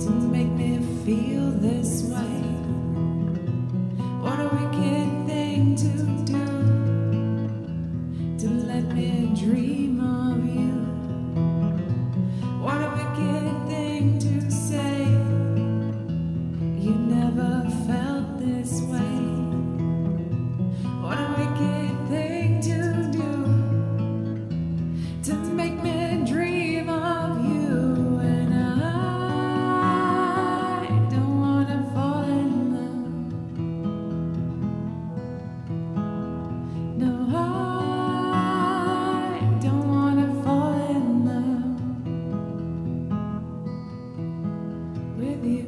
to make me feel this way. What a wicked thing to do, to let me dream of you. What a wicked thing to say, you never felt this way. What a wicked thing to do, to make me dream of you. And I don't wanna fall in love. No, I don't wanna fall in love with you.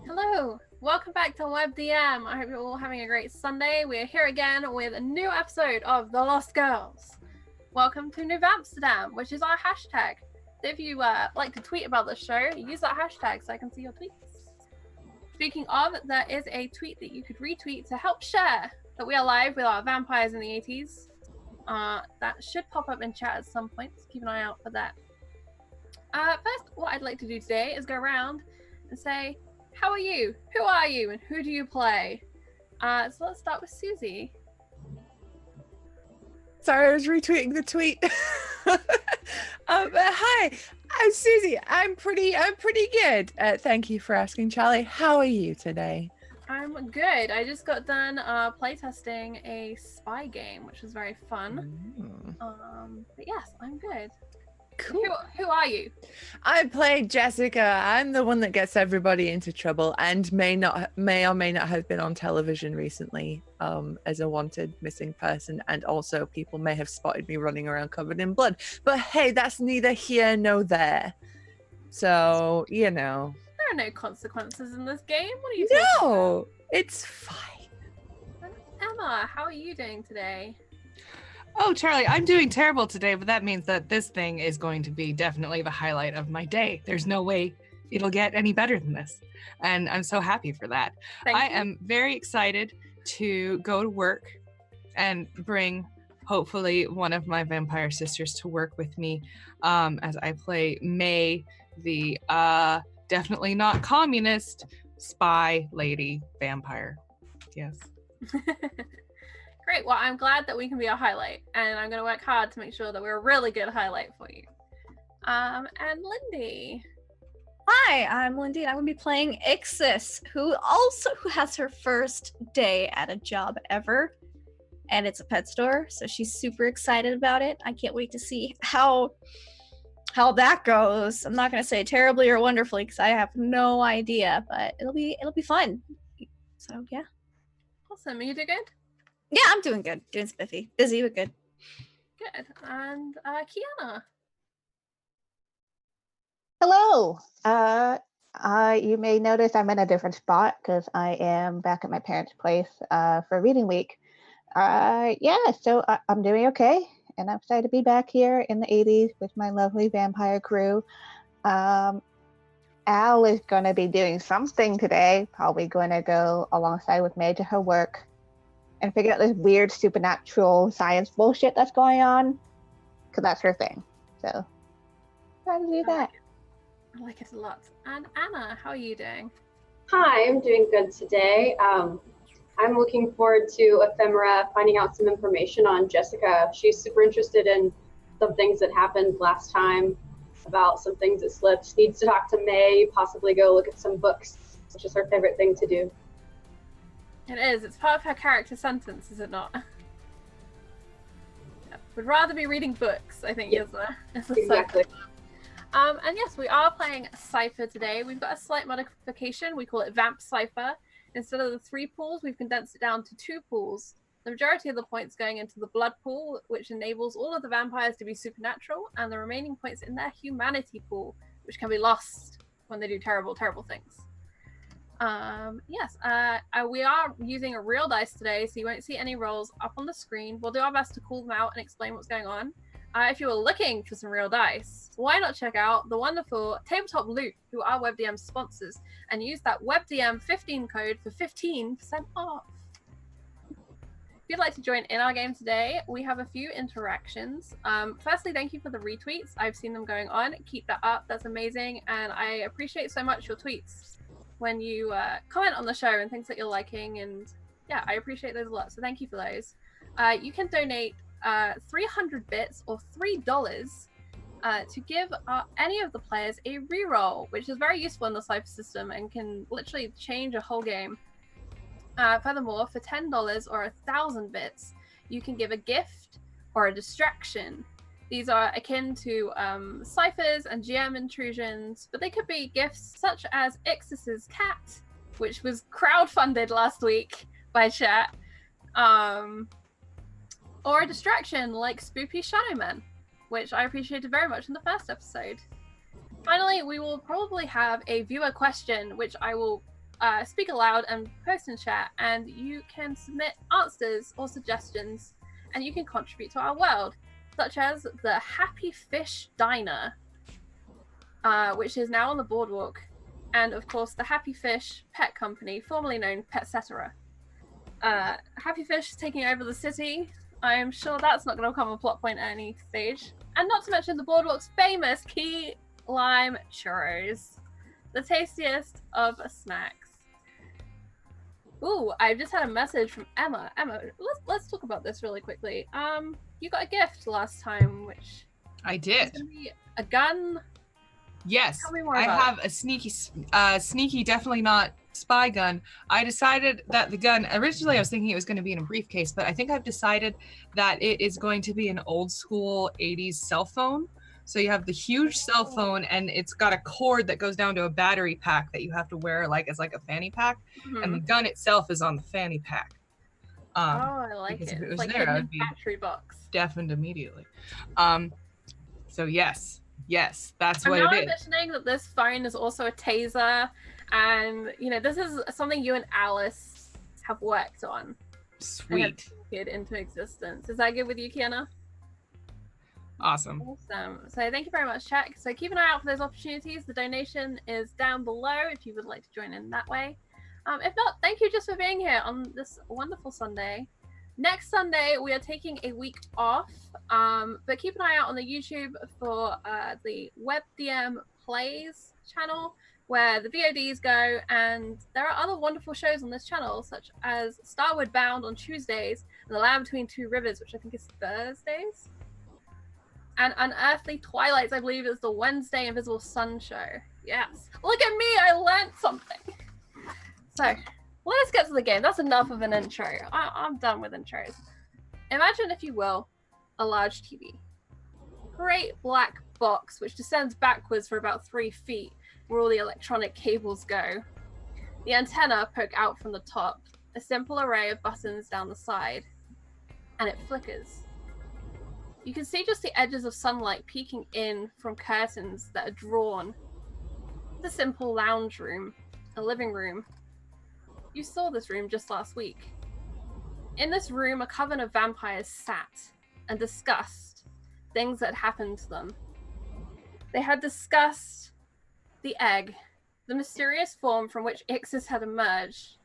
Hello, welcome back to WebDM. I hope you're all having a great Sunday. We're here again with a new episode of The Lost Girls. Welcome to New Amsterdam, which is our hashtag. So if you like to tweet about the show, use that hashtag so I can see your tweets. Speaking of, there is a tweet that you could retweet to help share that we are live with our vampires in the 80s. That should pop up in chat at some point, so keep an eye out for that. First, what I'd like to do today is go around and say, how are you? Who are you? And who do you play? So let's start with Susie. Sorry, I was retweeting the tweet. Hi, I'm Susie. I'm pretty good. Thank you for asking, Charlie. How are you today? I'm good. I just got done playtesting a spy game, which was very fun. But yes, I'm good. Cool. Who are you? I play Jessica. I'm the one that gets everybody into trouble and may or may not have been on television recently as a wanted missing person, and also people may have spotted me running around covered in blood. But hey, that's neither here nor there. So, you know. There are no consequences in this game. What are you talking about? No, it's fine. And Emma, how are you doing today? Oh, Charlie, I'm doing terrible today, but that means that this thing is going to be definitely the highlight of my day. There's no way it'll get any better than this. And I'm so happy for that. I am very excited to go to work and bring hopefully one of my vampire sisters to work with me as I play May, the definitely not communist spy lady vampire. Yes. Great. Well, I'm glad that we can be a highlight, and I'm going to work hard to make sure that we're a really good highlight for you. And Lindy. Hi, I'm Lindy, and I'm going to be playing Ixis, who has her first day at a job ever, and it's a pet store, so she's super excited about it. I can't wait to see how that goes. I'm not going to say terribly or wonderfully because I have no idea, but it'll be fun. So yeah. Awesome. You do good? Yeah, I'm doing good. Doing spiffy. Busy, but good. Good. And Kiana. Hello. You may notice I'm in a different spot because I am back at my parents' place for reading week. So I'm doing okay, and I'm excited to be back here in the 80s with my lovely vampire crew. Al is going to be doing something today, probably going to go alongside with May to her work and figure out this weird supernatural science bullshit that's going on, because that's her thing. So, try to do that. I like it a lot. And Anna, how are you doing? Hi, I'm doing good today. I'm looking forward to Ephemera finding out some information on Jessica. She's super interested in some things that happened last time, about some things that slipped. Needs to talk to May, possibly go look at some books, which is her favorite thing to do. It is. It's part of her character sentence, is it not? Yeah. Would rather be reading books, I think, is the Exactly. And yes, we are playing Cypher today. We've got a slight modification. We call it Vamp Cypher. Instead of the 3 pools, we've condensed it down to 2 pools. The majority of the points going into the blood pool, which enables all of the vampires to be supernatural, and the remaining points in their humanity pool, which can be lost when they do terrible, terrible things. Yes, we are using a real dice today, so you won't see any rolls up on the screen. We'll do our best to call them out and explain what's going on. If you were looking for some real dice, why not check out the wonderful Tabletop Loot, who are WebDM sponsors, and use that WebDM15 code for 15% off. If you'd like to join in our game today, we have a few interactions. Firstly, thank you for the retweets. I've seen them going on. Keep that up. That's amazing. And I appreciate so much your tweets when you comment on the show and things that you're liking. And yeah, I appreciate those a lot. So thank you for those. You can donate 300 bits or $3 to give any of the players a reroll, which is very useful in the Cypher system and can literally change a whole game. Furthermore, for $10 or 1,000 bits, you can give a gift or a distraction. These are akin to ciphers and GM intrusions, but they could be gifts such as Ixis's cat, which was crowdfunded last week by chat, or a distraction like Spoopy Shadowman, which I appreciated very much in the first episode. Finally, we will probably have a viewer question, which I will speak aloud and post in chat, and you can submit answers or suggestions, and you can contribute to our world, such as the Happy Fish Diner, which is now on the boardwalk, and of course the Happy Fish Pet Company, formerly known Petcetera. Happy Fish is taking over the city. I am sure that's not going to become a plot point at any stage. And not to mention the boardwalk's famous key lime churros, the tastiest of snacks. Ooh, I've just had a message from Emma. Emma, let's talk about this really quickly. You got a gift last time, which I did. is going to be a gun. Yes, Tell me more I about have a sneaky, definitely not spy gun. I decided that the gun, originally I was thinking it was going to be in a briefcase, but I think I've decided that it is going to be an old school 80s cell phone. So you have the huge cell phone, and it's got a cord that goes down to a battery pack that you have to wear like as like a fanny pack, and the gun itself is on the fanny pack. I like because it. if it was It's like there, hidden I in would be battery box. deafened immediately. So yes, that's I'm what now it is. envisioning that this phone is also a taser, and you know, this is something you and Alice have worked on. Sweet. And have into existence. Is that good with you, Kiana? Awesome. Awesome. So thank you very much, chat. So keep an eye out for those opportunities. The donation is down below if you would like to join in that way. If not, thank you just for being here on this wonderful Sunday. Next Sunday, we are taking a week off, but keep an eye out on the YouTube for the WebDM Plays channel, where the VODs go, and there are other wonderful shows on this channel, such as Starward Bound on Tuesdays, and The Land Between Two Rivers, which I think is Thursdays, and Unearthly Twilights, I believe, is the Wednesday Invisible Sun show. Yes. Look at me, I learned something. So, let's get to the game. That's enough of an intro. I'm done with intros. Imagine, if you will, a large TV. Great black box, which descends backwards for about 3 feet, where all the electronic cables go. The antenna poke out from the top, a simple array of buttons down the side, and it flickers. You can see just the edges of sunlight peeking in from curtains that are drawn. It's a simple lounge room, a living room. You saw this room just last week. In this room, a coven of vampires sat and discussed things that happened to them. They had discussed the egg, the mysterious form from which Ixis had emerged,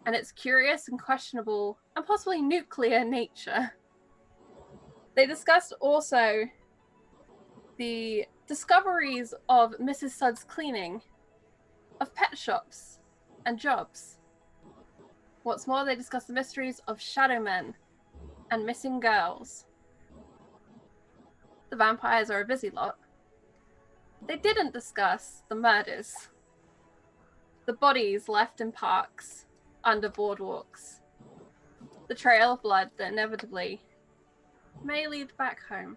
and its curious and questionable and possibly nuclear nature. They discussed also the discoveries of Mrs. Sudd's cleaning, of pet shops and jobs. What's more, they discussed the mysteries of shadow men and missing girls. The vampires are a busy lot. They didn't discuss the murders. The bodies left in parks, under boardwalks. The trail of blood that inevitably may lead back home.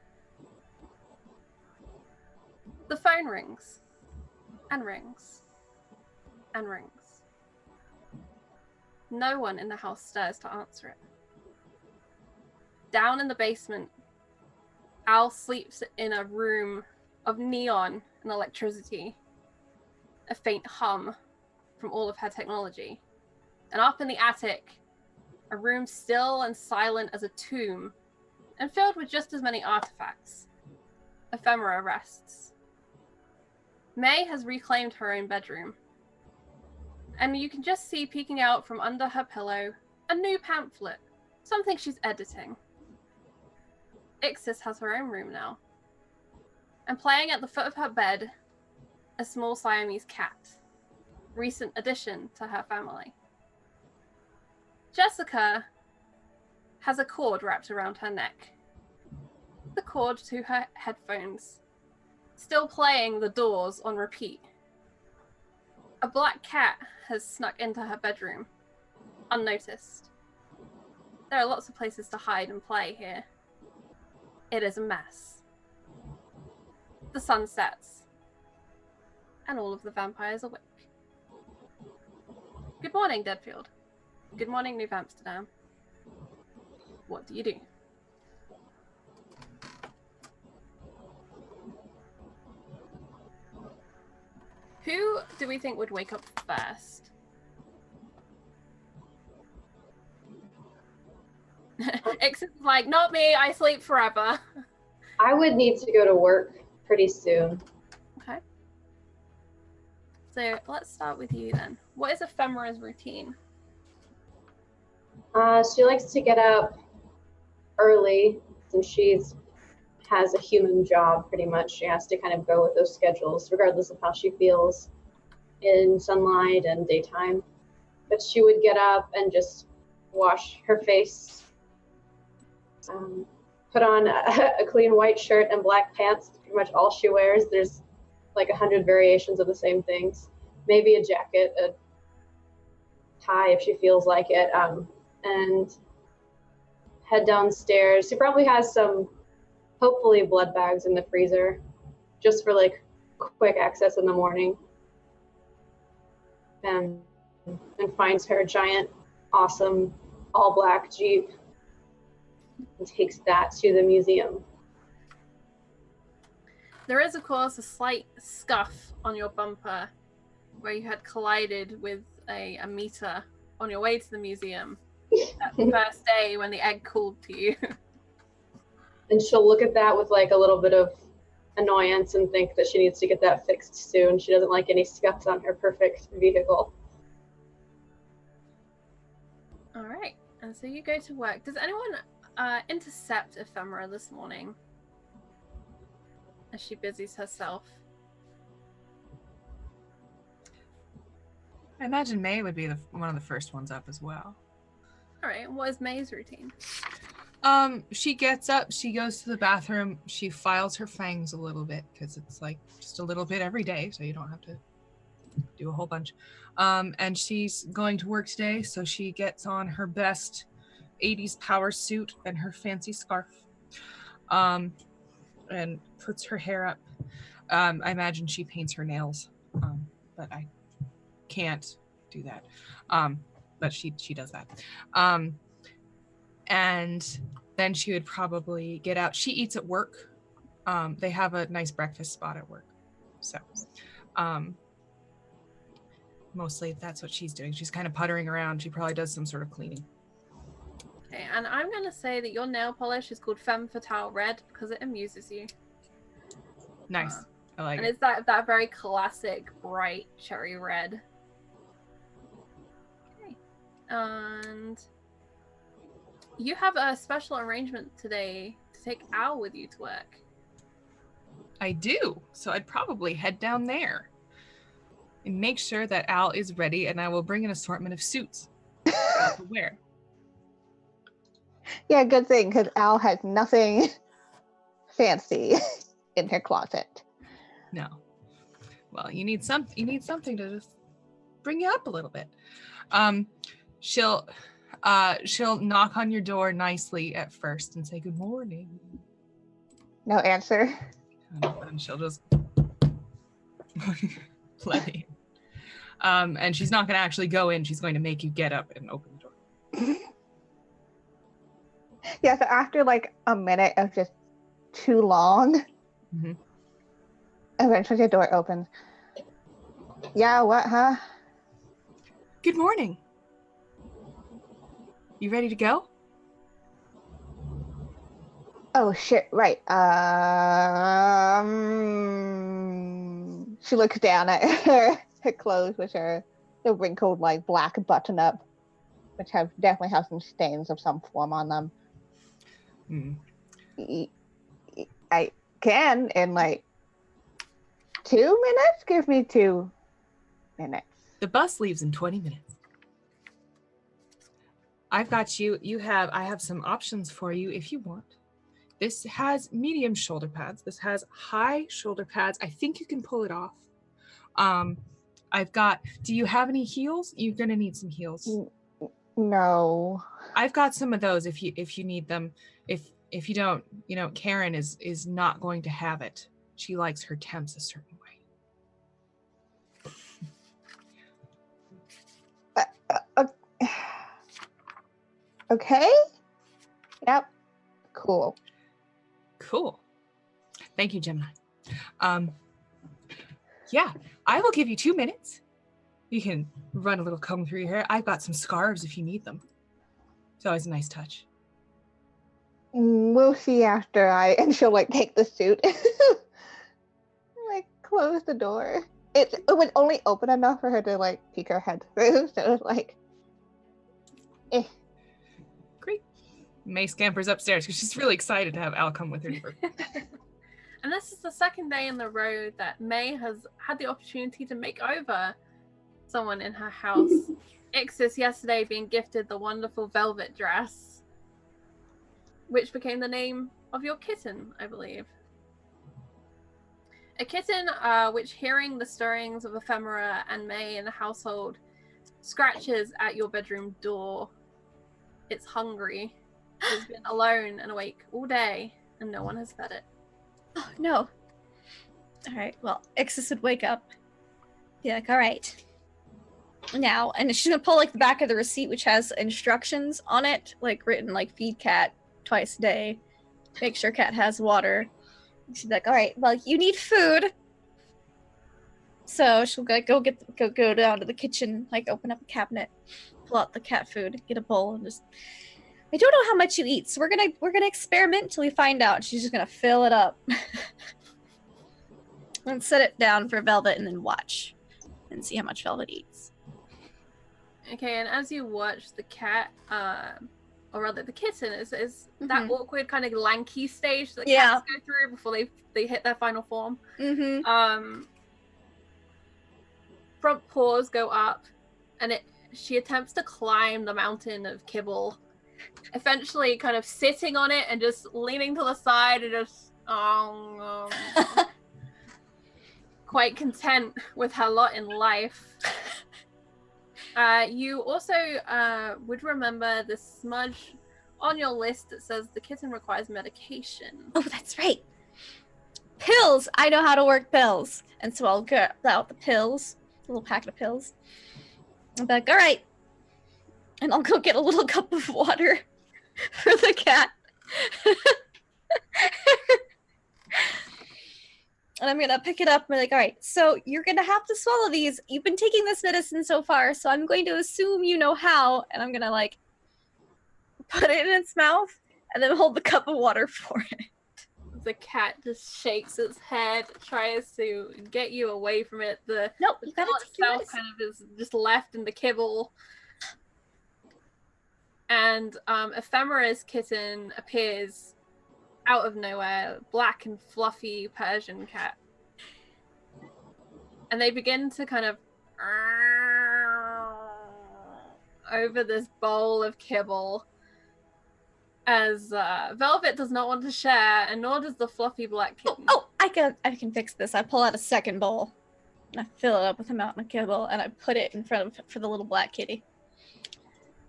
The phone rings, and rings, and rings. No one in the house stirs to answer it. Down in the basement, Al sleeps in a room of neon and electricity, a faint hum from all of her technology. And up in the attic, a room still and silent as a tomb, and filled with just as many artifacts. Ephemera rests. May has reclaimed her own bedroom, and you can just see peeking out from under her pillow a new pamphlet, something she's editing. Ixis has her own room now, and playing at the foot of her bed, a small Siamese cat, recent addition to her family. Jessica has a cord wrapped around her neck, the cord to her headphones, still playing The Doors on repeat. A black cat has snuck into her bedroom, unnoticed. There are lots of places to hide and play here. It is a mess. The sun sets, and all of the vampires awake. Good morning, Deadfield. Good morning, New Amsterdam. What do you do? Who do we think would wake up first? Ixis is like, not me, I sleep forever. I would need to go to work pretty soon. Okay. So let's start with you then. What is Ephemera's routine? She likes to get up early since has a human job pretty much. She has to kind of go with those schedules regardless of how she feels in sunlight and daytime. But she would get up and just wash her face, put on a clean white shirt and black pants. Pretty much all she wears. There's like 100 variations of the same things. Maybe a jacket, a tie if she feels like it, and head downstairs. She probably has some, hopefully, blood bags in the freezer, just for like quick access in the morning. And finds her giant, awesome, all black Jeep and takes that to the museum. There is, of course, a slight scuff on your bumper where you had collided with a meter on your way to the museum that first day when the egg cooled to you. And she'll look at that with like a little bit of annoyance and think that she needs to get that fixed soon. She doesn't like any scuffs on her perfect vehicle. All right, and so you go to work. Does anyone intercept Ephemera this morning as she busies herself? I imagine May would be one of the first ones up as well. All right, what is May's routine? She gets up, she goes to the bathroom, she files her fangs a little bit because it's like just a little bit every day, so you don't have to do a whole bunch. And she's going to work today, so she gets on her best 80's power suit and her fancy scarf, and puts her hair up. I imagine she paints her nails, but I can't do that. But she does that. And then she would probably get out. She eats at work. They have a nice breakfast spot at work. So mostly that's what she's doing. She's kind of puttering around. She probably does some sort of cleaning. Okay, and I'm going to say that your nail polish is called Femme Fatale Red because it amuses you. Nice. I like and it. it's that very classic bright cherry red. Okay. And you have a special arrangement today to take Al with you to work. I do. So I'd probably head down there and make sure that Al is ready, and I will bring an assortment of suits to wear. Yeah, good thing, because Al has nothing fancy in her closet. No. Well, you need something to just bring you up a little bit. She'll knock on your door nicely at first and say good morning. No answer. And she'll just let me in. And she's not going to actually go in. She's going to make you get up and open the door. Yeah, so after like a minute of just too long, eventually the door opens. Yeah, what, huh? Good morning. You ready to go? Oh shit, right. She looks down at her clothes, which are the wrinkled like black button up, which definitely have some stains of some form on them. I can in like 2 minutes? Give me 2 minutes. The bus leaves in 20 minutes. I've got you. I have some options for you if you want. This has medium shoulder pads. This has high shoulder pads. I think you can pull it off. Do you have any heels? You're gonna need some heels. No. I've got some of those if you need them. If you don't, Karen is not going to have it. She likes her temps a certain way. Okay. Yep. Cool. Thank you, Gemini. Yeah, I will give you 2 minutes. You can run a little comb through your hair. I've got some scarves if you need them. It's always a nice touch. We'll see after and she'll like take the suit, like close the door. It was only open enough for her to like peek her head through, so it's like, Great. May scampers upstairs because she's really excited to have Al come with her. And this is the second day in the row that May has had the opportunity to make over someone in her house. Ixis yesterday being gifted the wonderful velvet dress, which became the name of your kitten, I believe. A kitten which, hearing the stirrings of ephemera and May in the household, scratches at your bedroom door. It's hungry. It's been alone and awake all day, and no one has fed it. Oh, no. All right, well, Ixis would wake up. Be like, all right. Now, and she's going to pull, like, the back of the receipt, which has instructions on it, like, written, like, feed cat twice a day. Make sure cat has water. She's like, all right, well, you need food. So she'll go down to the kitchen, like, open up a cabinet, pull out the cat food, get a bowl, and just... I don't know how much you eat, so we're gonna experiment until we find out. She's just gonna fill it up and set it down for Velvet, and then watch and see how much Velvet eats. Okay, and as you watch the cat, or rather the kitten, is that awkward kind of lanky stage that cats go through before they hit their final form. Front paws go up, and she attempts to climb the mountain of kibble. Eventually kind of sitting on it and just leaning to the side and just quite content with her lot in life. You also would remember the smudge on your list that says the kitten requires medication. Oh, that's right. Pills! I know how to work pills. And so I'll get out the pills, a little packet of pills. I'm like, all right. And I'll go get a little cup of water for the cat. And I'm going to pick it up and be like, all right, so you're going to have to swallow these. You've been taking this medicine so far, so I'm going to assume you know how. And I'm going to, like, put it in its mouth and then hold the cup of water for it. The cat just shakes its head, tries to get you away from it. Nope, you gotta take your medicine. Kind of is just left in the kibble. And Ephemera's kitten appears out of nowhere, black and fluffy Persian cat. And they begin to kind of over this bowl of kibble as Velvet does not want to share, and nor does the fluffy black kitten. Oh, I can fix this. I pull out a second bowl, and I fill it up with a mountain of kibble, and I put it in front of for the little black kitty.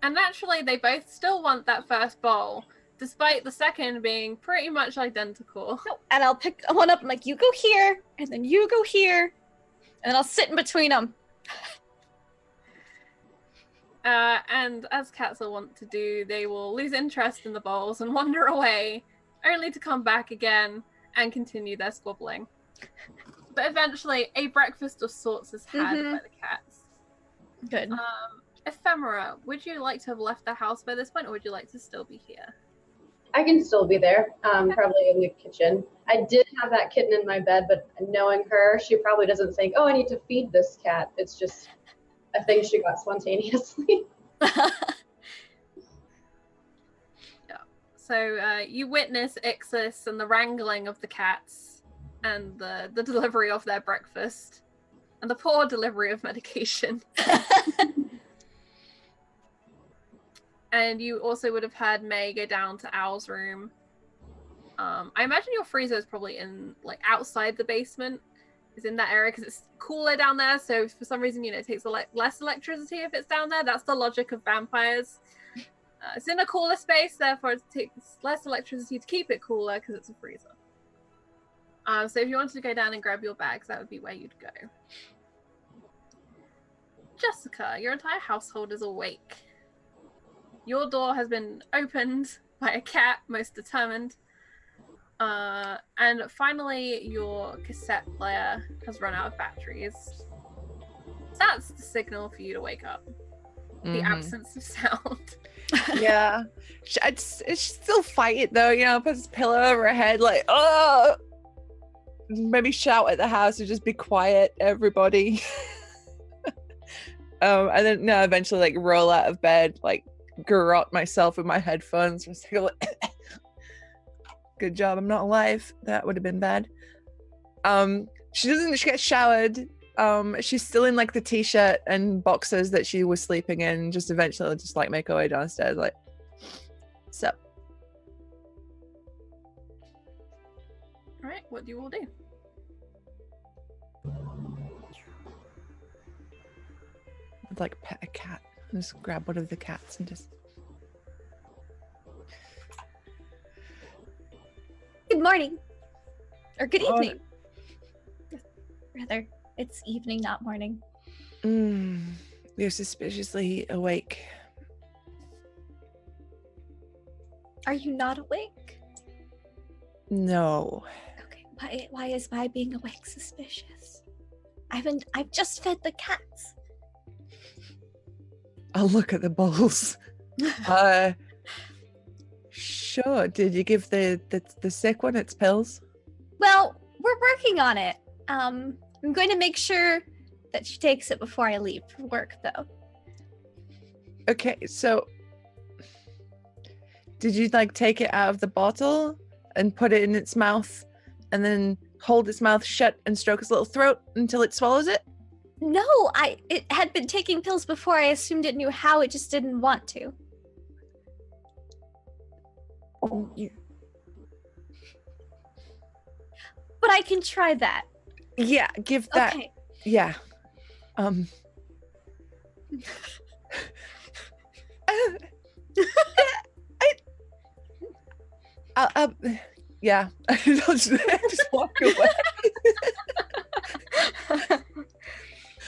And naturally, they both still want that first bowl, despite the second being pretty much identical. And I'll pick one up. I'm like, you go here, and then you go here, and then I'll sit in between them. And as cats will want to do, they will lose interest in the bowls and wander away, only to come back again and continue their squabbling. But eventually, a breakfast of sorts is had by the cats. Good. Ephemera, would you like to have left the house by this point, or would you like to still be here? I can still be there, probably in the kitchen. I did have that kitten in my bed, but knowing her, she probably doesn't think, oh, I need to feed this cat. It's just a thing she got spontaneously. So you witness Ixis and the wrangling of the cats and the delivery of their breakfast and the poor delivery of medication. And you also would have had May go down to Owl's room. I imagine your freezer is probably in, like, outside the basement. It's in that area because it's cooler down there. So for some reason, you know, it takes less electricity if it's down there. That's the logic of vampires. It's in a cooler space, therefore it takes less electricity to keep it cooler because it's a freezer. So if you wanted to go down and grab your bags, that would be where you'd go. Jessica, your entire household is awake. Your door has been opened by a cat, most determined. And finally, your cassette player has run out of batteries. That's the signal for you to wake up. The absence of sound. Yeah. I'd still fight it though, you know, put his pillow over her head, like, oh! Maybe shout at the house or just be quiet, everybody. And then, no, eventually, like, roll out of bed, like, garrot myself with my headphones. Good job, I'm not alive. That would have been bad. She gets showered. She's still in, like, the t-shirt and boxers that she was sleeping in. Just eventually just, like, make her way downstairs, like, sup. Alright, what do you all do? I'd like pet a cat. Just grab one of the cats and just... Good morning. Or good evening. Rather, it's evening, not morning. You're suspiciously awake. Are you not awake? No. Okay, why is my being awake suspicious? I've just fed the cats. I'll look at the bowls. Sure. Did you give the sick one its pills? Well, we're working on it. I'm going to make sure that she takes it before I leave for work, though. Okay, so did you, like, take it out of the bottle and put it in its mouth and then hold its mouth shut and stroke its little throat until it swallows it? No, it had been taking pills before. I assumed it knew how, it just didn't want to. Oh, you... But I can try that. Yeah, give that. Okay. Yeah. Yeah. I'll just walk away.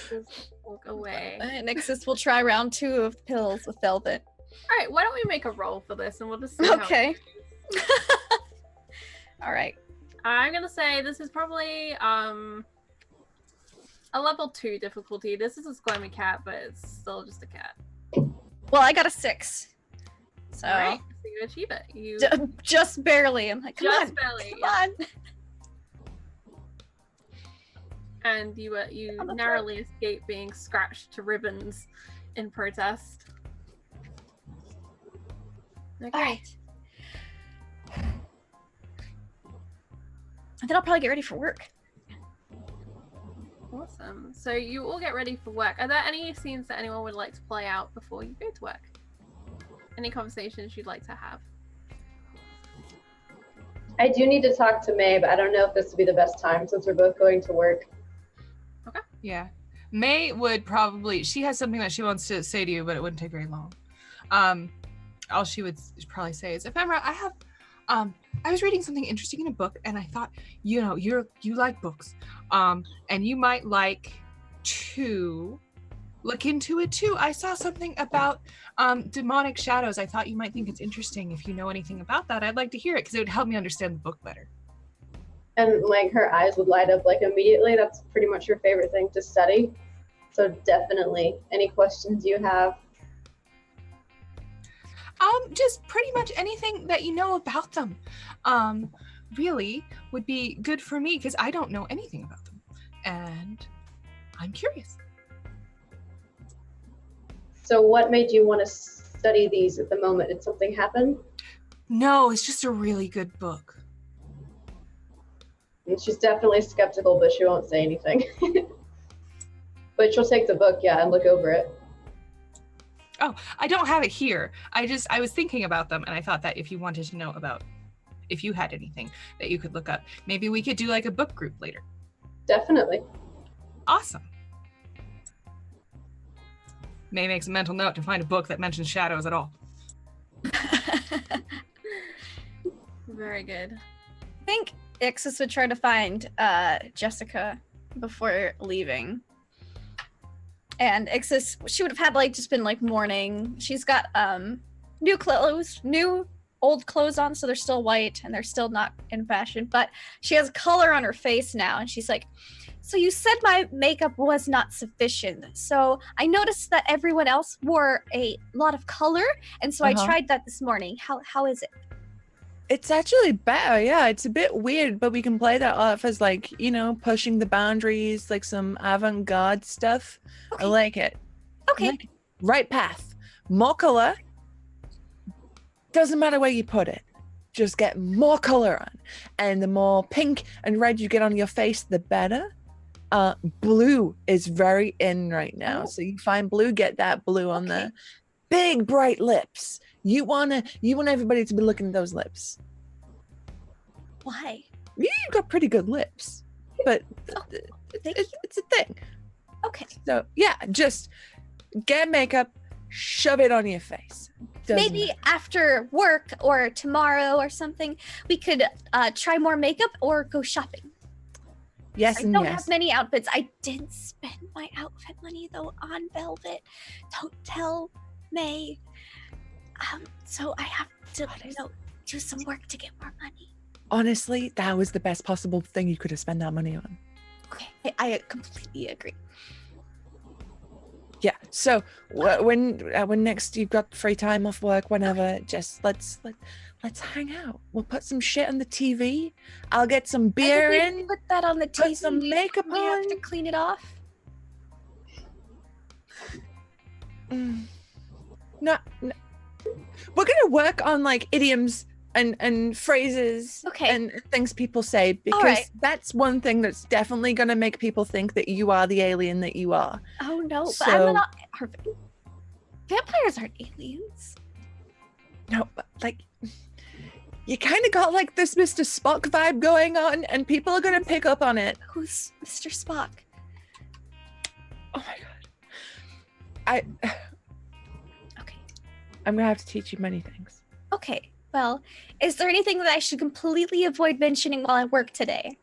Just walk away. And Ixis will try round 2 of the pills with Velvet. All right, why don't we make a roll for this and we'll just see how Okay. All right. I'm gonna say this is probably a level 2 difficulty. This is a squirmy cat, but it's still just a cat. Well, I got a 6. So, All right, so you achieve it. You just barely. I'm like, come just on, barely. come on. And you narrowly escape being scratched to ribbons in protest. Okay. All right. And then I'll probably get ready for work. Awesome. So you all get ready for work. Are there any scenes that anyone would like to play out before you go to work? Any conversations you'd like to have? I do need to talk to May, but I don't know if this would be the best time since we're both going to work. Okay. Yeah. May would probably, she has something that she wants to say to you, but it wouldn't take very long. all she would probably say is, Ephemera, I was reading something interesting in a book, and I thought, you like books, and you might like to look into it too. I saw something about demonic shadows. I thought you might think it's interesting. If you know anything about that, I'd like to hear it because it would help me understand the book better. And like her eyes would light up like immediately. That's pretty much her favorite thing to study. So definitely, any questions you have. Just pretty much anything that you know about them, really would be good for me because I don't know anything about them, and I'm curious. So what made you want to study these at the moment? Did something happen? No, it's just a really good book. And she's definitely skeptical, but she won't say anything. But she'll take the book, and look over it. Oh, I don't have it here. I was thinking about them, and I thought that if you wanted to know about, if you had anything that you could look up, maybe we could do like a book group later. Definitely. Awesome. May makes a mental note to find a book that mentions shadows at all. Very good. I think Ixis would try to find Jessica before leaving. And Ixis, she would have had just been mourning. She's got new old clothes on, so they're still white and they're still not in fashion, but she has color on her face now, and she's like, so you said my makeup was not sufficient. So I noticed that everyone else wore a lot of color, and so I tried that this morning. How is it? It's actually better, yeah. It's a bit weird, but we can play that off as pushing the boundaries, like some avant-garde stuff. Okay. I like it. Okay. Like, right path. More color. Doesn't matter where you put it. Just get more color on. And the more pink and red you get on your face, the better. Blue is very in right now. So you find blue, get that blue on there. Big bright lips. You want everybody to be looking at those lips. Why? You've got pretty good lips, but it's a thing. Okay. So yeah, just get makeup, shove it on your face. Maybe after work or tomorrow or something, we could try more makeup or go shopping. Yes, I don't have many outfits. I did spend my outfit money though on Velvet. Don't tell May. So I have to do some work to get more money. Honestly, that was the best possible thing you could have spent that money on. Okay, I completely agree. Yeah. So when next you've got free time off work, whenever, just let's hang out. We'll put some shit on the TV. I'll get some beer in. Put that on the TV. Put some makeup on. We have to clean it off. No. We're gonna work on idioms and phrases and things people say, because that's one thing that's definitely gonna make people think that you are the alien that you are. Oh no, so, but I'm not. Vampires aren't aliens. No, but you kind of got this Mr. Spock vibe going on, and people are gonna pick up on it. Who's Mr. Spock? Oh my god. I'm gonna have to teach you many things. Okay. Well, is there anything that I should completely avoid mentioning while I work today?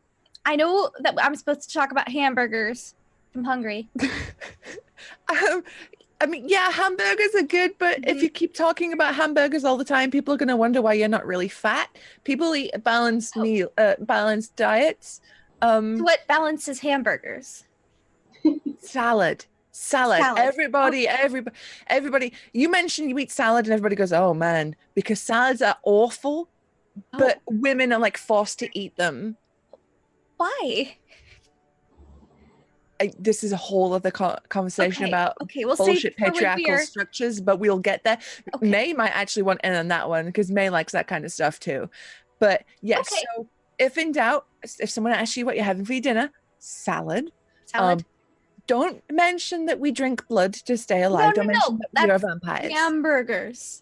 I know that I'm supposed to talk about hamburgers. I'm hungry. I mean, yeah, hamburgers are good, but if you keep talking about hamburgers all the time, people are gonna wonder why you're not really fat. People eat balanced diets. What balances hamburgers? Salad. Everybody. You mentioned you eat salad and everybody goes, oh man, because salads are awful, but women are forced to eat them. Why? This is a whole other conversation about we'll bullshit patriarchal structures, but we'll get there. May might actually want in on that one because May likes that kind of stuff too. But yes, so if in doubt, if someone asks you what you're having for your dinner, salad. Don't mention that we drink blood to stay alive. Don't mention that we are vampires. Hamburgers.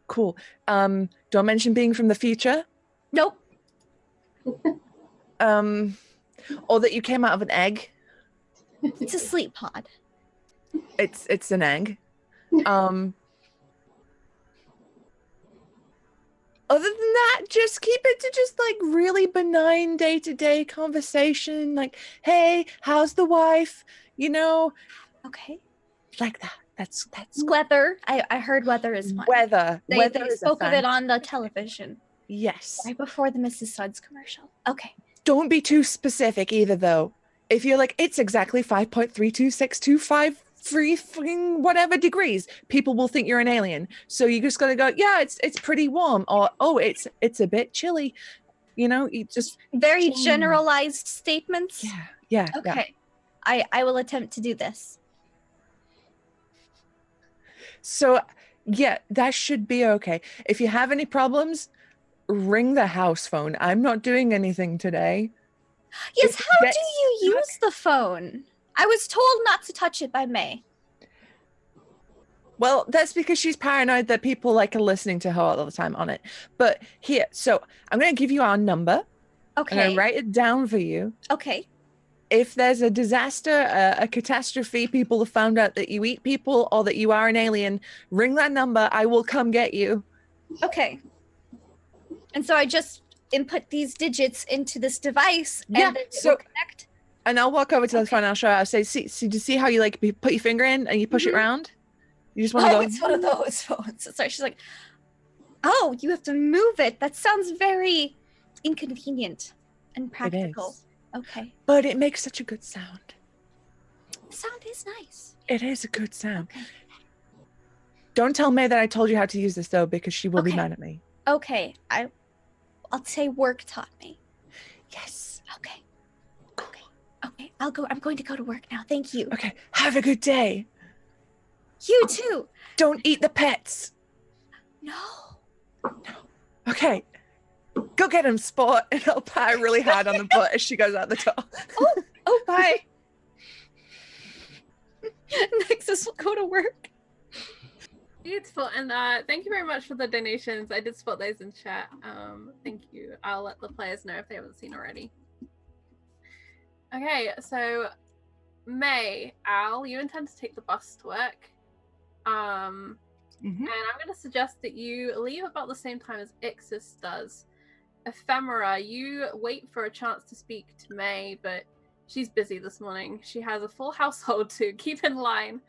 Cool. Don't mention being from the future. Nope. Or that you came out of an egg. It's a sleep pod. It's an egg. Other than that, just keep it to just like really benign day-to-day conversation. Like, hey, how's the wife? You know, Okay. like that. That's Weather. I heard weather is fine. weather. They Weather is a spoke of it on the fantastic- television Yes. right before the Mrs. Suds commercial. Okay. Don't be too specific either, though. If you're like, it's exactly 5.32625 whatever degrees, people will think you're an alien. So you just gotta go, yeah, it's pretty warm, or oh, it's a bit chilly. You know, you just Very change. generalized statements. Yeah. Okay. I will attempt to do this. So yeah, that should be okay. If you have any problems, ring the house phone. I'm not doing anything today. Yes, If it how do gets you use the phone? I was told not to touch it by May. Well, that's because she's paranoid that people like are listening to her all the time on it. But here, so I'm going to give you our number. I'm going Okay. to write it down for you. Okay. If there's a disaster, a catastrophe, people have found out that you eat people or that you are an alien, ring that number. I will come get you. Okay. And so I just input these digits into this device Yeah, and then it so- will connect. And I'll walk over to the Okay. front. I'll show her. I'll say, see, do you see how you like put your finger in and you push it Mhm. around? You just want to Oh, go. it's one of those phones. Sorry, she's like, oh, you have to move it. That sounds very inconvenient and practical. is. Okay. But it makes such a good sound. The sound is nice. It is a good sound. Okay. Don't tell May that I told you how to use this though, because she will be Okay. mad at me. Okay. I'll say work taught me. Yes. Okay. Okay. I'm going to go to work now. Thank you. Okay. Have a good day. You too. Don't eat the pets. No. Okay. Go get him, sport. And I'll pat her really hard on the butt as she goes out the door. Oh, bye. Nexus will go to work. Beautiful, and thank you very much for the donations. I did spot those in chat. Thank you. I'll let the players know if they haven't seen already. Okay, so May, Al, you intend to take the bus to work. Mhm. And I'm going to suggest that you leave about the same time as Ixis does. Ephemera, you wait for a chance to speak to May, but she's busy this morning. She has a full household to keep in line,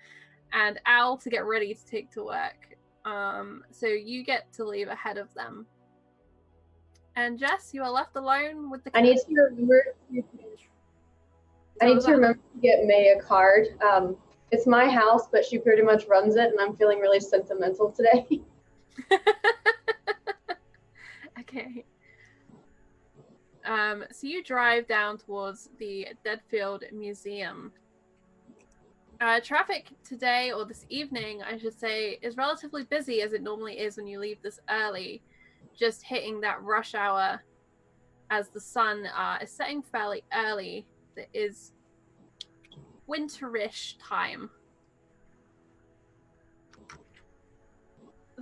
and Al to get ready to take to work. So you get to leave ahead of them. And Jess, you are left alone with the I need to remember. I need to remember to get May a card. It's my house, but she pretty much runs it, and I'm feeling really sentimental today. Okay. So you drive down towards the Deadfield Museum. Traffic today, or this evening, I should say, is relatively busy as it normally is when you leave this early, just hitting that rush hour as the sun is setting fairly early. That is winterish time.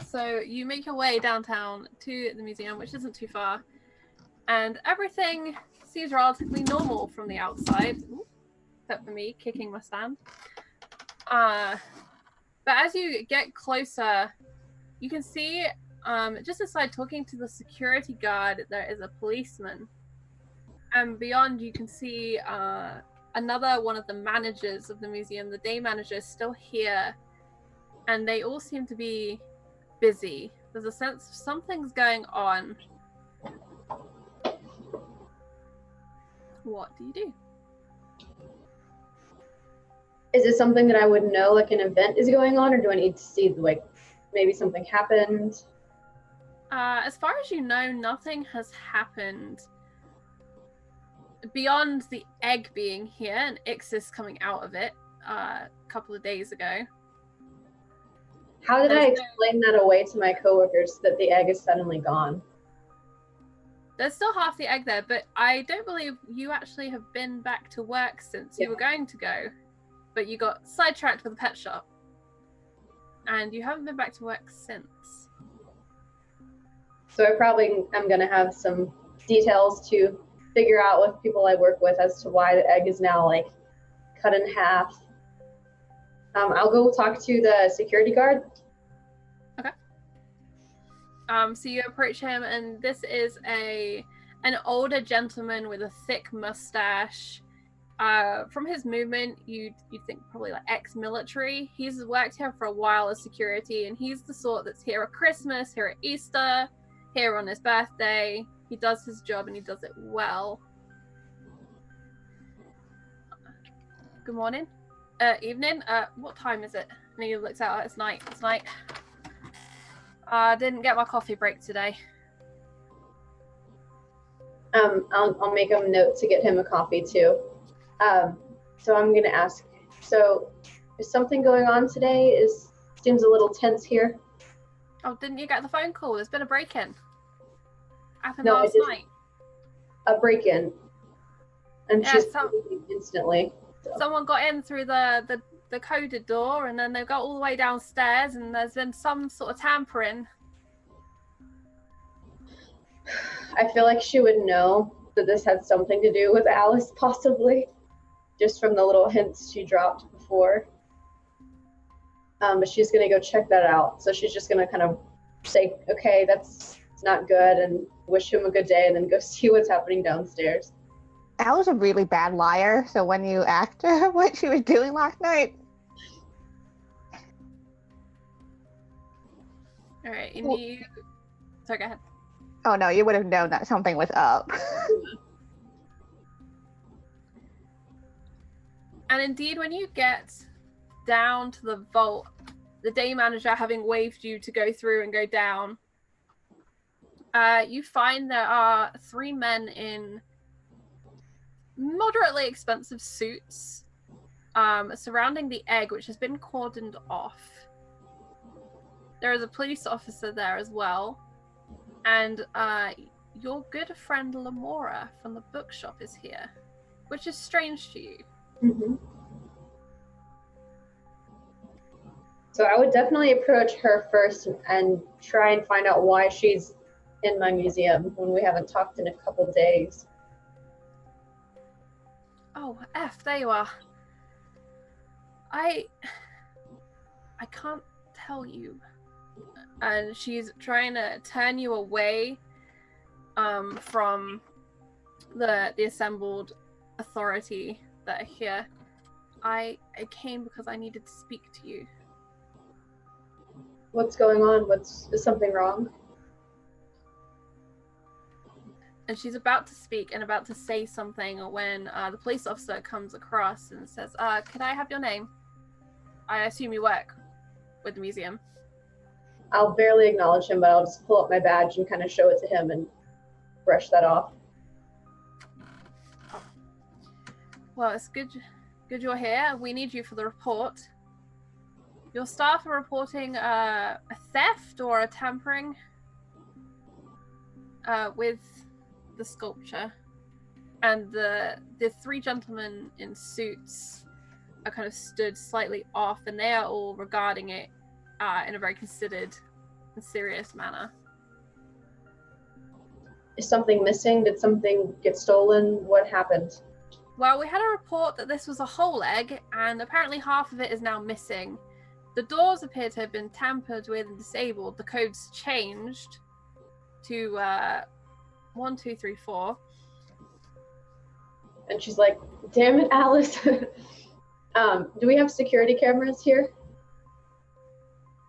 So you make your way downtown to the museum, which isn't too far, and everything seems relatively normal from the outside. Ooh, except for me kicking my stand. But as you get closer, you can see just aside talking to the security guard, there is a policeman. And beyond, you can see another one of the managers of the museum. The day manager is still here, and they all seem to be busy. There's a sense of something's going on. What do you do? Is it something that I would know, like an event is going on, or do I need to see, like, maybe something happened? As far as you know, nothing has happened beyond the egg being here and Ixis coming out of it a couple of days ago. How did I There's explain that away to my coworkers that the egg is suddenly gone? There's still half the egg there, but I don't believe you actually have been back to work since you were going to go. But you got sidetracked with a pet shop. And you haven't been back to work since. So I probably am going to have some details to figure out with people I work with as to why the egg is now, like, cut in half. I'll go talk to the security guard. Okay. So you approach him, and this is an older gentleman with a thick mustache. From his movement, you'd think probably like ex-military. He's worked here for a while as security, and he's the sort that's here at Christmas, here at Easter, here on his birthday. He does his job, and he does it well. Good morning. Evening. What time is it? And he looks out. It's night. It's night. Didn't get my coffee break today. I'll make a note to get him a coffee too. So I'm gonna ask. So, is something going on today? Seems a little tense here. Oh, didn't you get the phone call? There's been a break-in. Happened No, I last didn't. night. A break-in, and Yeah, she's leaving instantly. So. Someone got in through the coded door, and then they got all the way downstairs, and there's been some sort of tampering. I feel like she would know that this had something to do with Alice, possibly, just from the little hints she dropped before. But she's gonna go check that out. So she's just gonna kind of say, okay, that's not good, and wish him a good day, and then go see what's happening downstairs. Alice a really bad liar, so when you asked her what she was doing last night. All right, and you... Sorry, go ahead. Oh no, you would have known that something was up. And indeed, when you get down to the vault, the day manager having waved you to go through and go down, you find there are 3 men in moderately expensive suits surrounding the egg, which has been cordoned off. There is a police officer there as well, and your good friend Lamora from the bookshop is here, which is strange to you. Mm-hmm. So I would definitely approach her first and try and find out why she's in my museum when we haven't talked in a couple days. Oh, F, there you are. I can't tell you. And she's trying to turn you away from the assembled authority that are here. I came because I needed to speak to you. What's going on? Is something wrong? And she's about to speak and about to say something when the police officer comes across and says, could I have your name? I assume you work with the museum. I'll barely acknowledge him, but I'll just pull up my badge and kind of show it to him and brush that off. Well, it's good you're here. We need you for the report. Your staff are reporting a theft or a tampering with the sculpture. And the 3 gentlemen in suits are kind of stood slightly off, and they are all regarding it in a very considered and serious manner. Is something missing? Did something get stolen? What happened? Well, we had a report that this was a whole egg, and apparently half of it is now missing. The doors appear to have been tampered with and disabled. The code's changed to 1, 2, 3, 4. And she's like, damn it, Alice. Do we have security cameras here?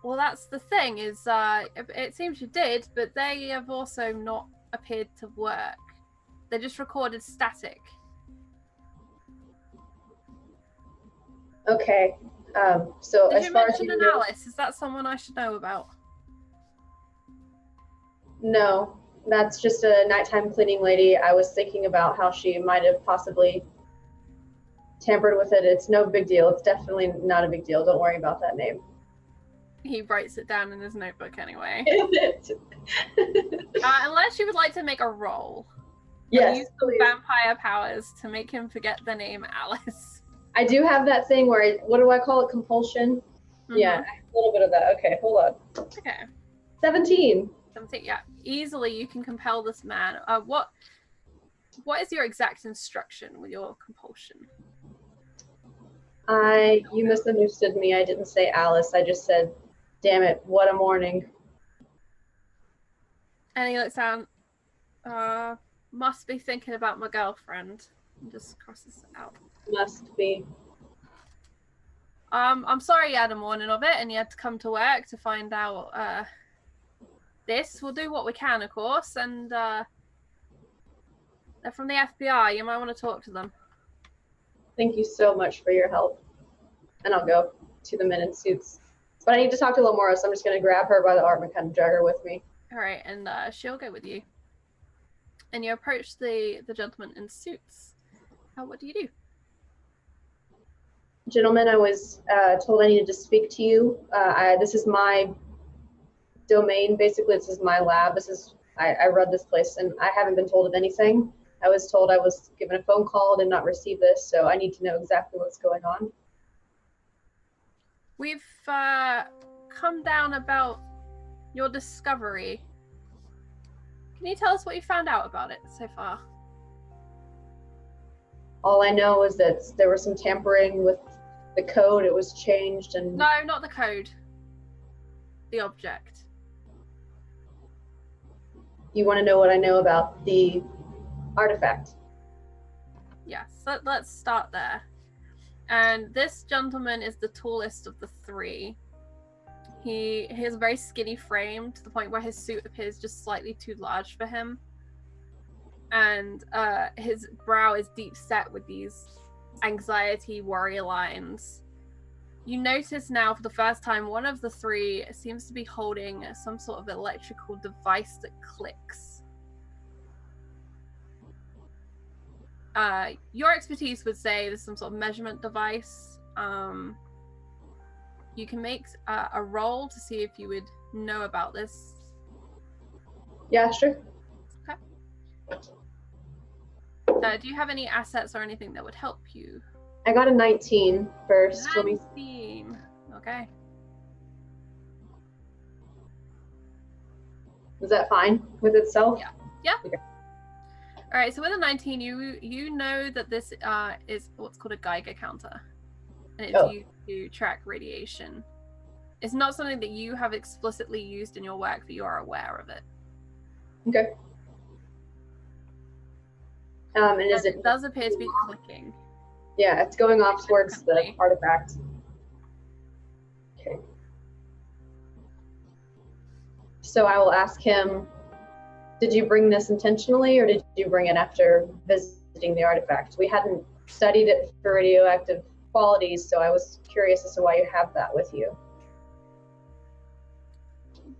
Well, that's the thing, is it seems you did, but they have also not appeared to work. They just recorded static. Okay. So Did as you far as mention you an know, Alice? Is that someone I should know about? no, that's just a nighttime cleaning lady. I was thinking about how she might have possibly tampered with it. It's no big deal. It's definitely not a big deal. Don't worry about that name. He writes it down in his notebook anyway. Is it? Unless you would like to make a roll. Yes, Use some please. vampire powers to make him forget the name Alice. I do have that thing where, what do I call it? Compulsion? Yeah, I have a little bit of that. Okay, hold on. Okay. 17. Something, yeah. Easily you can compel this man. What is your exact instruction with your compulsion? You misunderstood me. I didn't say Alice. I just said, damn it, what a morning. And he looks down. Must be thinking about my girlfriend. And just crosses it out. Must be. I'm sorry you had a morning of it and you had to come to work to find out this. We'll do what we can, of course, and they're from the FBI. You might want to talk to them. Thank you so much for your help. And I'll go to the men in suits. But I need to talk to Lamora, so I'm just going to grab her by the arm and kind of drag her with me. All right, and she'll go with you. And you approach the gentleman in suits. What do you do? Gentlemen, I was told I needed to speak to you. This is my domain. Basically, this is my lab. I run this place, and I haven't been told of anything. I was told I was given a phone call, did not receive this, so I need to know exactly what's going on. We've come down about your discovery. Can you tell us what you found out about it so far? All I know is that there was some tampering with the code. It was changed and... No, not the code. The object. You want to know what I know about the artifact? Yes, let's start there. And this gentleman is the tallest of the three. He has a very skinny frame to the point where his suit appears just slightly too large for him. And his brow is deep set with these anxiety, worry lines. You notice now for the first time one of the three seems to be holding some sort of electrical device that clicks. Your expertise would say there's some sort of measurement device. You can make a roll to see if you would know about this. Yeah, sure. Okay. Do you have any assets or anything that would help you? I got a 19 first. 19. Okay. Is that fine with itself? Yeah. Okay. All right. So with a 19, you know that this is what's called a Geiger counter, and it's used to track radiation. It's not something that you have explicitly used in your work, but you are aware of it. Okay. And it does appear to be clicking. Yeah, it's going off towards the artifact. Okay. So I will ask him, did you bring this intentionally or did you bring it after visiting the artifact? We hadn't studied it for radioactive qualities, so I was curious as to why you have that with you.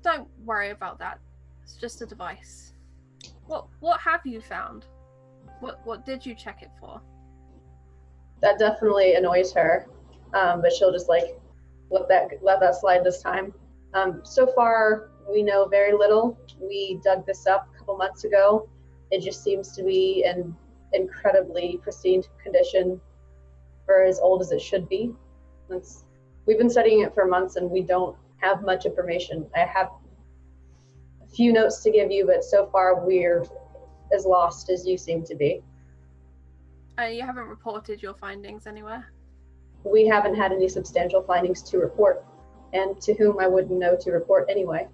Don't worry about that. It's just a device. What have you found? What did you check it for? That definitely annoys her, but she'll just like let that slide this time. So far, we know very little. We dug this up a couple months ago. It just seems to be in incredibly pristine condition for as old as it should be. We've been studying it for months and we don't have much information. I have a few notes to give you, but so far we're as lost as you seem to be. You haven't reported your findings anywhere? We haven't had any substantial findings to report, and to whom I wouldn't know to report anyway.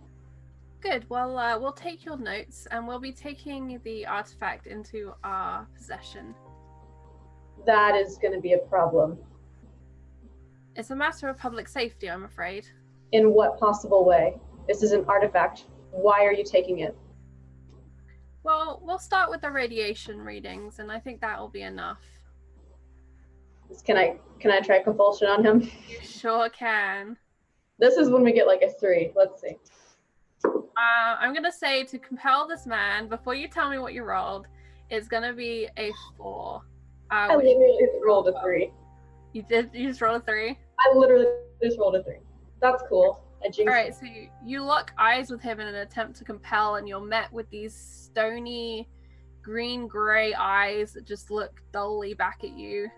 Good. Well, we'll take your notes and we'll be taking the artifact into our possession. That is going to be a problem. It's a matter of public safety, I'm afraid. In what possible way? This is an artifact. Why are you taking it? Well, we'll start with the radiation readings, and I think that will be enough. Can I try compulsion on him? You sure can. This is when we get like a 3. Let's see. I'm gonna say to compel this man, before you tell me what you rolled, it's gonna be a 4. I literally rolled a 3. You did? You just rolled a 3? I literally just rolled a 3. That's cool. Alright, so you lock eyes with him in an attempt to compel, and you're met with these stony, green-gray eyes that just look dully back at you.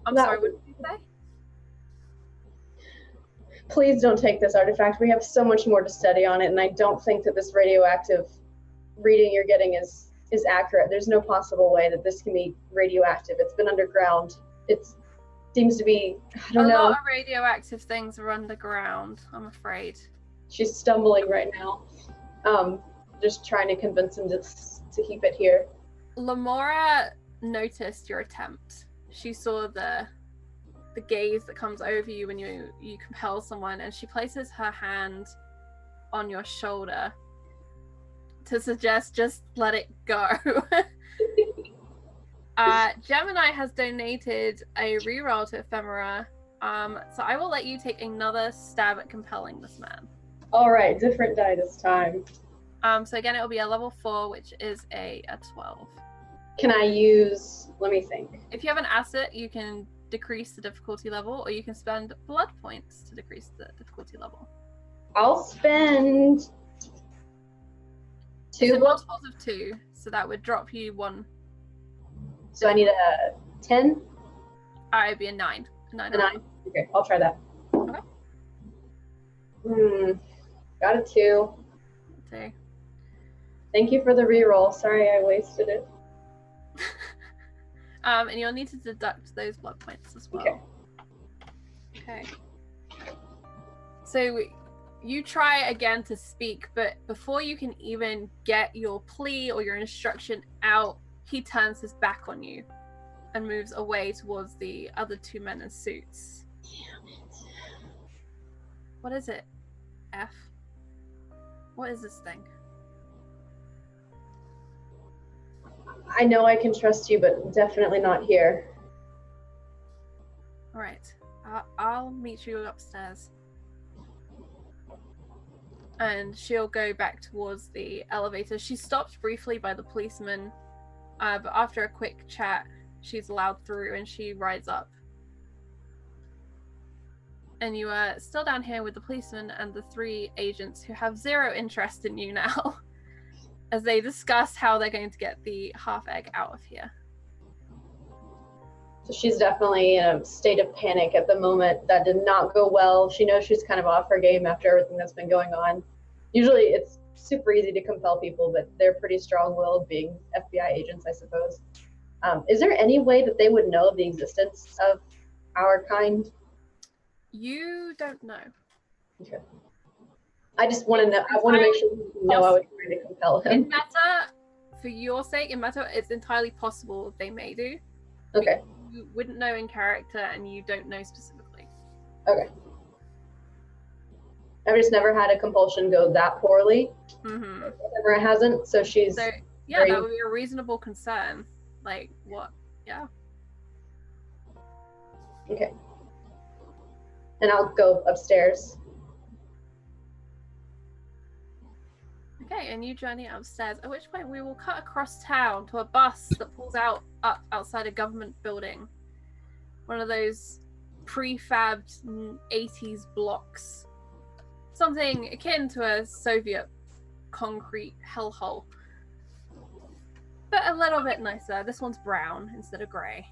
I'm sorry, what did you say? Please don't take this artifact. We have so much more to study on it, and I don't think that this radioactive reading you're getting is accurate. There's no possible way that this can be radioactive. It's been underground. It seems to be, I don't know. A lot of radioactive things are underground, I'm afraid. She's stumbling right now. Just trying to convince him to keep it here. Lamora noticed your attempt. She saw the gaze that comes over you when you compel someone, and she places her hand on your shoulder to suggest just let it go. Gemini has donated a reroll to Ephemera, so I will let you take another stab at compelling this man. All right, different die this time. So again, it will be a level 4, which is a 12. Can I use, let me think. If you have an asset, you can decrease the difficulty level, or you can spend blood points to decrease the difficulty level. I'll spend 2 So blood. multiples of 2, so that would drop you 1. So I need a 10? It'd be a 9. A 9. A 9? Okay, I'll try that. Okay. Got a 2. So, Thank you for the reroll. Sorry I wasted it. and you'll need to deduct those blood points as well. Okay. So you try again to speak, but before you can even get your plea or your instruction out, he turns his back on you and moves away towards the other 2 men in suits. Damn it. What is it? F? What is this thing? I know I can trust you, but definitely not here. All right. I'll meet you upstairs. And she'll go back towards the elevator. She stops briefly by the policeman, but after a quick chat, she's allowed through and she rides up. And you are still down here with the policeman and the 3 agents who have 0 interest in you now, as they discuss how they're going to get the half egg out of here. So she's definitely in a state of panic at the moment. That did not go well. She knows she's kind of off her game after everything that's been going on. Usually it's super easy to compel people, but they're pretty strong-willed, being FBI agents, I suppose. Is there any way that they would know of the existence of our kind? You don't know. Okay. I just want to know. I want to make sure you know I was trying to compel him. In matter, for your sake, in matter, it's entirely possible they may do. Okay. You wouldn't know in character, and you don't know specifically. Okay. I've just never had a compulsion go that poorly. Mm-hmm. It hasn't, so she's... So, yeah, that would be a reasonable concern. Like, what? Yeah. Okay. And I'll go upstairs. Okay, and you journey upstairs, at which point we will cut across town to a bus that pulls up outside a government building. One of those prefabbed 80's blocks. Something akin to a Soviet concrete hellhole. But a little bit nicer. This one's brown instead of grey.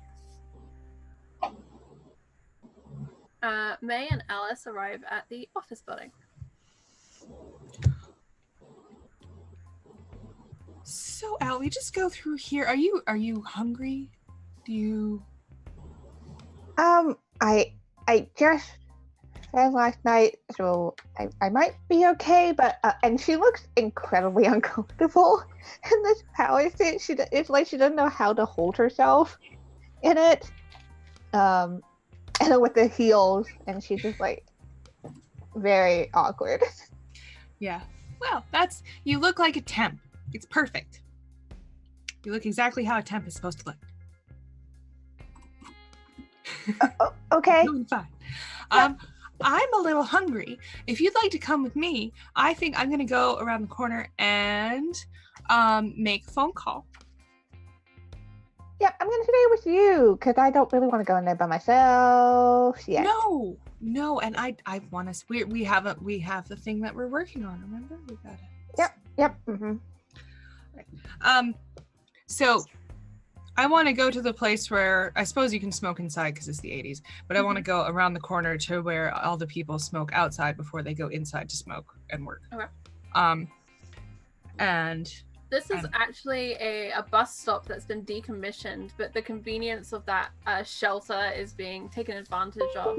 May and Alice arrive at the office building. So Al, we just go through here. Are you hungry? Do you? I just fed last night, so I might be okay. But and she looks incredibly uncomfortable in this power suit. It's like she doesn't know how to hold herself in it. And then with the heels, and she's just like very awkward. Yeah. Well, you look like a temp. It's perfect. You look exactly how a temp is supposed to look. Okay. Doing fine. I'm a little hungry. If you'd like to come with me, I think I'm gonna go around the corner and make a phone call. Yeah, I'm gonna stay with you because I don't really want to go in there by myself. Yeah. No, and I want us. We have the thing that we're working on. Remember, we got it. Yep. Mm-hmm. So I want to go to the place where I suppose you can smoke inside because it's the 80's, but I want to go around the corner to where all the people smoke outside before they go inside to smoke and work. Okay. And this is actually a bus stop that's been decommissioned, but the convenience of that shelter is being taken advantage of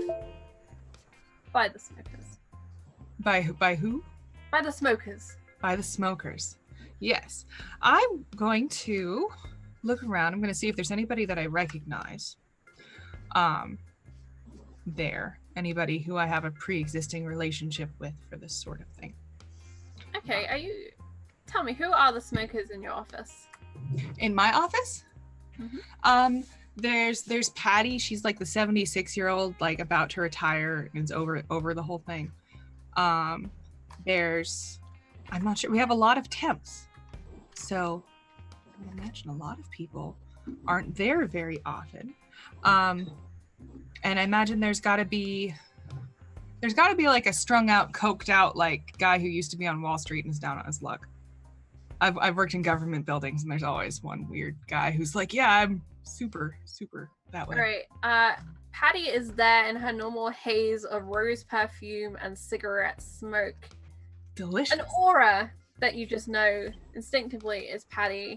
by the smokers. By who? By the smokers. By the smokers. Yes. I'm going to look around. I'm going to see if there's anybody that I recognize. There. Anybody who I have a pre-existing relationship with for this sort of thing. Okay, tell me, who are the smokers in your office? In my office? Mm-hmm. There's Patty. She's like the 76-year-old, like about to retire, and it's over the whole thing. There's, I'm not sure. We have a lot of temps, so I would imagine a lot of people aren't there very often. And I imagine there's got to be like a strung out, coked out like guy who used to be on Wall Street and is down on his luck. I've worked in government buildings, and there's always one weird guy who's like, yeah, I'm super that way. Right. Patty is there in her normal haze of rose perfume and cigarette smoke. Delicious. An aura that you just know instinctively is Patty,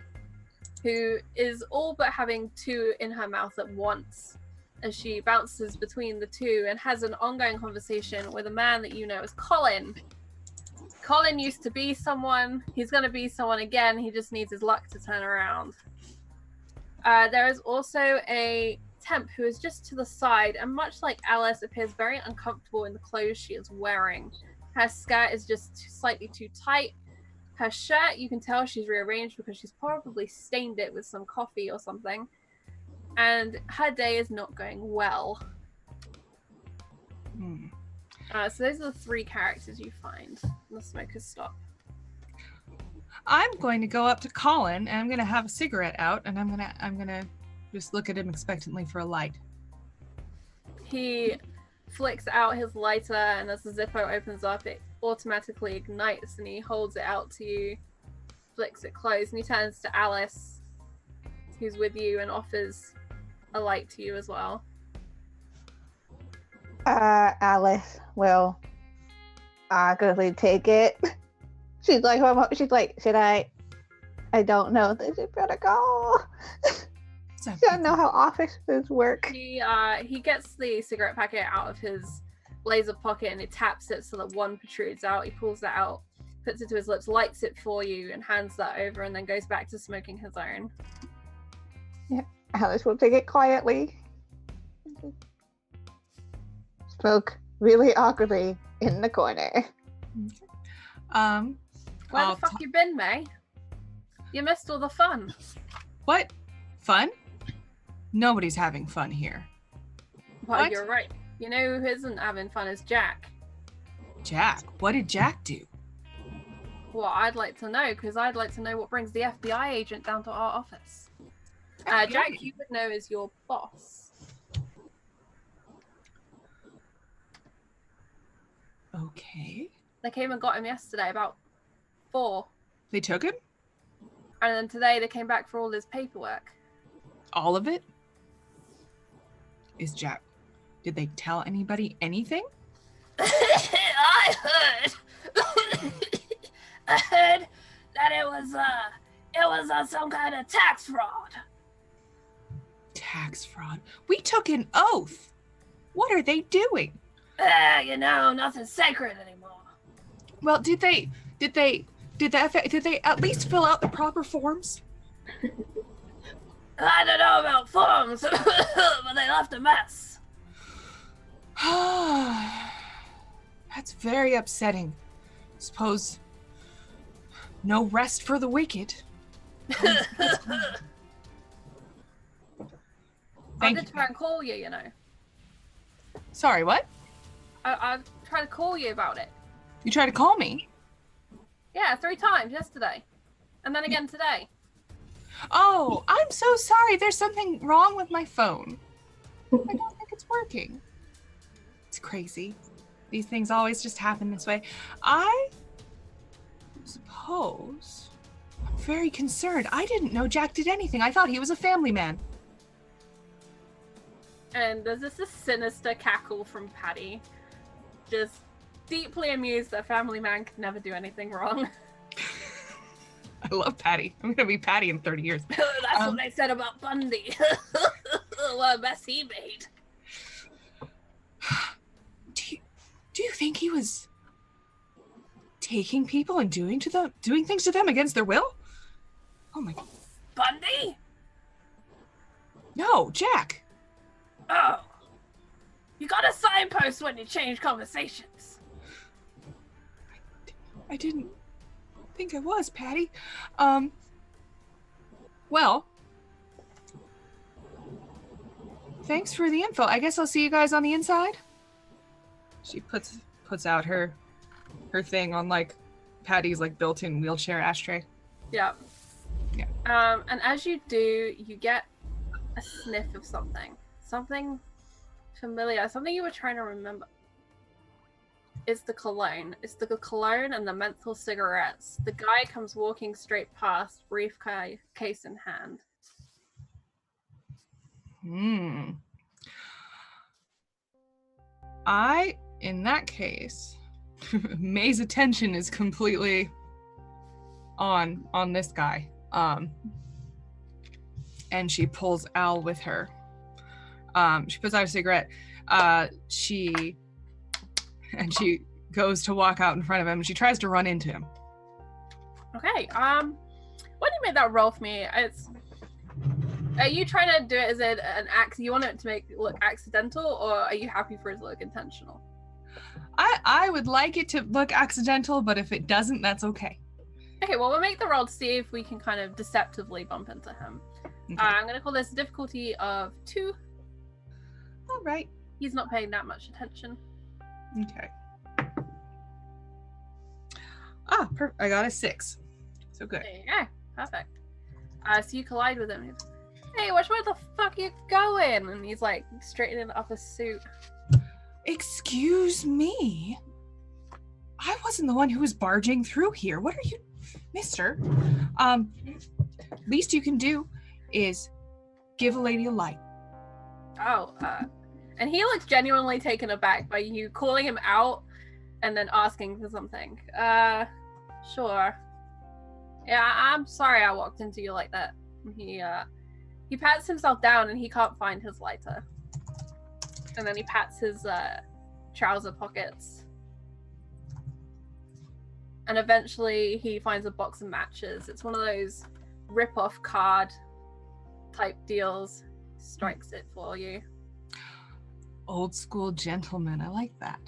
who is all but having two in her mouth at once as she bounces between the two and has an ongoing conversation with a man that you know as Colin. Colin used to be someone. He's going to be someone again. He just needs his luck to turn around. There is also a temp who is just to the side and, much like Alice, appears very uncomfortable in the clothes she is wearing. Her skirt is just slightly too tight. Her shirt, you can tell she's rearranged because she's probably stained it with some coffee or something. And her day is not going well. So those are the three characters you find in the smoker's stop. I'm going to go up to Colin, and I'm going to have a cigarette out, and I'm going to just look at him expectantly for a light. He flicks out his lighter, and as the Zippo opens up, it automatically ignites, and he holds it out to you, flicks it closed, and he turns to Alice, who's with you, and offers a light to you as well. Alice will awkwardly take it. She's like, should I don't know. There's a protocol. I don't know how offices work. He gets the cigarette packet out of his blazer pocket and he taps it so that one protrudes out. He pulls that out, puts it to his lips, lights it for you, and hands that over, and then goes back to smoking his own. Yeah, Alice will take it quietly. Smoke really awkwardly in the corner. Where the fuck you been, May? You missed all the fun. What? Fun? Nobody's having fun here. Well, What? You're right. You know who isn't having fun is Jack. Jack? What did Jack do? Well, I'd like to know, because I'd like to know what brings the FBI agent down to our office. Jack, you would know, is your boss. Okay. They came and got him yesterday about 4. They took him? And then today they came back for all his paperwork. All of it? Is Jack... Did they tell anybody anything? I heard that it was some kind of tax fraud. Tax fraud? We took an oath. What are they doing? Nothing's sacred anymore. Well, did they at least fill out the proper forms? I don't know about forms, but they left a mess. That's very upsetting. Suppose no rest for the wicked. I did try and call you, Sorry, what? I tried to call you about it. You tried to call me? Yeah, 3 times yesterday. And then again today. Oh, I'm so sorry. There's something wrong with my phone. I don't think it's working. It's crazy. These things always just happen this way. I suppose I'm very concerned. I didn't know Jack did anything. I thought he was a family man. And there's this sinister cackle from Patty. Just deeply amused that a family man could never do anything wrong. I love Patty. I'm gonna be Patty in 30 years. That's what they said about Bundy. What a mess he made. Do you think he was taking people and doing things to them against their will? Oh my God. Bundy? No, Jack. Oh. You got a signpost when you change conversations. I didn't think I was, Patty. Well, thanks for the info. I guess I'll see you guys on the inside. She puts out her thing on like Patty's like built-in wheelchair ashtray. Yeah. Yeah. And as you do, you get a sniff of something familiar, something you were trying to remember. It's the cologne. It's the cologne and the menthol cigarettes. The guy comes walking straight past, briefcase in hand. In that case, May's attention is completely on this guy. And she pulls Al with her. She puts out a cigarette. She goes to walk out in front of him. She tries to run into him. Okay. Why do you make that roll for me? Are you trying to do it as an act? You want it to make it look accidental, or are you happy for it to look intentional? I would like it to look accidental, but if it doesn't, that's okay. Okay, well, we'll make the roll to see if we can kind of deceptively bump into him. Okay. I'm going to call this difficulty of 2. All right. He's not paying that much attention. Okay. I got a 6. So good. There you go. Perfect. So you collide with him. He's, hey, where the fuck you going? And he's like straightening up his suit. Excuse me? I wasn't the one who was barging through here. What are you, mister? Least you can do is give a lady a light. Oh, and he looks genuinely taken aback by you calling him out and then asking for something. Sure. Yeah, I'm sorry I walked into you like that. He pats himself down and he can't find his lighter. And then he pats his trouser pockets. And eventually he finds a box of matches. It's one of those rip-off card type deals. Strikes it for you. Old school gentleman. I like that.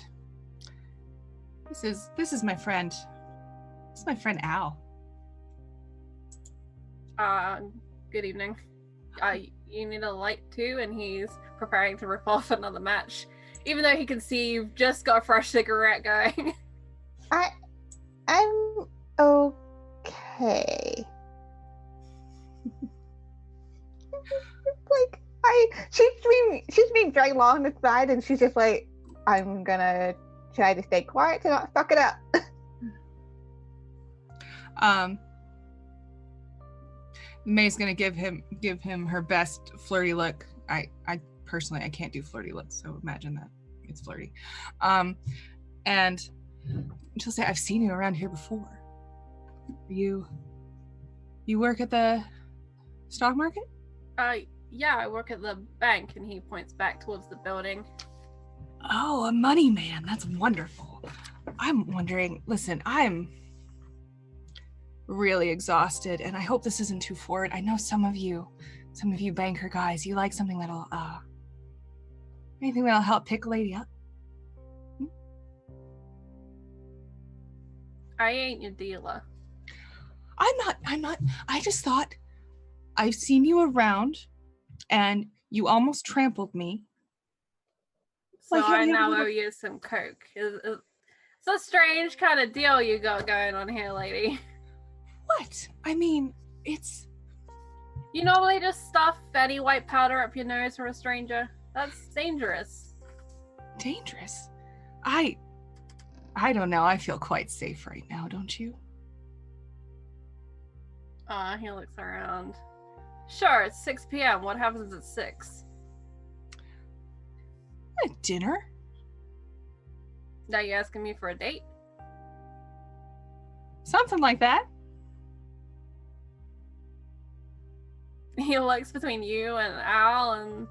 This is my friend. This is my friend Al. Good evening. You need a light too, and he's preparing to rip off another match. Even though he can see you've just got a fresh cigarette going. I'm okay. Like she's being very long on the side, and she's just like, I'm gonna try to stay quiet to not fuck it up. May's gonna give him her best flirty look. I personally I can't do flirty looks, so imagine that it's flirty. And she'll say, I've seen you around here before. You work at the stock market? Yeah, I work at the bank, and he points back towards the building. Oh, a money man. That's wonderful. I'm wondering, listen, I'm really exhausted, and I hope this isn't too forward. I know some of you banker guys, you like something that'll anything that'll help pick a lady up. I ain't your dealer. I'm not. I just thought I've seen you around and you almost trampled me. So I now owe you some coke. It's a strange kind of deal you got going on here, lady. What? I mean, it's... You normally just stuff any white powder up your nose for a stranger. That's dangerous. Dangerous? I don't know. I feel quite safe right now, don't you? He looks around. Sure, it's 6 p.m. What happens at 6? A dinner? Now you asking me for a date? Something like that. He looks between you and Al, and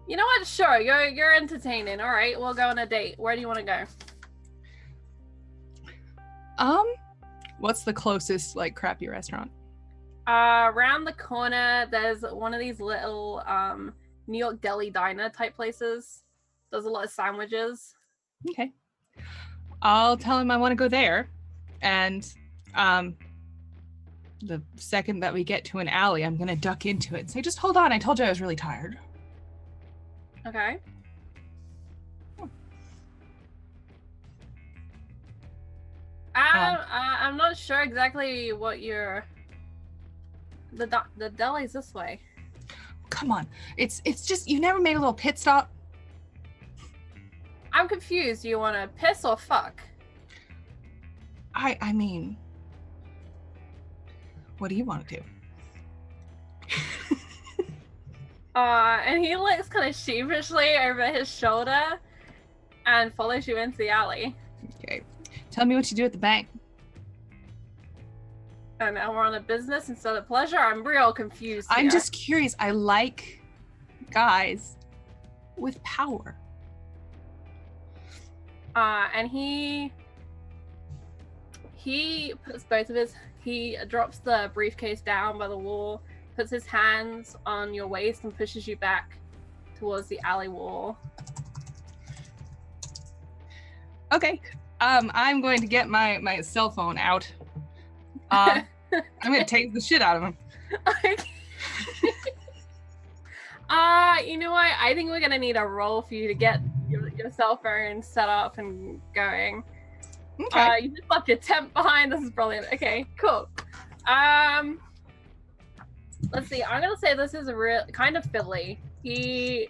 you know what? Sure, you're entertaining. All right, we'll go on a date. Where do you want to go? What's the closest like crappy restaurant? Around the corner, there's one of these little New York deli diner type places. Does a lot of sandwiches. Okay. I'll tell him I want to go there, and the second that we get to an alley, I'm gonna duck into it and say, "Just hold on. I told you I was really tired." Okay. I'm not sure exactly what you're. The deli's this way. Come on, it's just you never made a little pit stop. I'm confused. Do you want to piss or fuck? I mean, what do you want to do? And he looks kind of sheepishly over his shoulder and follows you into the alley. Okay, tell me what you do at the bank. And now we're on a business instead of pleasure. I'm real confused here. I'm just curious. I like guys with power. And he puts both of he drops the briefcase down by the wall, puts his hands on your waist and pushes you back towards the alley wall. Okay. I'm going to get my cell phone out. I'm gonna take the shit out of him. You know what? I think we're gonna need a roll for you to get your cell phone set up and going. Okay. You just left your temp behind. This is brilliant. Okay, cool. Let's see. I'm gonna say this is a real kind of fiddly. He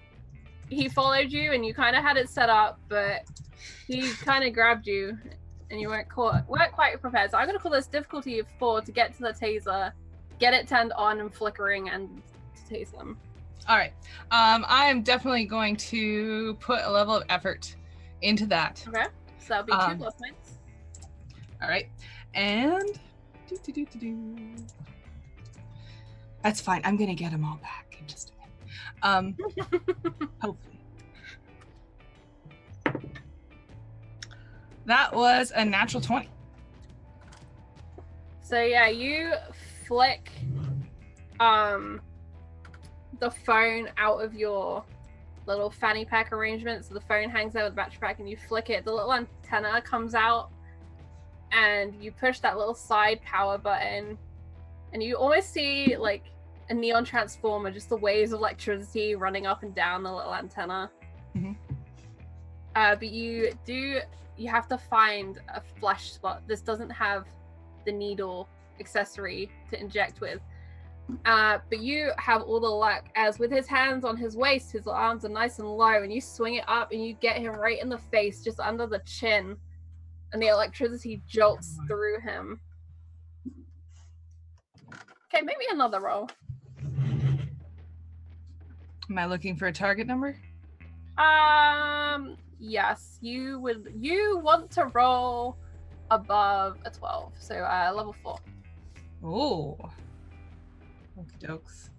followed you and you kind of had it set up, but he kind of grabbed you and you weren't quite prepared. So I'm gonna call this difficulty of 4 to get to the taser, get it turned on and flickering, and to tase them. All right. I am definitely going to put a level of effort into that. Okay. So that'll be 2 plus points. All right. And that's fine. I'm gonna get them all back in just a minute. Hopefully. That was a natural 20. So yeah, you flick the phone out of your little fanny pack arrangement. So the phone hangs there with the battery pack and you flick it. The little antenna comes out and you push that little side power button and you almost see like a neon transformer, just the waves of electricity running up and down the little antenna. Mm-hmm. But you have to find a flash spot. This doesn't have the needle accessory to inject with. But you have all the luck, as with his hands on his waist, his arms are nice and low, and you swing it up and you get him right in the face, just under the chin, and the electricity jolts through him. Okay, maybe another roll. Am I looking for a target number? Yes, you want to roll above a 12, so level 4. Oh. Okie dokes.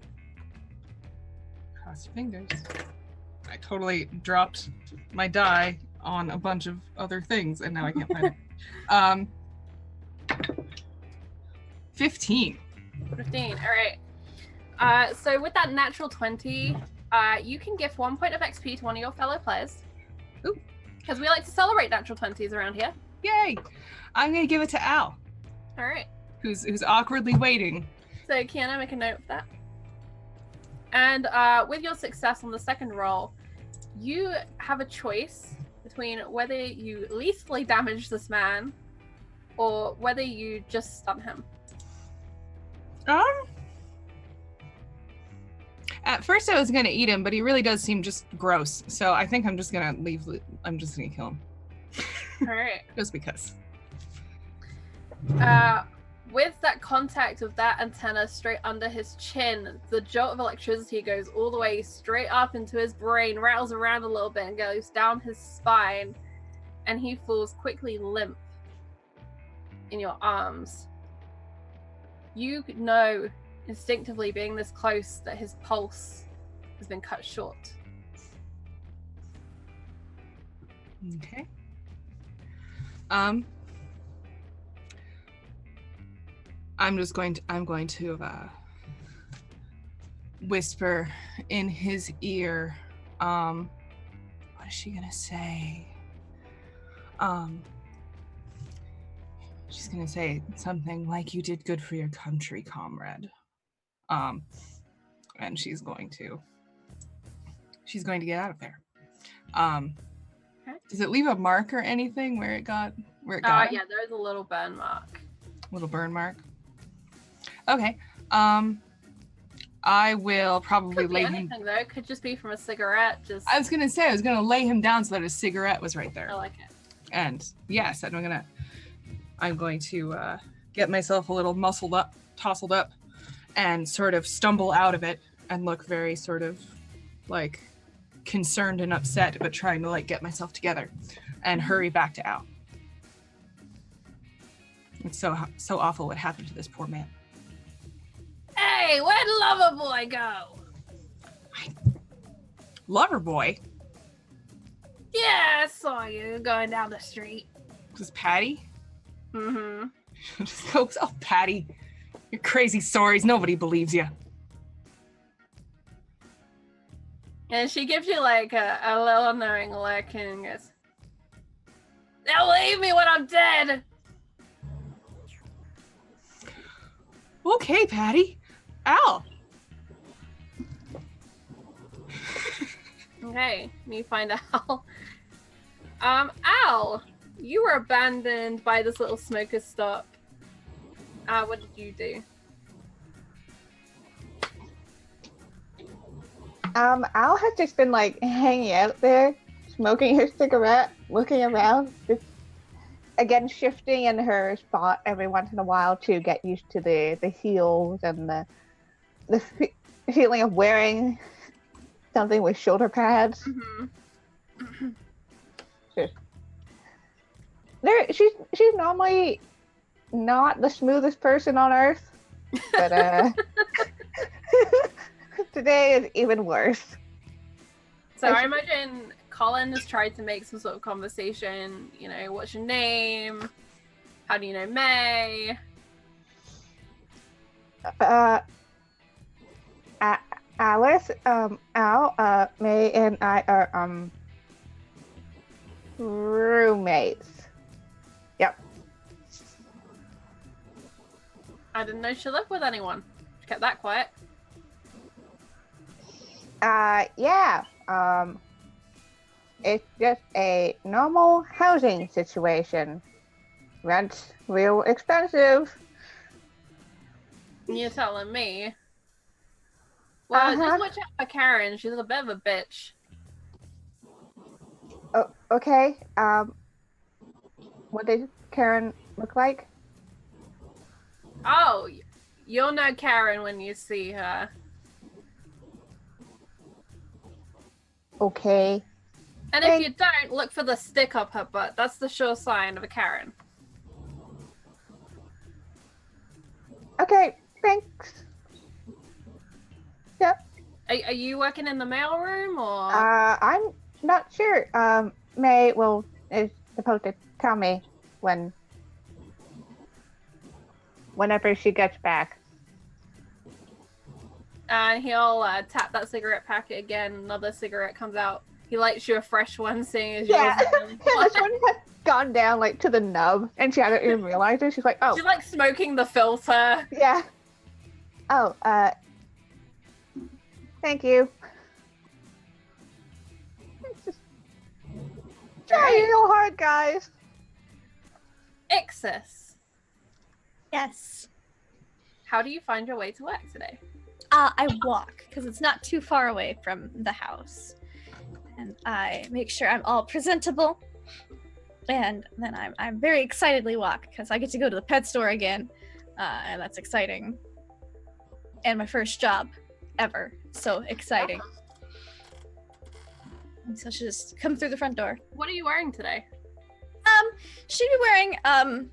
Cross your fingers. I totally dropped my die on a bunch of other things and now I can't find it. 15. 15, all right. So with that natural 20, you can give 1 point of XP to one of your fellow players. Ooh. Because we like to celebrate natural 20s around here. Yay! I'm gonna give it to Al. All right. Who's awkwardly waiting. So Kiana, make a note of that. And with your success on the second roll, you have a choice between whether you lethally damage this man or whether you just stun him. At first I was gonna eat him, but he really does seem just gross. So I think I'm just gonna kill him. All right. Just because. With that contact of that antenna straight under his chin, the jolt of electricity goes all the way straight up into his brain, rattles around a little bit and goes down his spine, and he falls quickly limp in your arms. You know instinctively, being this close, that his pulse has been cut short. Okay. I'm going to whisper in his ear. What is she gonna say? She's gonna say something like, "You did good for your country, comrade." And she's going to get out of there. Does it leave a mark or anything where it got him? Yeah, there's a little burn mark. Little burn mark. Okay. I will probably Could be lay him. anything though. It could just be from a cigarette. I was gonna lay him down so that his cigarette was right there. I like it. And yes, I'm going to get myself a little tousled up, and sort of stumble out of it and look very sort of like concerned and upset, but trying to like get myself together and hurry back to Al. It's so awful what happened to this poor man. Hey, where'd Lover Boy go? Lover Boy? Yeah, I saw you going down the street. Was Patty? Mm-hmm. Just goes, "Oh, Patty, your crazy stories. Nobody believes you." And she gives you like a little knowing look and goes, "They'll leave me when I'm dead." Okay, Patty. Al. Okay, you find Al. Al, you were abandoned by this little smoker stop. What did you do? Al has just been like hanging out there, smoking her cigarette, looking around, just again shifting in her spot every once in a while to get used to the heels and the feeling of wearing something with shoulder pads. Mm-hmm. She's normally not the smoothest person on earth, but today is even worse. So I imagine Colin has tried to make some sort of conversation. You know, what's your name? How do you know May? Alice, Al, May, and I are roommates. Yep. I didn't know she lived with anyone. She kept that quiet. Yeah. It's just a normal housing situation. Rent's real expensive. You're telling me. Well, just watch out for Karen. She's a bit of a bitch. Oh, okay. What does Karen look like? Oh, you'll know Karen when you see her. Okay. And if you don't, look for the stick up her butt. That's the sure sign of a Karen. Okay, thanks. Yep. Are you working in the mail room or? I'm not sure. May is supposed to tell me whenever she gets back. And he'll tap that cigarette packet again. Another cigarette comes out. He lights you a fresh one, seeing as yours. Yeah, this one has gone down like to the nub, and she hadn't even realized it. She's like, "Oh." She's like smoking the filter. Yeah. Oh, thank you. It's just trying real hard, guys. Ixis, Yes. how do you find your way to work today? I walk because it's not too far away from the house, and I make sure I'm all presentable, and then I'm very excitedly walk because I get to go to the pet store again, and that's exciting, and my first job ever, so exciting. And so she just come through the front door. What are you wearing today? She'd be wearing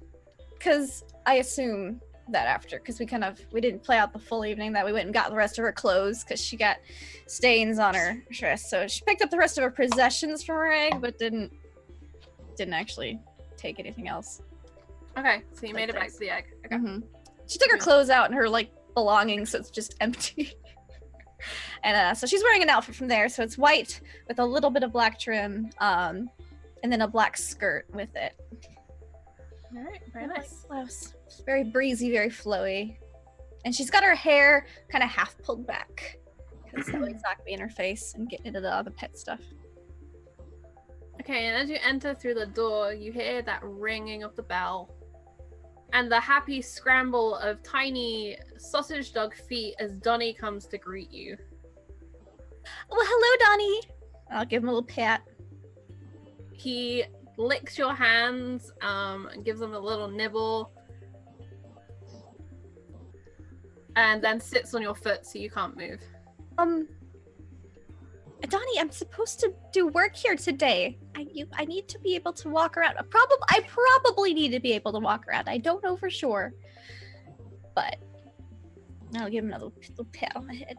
because I assume that after, because we didn't play out the full evening, that we went and got the rest of her clothes because she got stains on her dress. So she picked up the rest of her possessions from her egg, but didn't actually take anything else. Okay, so you made it back to the egg. Okay. Mm-hmm. She took her clothes out and her like belongings, so it's just empty. And so she's wearing an outfit from there, so it's white with a little bit of black trim, and then a black skirt with it. All right, very nice. Blouse. It's very breezy, very flowy, and she's got her hair kind of half pulled back because that would not be in her face and getting into the other pet stuff. Okay, and as you enter through the door, you hear that ringing of the bell and the happy scramble of tiny sausage dog feet as Donnie comes to greet you. Well, hello, Donnie. I'll give him a little pat. He licks your hands and gives them a little nibble and then sits on your foot so you can't move. Donnie, I'm supposed to do work here today. I need to be able to walk around. I probably need to be able to walk around. I don't know for sure. But I'll give him another little pat on the head.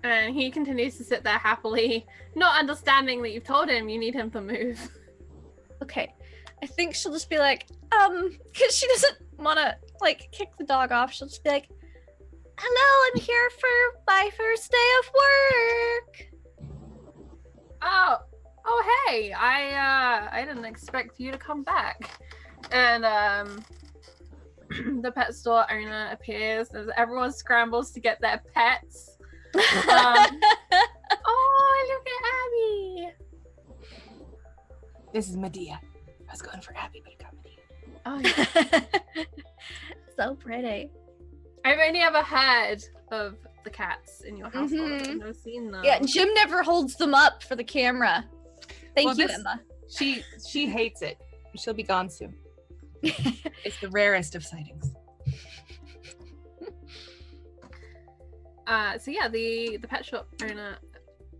And he continues to sit there happily, not understanding that you've told him you need him to move. Okay. I think she'll just be like, because she doesn't want to, like, kick the dog off. She'll just be like, hello, I'm here for my first day of work. Oh, hey, I didn't expect you to come back. And the pet store owner appears as everyone scrambles to get their pets. Oh, look at Abby. This is Medea. I was going for Abby, but I got Medea. Oh, yeah. So pretty. I've only ever heard of the cats in your household. Mhm. I've never seen them. Yeah, Jim never holds them up for the camera. Thank you, Emma. She hates it. She'll be gone soon. It's the rarest of sightings. So yeah, the pet shop owner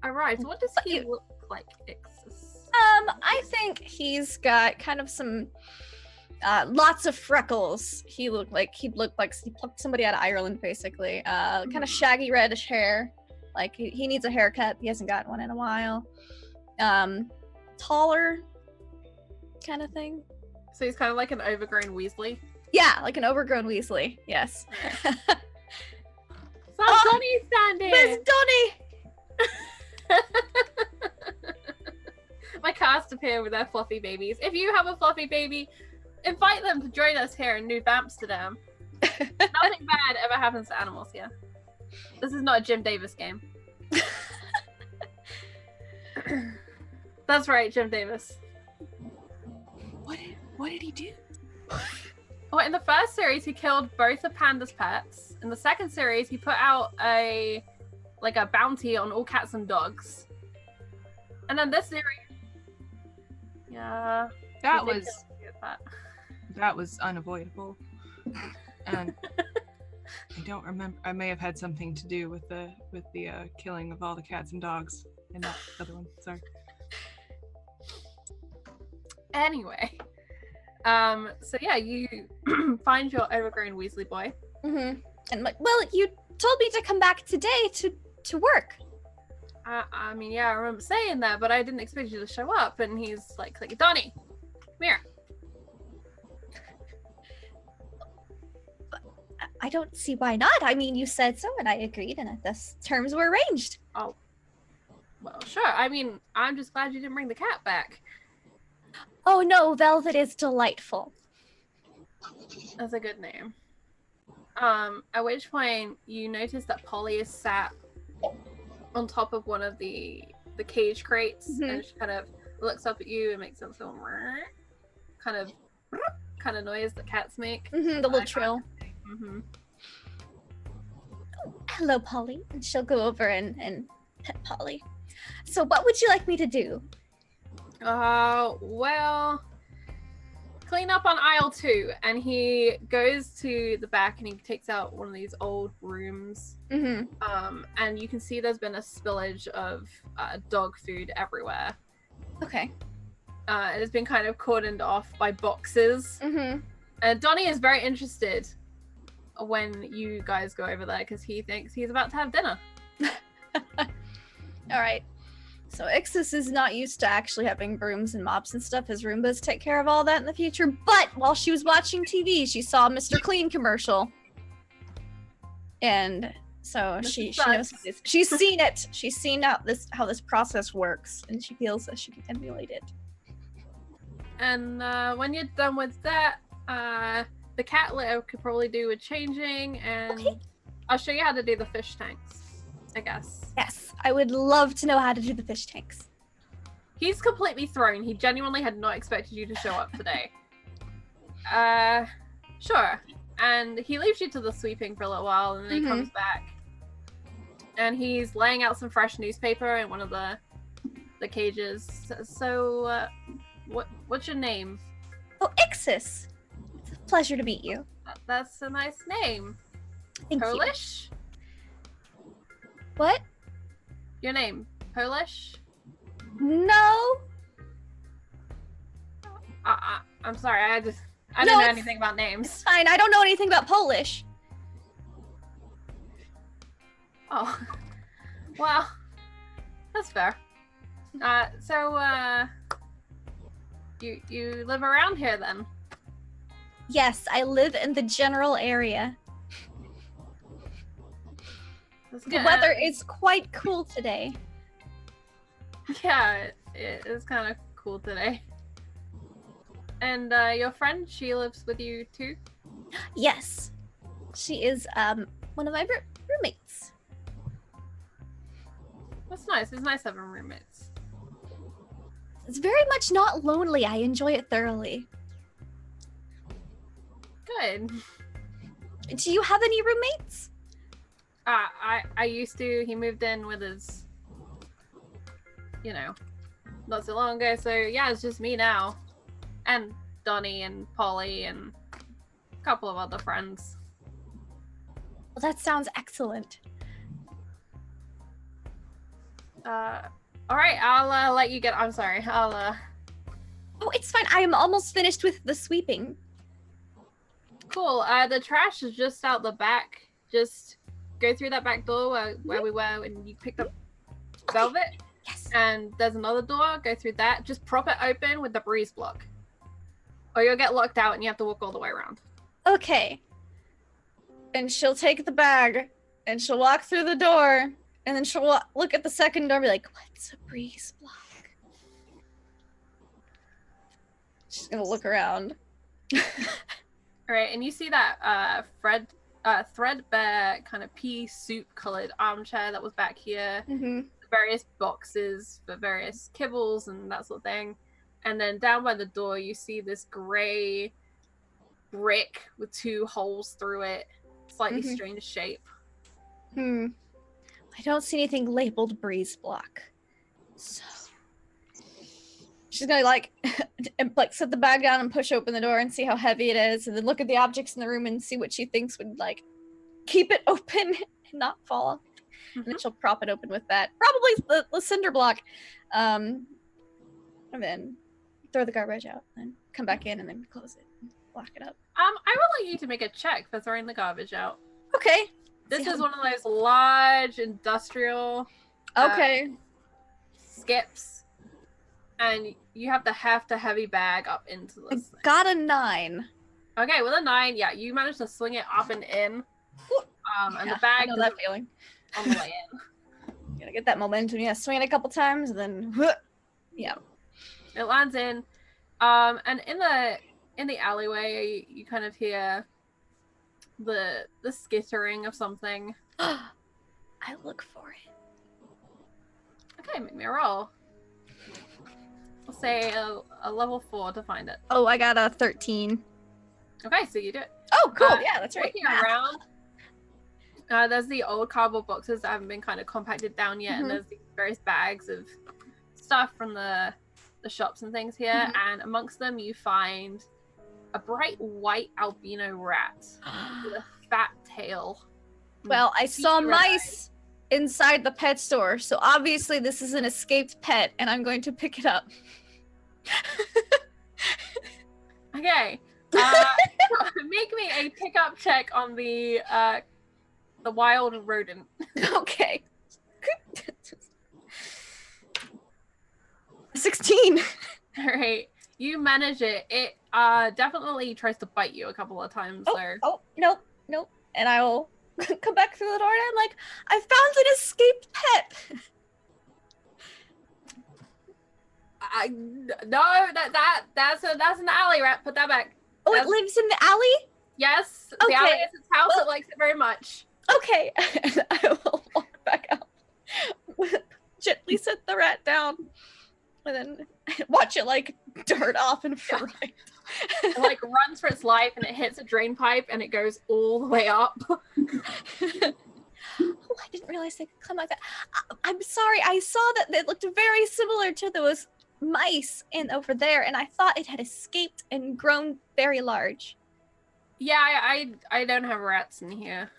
arrives. What does he look like, Ixus? I think he's got kind of some lots of freckles. He'd look like he plucked somebody out of Ireland, basically. Kind of shaggy reddish hair. Like he needs a haircut. He hasn't gotten one in a while. Taller kind of thing. So he's kind of like an overgrown Weasley. Yeah, like an overgrown Weasley. Yes. So Donnie's standing. Miss Donnie. My cast appear with their fluffy babies. If you have a fluffy baby, invite them to join us here in New Amsterdam. Nothing bad ever happens to animals here. This is not a Jim Davis game. That's right, Jim Davis. What did he do? Well, in the first series, he killed both of Panda's pets. In the second series, he put out a bounty on all cats and dogs. And then this series, yeah, That was unavoidable. And I don't remember. I may have had something to do with the killing of all the cats and dogs in that other one. Sorry. Anyway, so yeah, you find your overgrown Weasley boy. Mm-hmm. And like, well, you told me to come back today to work. I mean, yeah, I remember saying that, but I didn't expect you to show up. And he's like, Donnie, come here. I don't see why not. I mean, you said so, and I agreed, and the terms were arranged. Oh, well, sure. I mean, I'm just glad you didn't bring the cat back. Oh no, Velvet is delightful. That's a good name. At which point you notice that Polly is sat on top of one of the cage crates, and she kind of looks up at you and makes some sort of kind of noise that cats make. The little trill. Mm-hmm. Oh, hello, Polly. And she'll go over and pet Polly. So what would you like me to do? Well, clean up on aisle 2, and he goes to the back and he takes out one of these old brooms. And you can see there's been a spillage of dog food everywhere. Okay. It has been kind of cordoned off by boxes. Donnie is very interested when you guys go over there because he thinks he's about to have dinner. All right. So Ixis is not used to actually having brooms and mops and stuff. His Roombas take care of all that in the future. But while she was watching TV, she saw Mr. Clean commercial. And so she knows this. She's seen it. She's seen how this process works, and she feels that she can emulate it. And when you're done with that, the cat litter could probably do with changing, and Okay. I'll show you how to do the fish tanks, I guess. Yes, I would love to know how to do the fish tanks. He's completely thrown. He genuinely had not expected you to show up today. Sure. And he leaves you to the sweeping for a little while, and then he comes back. And he's laying out some fresh newspaper in one of the cages. So, what's your name? Oh, Ixis. It's a pleasure to meet you. That's a nice name. Thank you. Polish? What? Your name? Polish? No. I'm sorry. I didn't know it's- anything about names. It's fine. I don't know anything about Polish. Oh, well, that's fair. So, you live around here then? Yes, I live in the general area. That's The good. weather is quite cool today. Yeah, it is kind of cool today. And your friend, she lives with you too? Yes, she is one of my roommates. That's nice. It's nice having roommates. It's very much not lonely. I enjoy it thoroughly. Good. Do you have any roommates? I used to. He moved in with his, not so long ago. So yeah, it's just me now, and Donnie and Polly and a couple of other friends. Well, that sounds excellent. All right, I'll let you get. I'm sorry. I'll. Oh, it's fine. I am almost finished with the sweeping. Cool. The trash is just out the back. Just go through that back door where we were and you picked up velvet. Yes. And there's another door. Go through that. Just prop it open with the breeze block, or you'll get locked out and you have to walk all the way around. Okay. And she'll take the bag and she'll walk through the door and then she'll look at the second door and be like, what's a breeze block? She's gonna look around. All right, and you see that threadbare kind of pea soup colored armchair that was back here. Mm-hmm. Various boxes for various kibbles and that sort of thing. And then down by the door, you see this gray brick with two holes through it, slightly strange shape. I don't see anything labeled breeze block. So she's gonna like set the bag down and push open the door and see how heavy it is, and then look at the objects in the room and see what she thinks would like keep it open and not fall off. And then she'll prop it open with that. Probably the cinder block. And then throw the garbage out and come back in and then close it and lock it up. I would like you to make a check for throwing the garbage out. Okay. This is one of those large industrial skips, and you have to heft a heavy bag up into I this thing. got a 9. Okay, with a 9, yeah, you managed to swing it up and in. And the I bag know that feeling. on the way in. Gotta get that momentum. Yeah, swing it a couple times and then yeah. It lands in. And in the alleyway, you kind of hear the skittering of something. I look for it. Okay, make me a roll. I'll say a level 4 to find it. Oh, I got a 13. Okay, so you do it. Oh, cool. Yeah, that's right. Looking around, there's the old cardboard boxes that haven't been kind of compacted down yet, and there's these various bags of stuff from the shops and things here, and amongst them you find a bright white albino rat with a fat tail. Well, I saw Red mice inside the pet store, so obviously this is an escaped pet, and I'm going to pick it up. Okay. Make me a pickup check on the wild rodent. Okay. 16. All right, you manage it. It definitely tries to bite you a couple of times though. Oh, nope. And I will come back through the door and I'm like, I found an escaped pet. No, that's an alley rat. Put that back. Oh, it lives in the alley? Yes, Okay. the alley is its house. Well- It likes it very much. Okay. And I will walk back out. Gently set the rat down. And then watch it like dart off and fly. It like runs for its life and it hits a drain pipe and it goes all the way up. Oh, I didn't realize they could climb like that. I'm sorry. I saw that it looked very similar to those mice in over there, and I thought it had escaped and grown very large. Yeah, I don't have rats in here.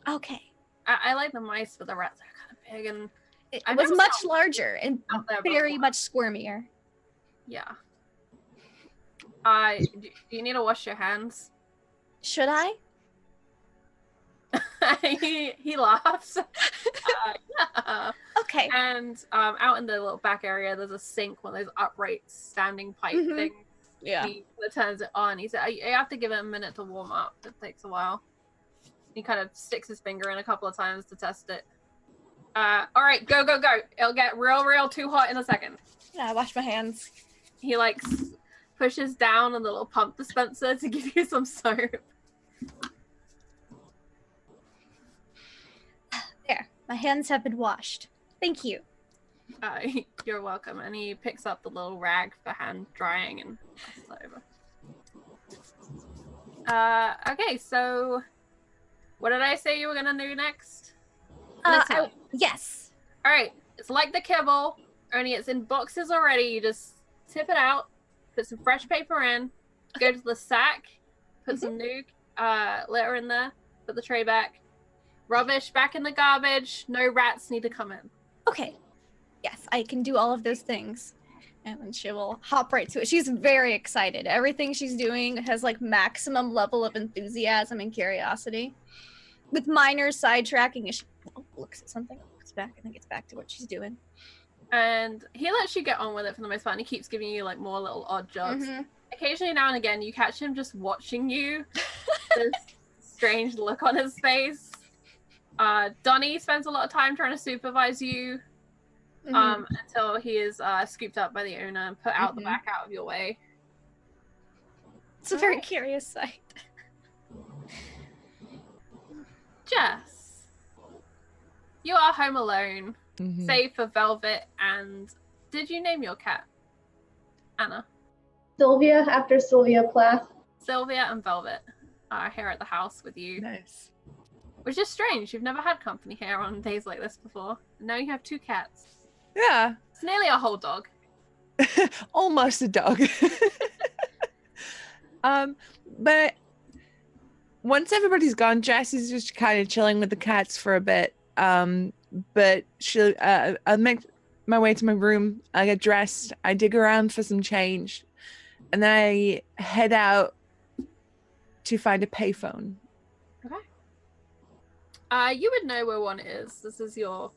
Okay. I like the mice, but the rats are kind of big and It I've was never much saw larger and out there very before. much squirmier. Yeah. Do you need to wash your hands? Should I? he laughs. Yeah. Okay. And out in the little back area, there's a sink, one of those upright standing pipe Mhm. things. Yeah. He turns it on. He said, "You have to give it a minute to warm up. It takes a while." He kind of sticks his finger in a couple of times to test it. All right, go. It'll get real too hot in a second. Yeah, I wash my hands. He like pushes down on the little pump dispenser to give you some soap. There. My hands have been washed. Thank you. You're welcome. And he picks up the little rag for hand drying and passes it over. Okay, so what did I say you were gonna do next? Litter. Yes. All right, it's like the kibble, only it's in boxes already. You just tip it out, put some fresh paper in, go to the sack, put some new litter in there, put the tray back, rubbish back in the garbage. No rats need to come in. Okay. Yes, I can do all of those things. And then she will hop right to it. She's very excited. Everything she's doing has like maximum level of enthusiasm and curiosity. With minor sidetracking, as she looks at something, looks back, and then gets back to what she's doing. And he lets you get on with it for the most part, and he keeps giving you like more little odd jobs. Mhm. Occasionally, now and again, you catch him just watching you. This strange look on his face. Donnie spends a lot of time trying to supervise you until he is scooped up by the owner and put out the back out of your way. It's a very curious sight. Jess, you are home alone, Mhm. save for Velvet. And did you name your cat? Anna, Sylvia, after Sylvia Plath. Sylvia, and Velvet are here at the house with you, Nice. which is strange. You've never had company here on days like this before. Now you have two cats. Yeah. It's nearly a whole dog. Almost a dog. But once everybody's gone, Jess is just kind of chilling with the cats for a bit. But she'll I'll make my way to my room. I get dressed. I dig around for some change, and then I head out to find a payphone. You would know where one is. This is your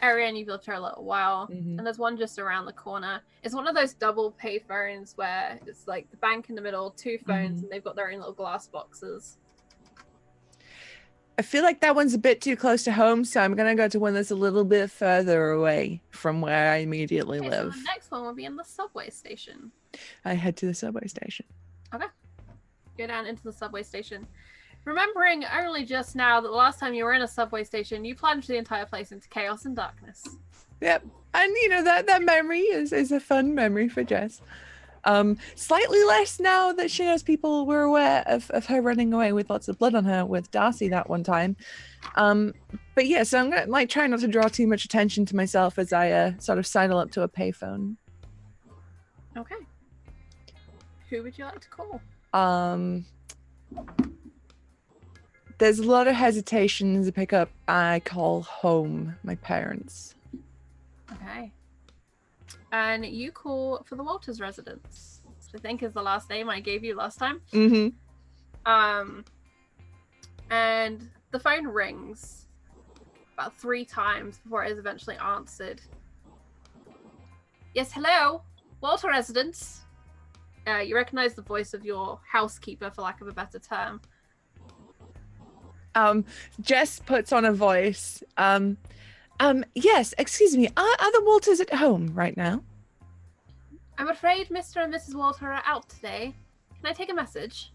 area, and you've lived here a little while. Mhm. And there's one just around the corner. It's one of those double pay phones where it's like the bank in the middle, two phones, and they've got their own little glass boxes. I feel like that one's a bit too close to home, so I'm gonna go to one that's a little bit further away from where I immediately Okay, live. so the next one will be in the subway station. I head to the subway station. Go down into the subway station. Remembering only just now that the last time you were in a subway station, you plunged the entire place into chaos and darkness. Yep. And you know that memory is a fun memory for Jess. Slightly less now that she knows people were aware of her running away with lots of blood on her with Darcy that one time. But yeah, so I'm gonna like try not to draw too much attention to myself as I sort of sidle up to a payphone. Okay. Who would you like to call? There's a lot of hesitation to pick up. I call home my parents. Okay. And you call for the Walters residence, which I think is the last name I gave you last time. Mm-hmm. And the phone rings about 3 times before it is eventually answered. Yes, hello, Walter residence. You recognize the voice of your housekeeper, for lack of a better term. Jess puts on a voice. Yes, excuse me. Are the Walters at home right now? I'm afraid Mr. and Mrs. Walter are out today. Can I take a message?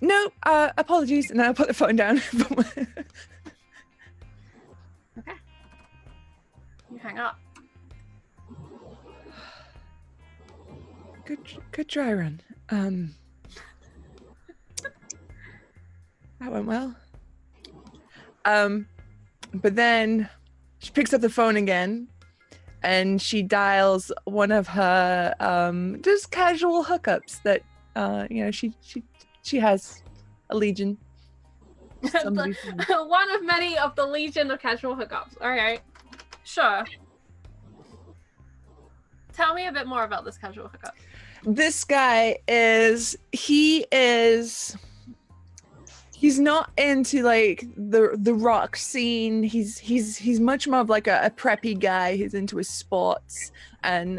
No, apologies. And I'll put the phone down. Okay. You hang up. Good dry run. That went well. But then she picks up the phone again and she dials one of her just casual hookups that she has a legion. One of many of the legion of casual hookups. All right. Sure. Tell me a bit more about this casual hookup. This guy he's not into like the rock scene. He's much more of like a preppy guy. He's into his sports and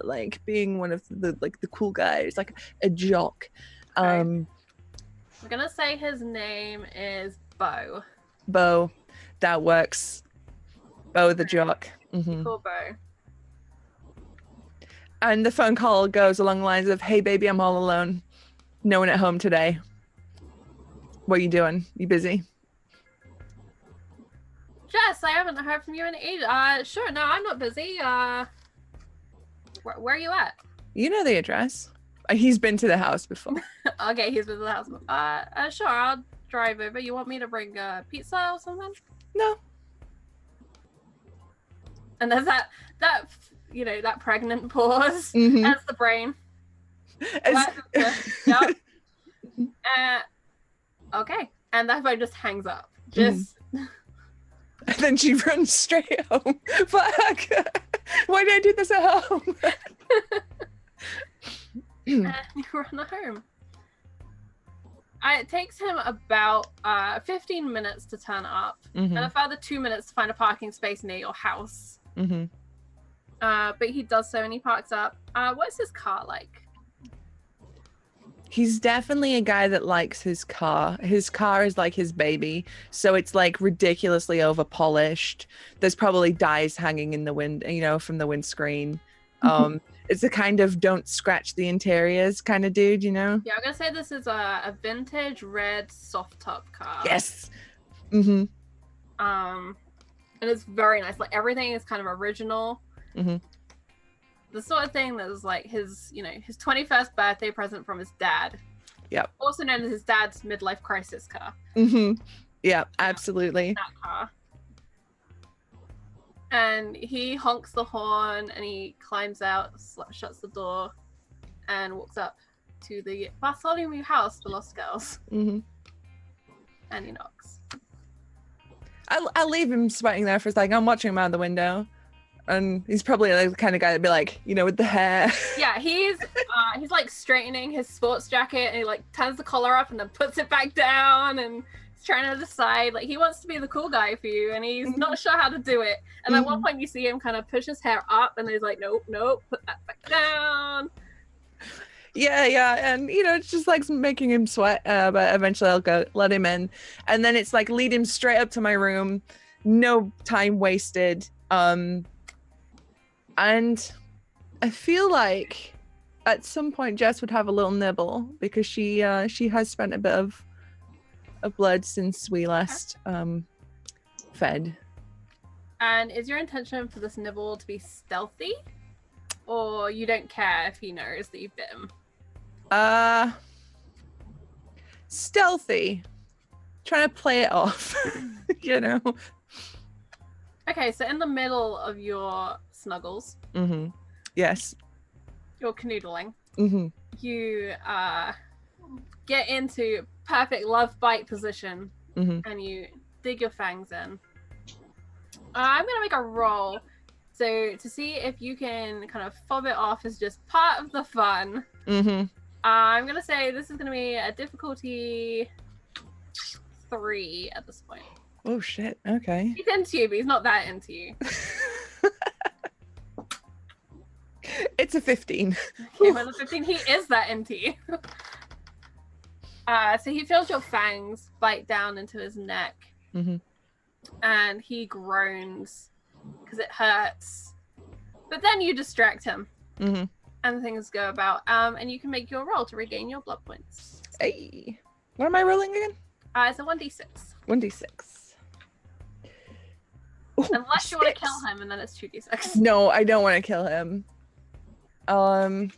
like being one of the cool guys, like a jock. We're gonna say his name is Bo. Bo, that works. Bo the jock. Mm-hmm. Cool, Bo. And the phone call goes along the lines of, "Hey baby, I'm all alone. No one at home today. What are you doing? You busy?" Jess, I haven't heard from you in ages. Sure, no, I'm not busy. Where are you at? You know the address. He's been to the house before. Okay, he's been to the house. Sure, I'll drive over. You want me to bring pizza or something? No. And there's that pregnant pause. Mm-hmm. That's the brain. Yep. Okay, and that phone just hangs up. Just. And then she runs straight home. Fuck! Why did I do this at home? And you run home. It takes him about 15 minutes to turn up, and a further 2 minutes to find a parking space near your house. Mm-hmm. But he does so, and he parks up. What's his car like? He's definitely a guy that likes his car. His car is like his baby, so it's like ridiculously over polished. There's probably dyes hanging in the wind, from the windscreen. It's a kind of don't scratch the interiors kind of dude, Yeah, I'm gonna say this is a vintage red soft top car. Yes. Mm-hmm. And it's very nice. Like everything is kind of original. Mm-hmm. The sort of thing that was like his 21st birthday present from his dad. Yep. Also known as his dad's midlife crisis car. Mm-hmm. Yeah, absolutely. That car. And he honks the horn and he climbs out, shuts the door, and walks up to the Bartholomew house for Lost Girls. Mm-hmm. And he knocks. I'll leave him sweating there for a second. I'm watching him out the window. And he's probably like the kind of guy that'd be like, with the hair. Yeah, he's like straightening his sports jacket and he like turns the collar up and then puts it back down and he's trying to decide, like he wants to be the cool guy for you and he's not sure how to do it. And at one point you see him kind of push his hair up and he's like, nope, put that back down. Yeah, and it's just like making him sweat, but eventually I'll go let him in. And then it's like lead him straight up to my room, no time wasted. And I feel like at some point Jess would have a little nibble because she has spent a bit of blood since we last fed. And is your intention for this nibble to be stealthy? Or you don't care if he knows that you bit him? Stealthy. Trying to play it off, Okay, so in the middle of your snuggles. Mm-hmm. Yes. You're canoodling. Mm-hmm. You get into perfect love bite position, and you dig your fangs in. I'm gonna make a roll, so to see if you can kind of fob it off as just part of the fun. Mm-hmm. I'm gonna say this is gonna be a difficulty 3 at this point. Oh shit! Okay. He's into you, but he's not that into you. It's a 15. Okay, with a 15, he is that empty. So he feels your fangs bite down into his neck. Mm-hmm. And he groans because it hurts. But then you distract him. Mm-hmm. And things go about. And you can make your roll to regain your blood points. Hey. What am I rolling again? It's a 1d6. 1d6. Ooh, Unless you want to 6. kill him, and then it's 2d6. No, I don't want to kill him. So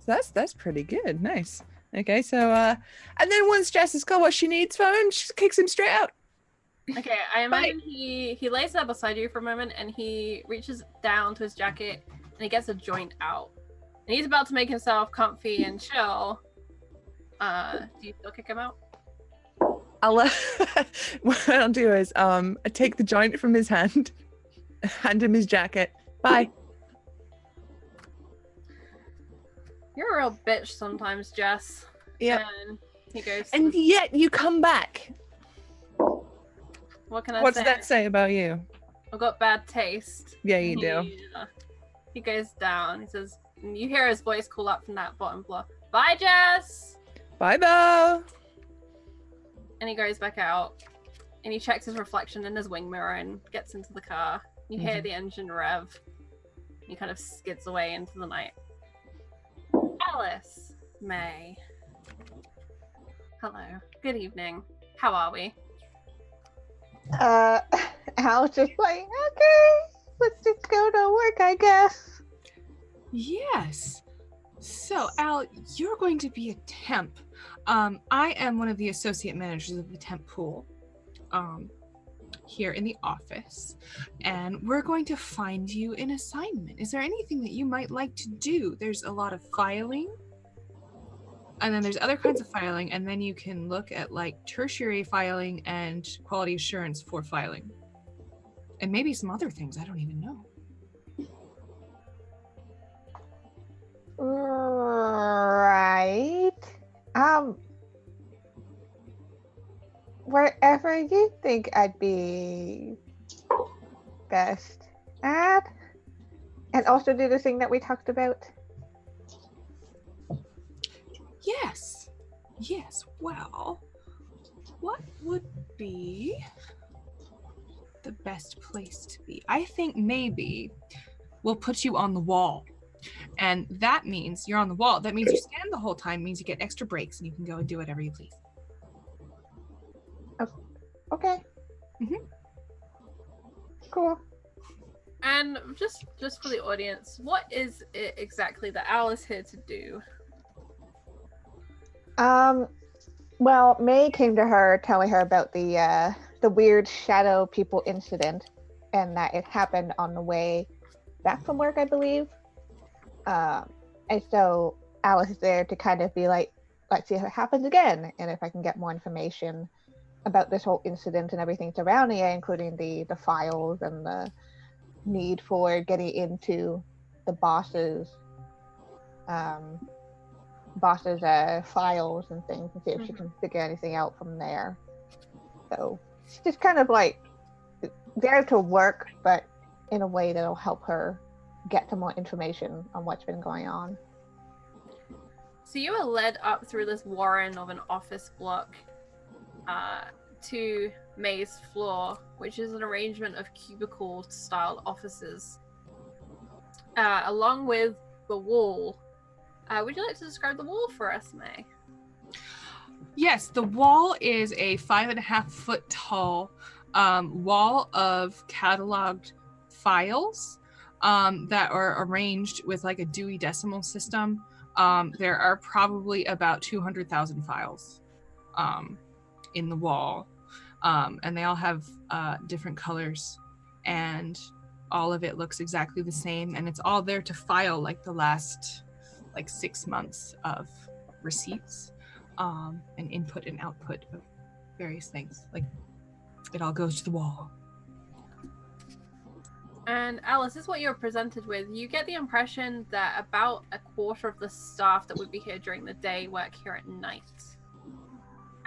that's pretty good. Nice. Okay, so and then once Jess has got what she needs from him, she kicks him straight out. Okay, I imagine he lays there beside you for a moment, and he reaches down to his jacket, and he gets a joint out. And he's about to make himself comfy and chill. Do you still kick him out? What I'll do is I take the joint from his hand, hand him his jacket. Bye. You're a real bitch sometimes, Jess. Yeah. And he goes, And yet you come back. what can I What say? does that say about you? I've got bad taste. Yeah, you do. He goes down. He says, and you hear his voice call up from that bottom floor. Bye, Jess! Bye, Bo. And he goes back out. And he checks his reflection in his wing mirror and gets into the car. You hear the engine rev. He kind of skids away into the night. Alice, May. Hello. Good evening. How are we? Al's just like, okay, let's just go to work, I guess. Yes. So, Al, you're going to be a temp. I am one of the associate managers of the temp pool here in the office, and we're going to find you an assignment. Is there anything that you might like to do? There's a lot of filing, and then there's other kinds of filing, and then you can look at like tertiary filing and quality assurance for filing, and maybe some other things I don't even know. Right. Wherever you think I'd be best at. And also do the thing that we talked about. Yes. Well, what would be the best place to be? I think maybe we'll put you on the wall. And that means you're on the wall. That means you stand the whole time, means you get extra breaks and you can go and do whatever you please. Okay. Cool. And just for the audience, what is it exactly that Al is here to do? Well, May came to her telling her about the weird shadow people incident, and that it happened on the way back from work, I believe. And so Alice is there to kind of be like, let's see if it happens again, and if I can get more information about this whole incident and everything surrounding it, including the files and the need for getting into the boss's files and things, and see if she can figure anything out from there. So she's just kind of like there to work, but in a way that'll help her get some more information on what's been going on. So you were led up through this warren of an office block to May's floor, which is an arrangement of cubicle-style offices, along with the wall. Would you like to describe the wall for us, May? Yes, the wall is a 5.5 foot tall wall of cataloged files that are arranged with like a Dewey Decimal System. There are probably about 200,000 files in the wall, and they all have different colors, and all of it looks exactly the same, and it's all there to file like the last 6 months of receipts and input and output of various things. Like, it all goes to the wall. And Alice, this is what you're presented with. You get the impression that about a quarter of the staff that would be here during the day work here at night.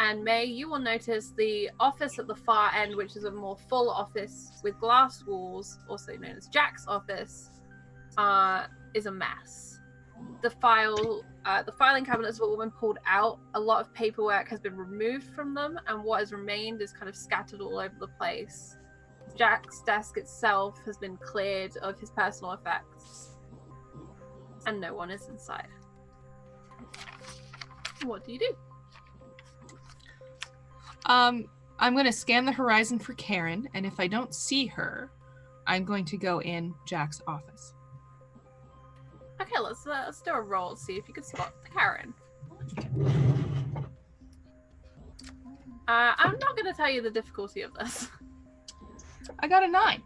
And May, you will notice the office at the far end, which is a more full office with glass walls, also known as Jack's office, is a mess. The filing cabinets have all been pulled out. A lot of paperwork has been removed from them, and what has remained is kind of scattered all over the place. Jack's desk itself has been cleared of his personal effects, and no one is inside. What do you do? I'm going to scan the horizon for Karen, and if I don't see her, I'm going to go in Jack's office. Okay, let's do a roll, see if you can spot Karen. I'm not going to tell you the difficulty of this. I got a 9.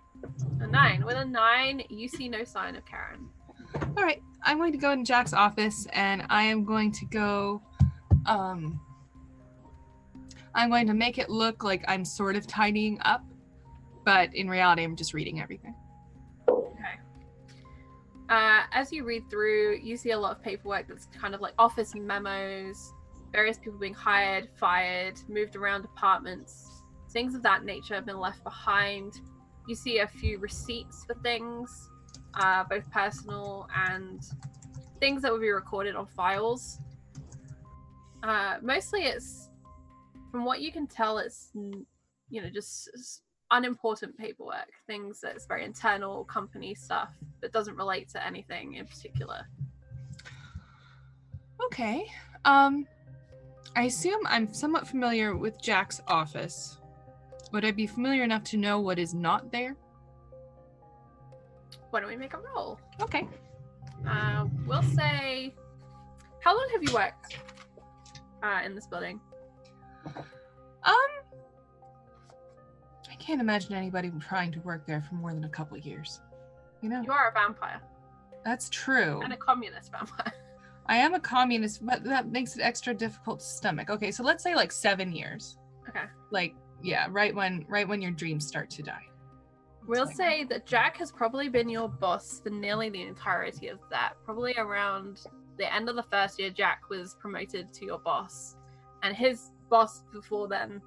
A 9. With a 9, you see no sign of Karen. All right, I'm going to go in Jack's office, and I am going to go, I'm going to make it look like I'm sort of tidying up, but in reality, I'm just reading everything. Okay. As you read through, you see a lot of paperwork that's kind of like office memos, various people being hired, fired, moved around departments. Things of that nature have been left behind. You see a few receipts for things, both personal and things that would be recorded on files. Mostly it's, from what you can tell, it's, just unimportant paperwork, things that's very internal company stuff that doesn't relate to anything in particular. Okay. I assume I'm somewhat familiar with Jack's office. Would I be familiar enough to know what is not there? Why don't we make a roll? Okay. We'll say, how long have you worked in this building? I can't imagine anybody trying to work there for more than a couple of years. You know? You are a vampire. That's true. And a communist vampire. I am a communist, but that makes it extra difficult to stomach. Okay, so let's say like 7 years. Okay. Like, yeah, right when your dreams start to die. We'll say that Jack has probably been your boss for nearly the entirety of that. Probably around the end of the first year, Jack was promoted to your boss. And his boss before then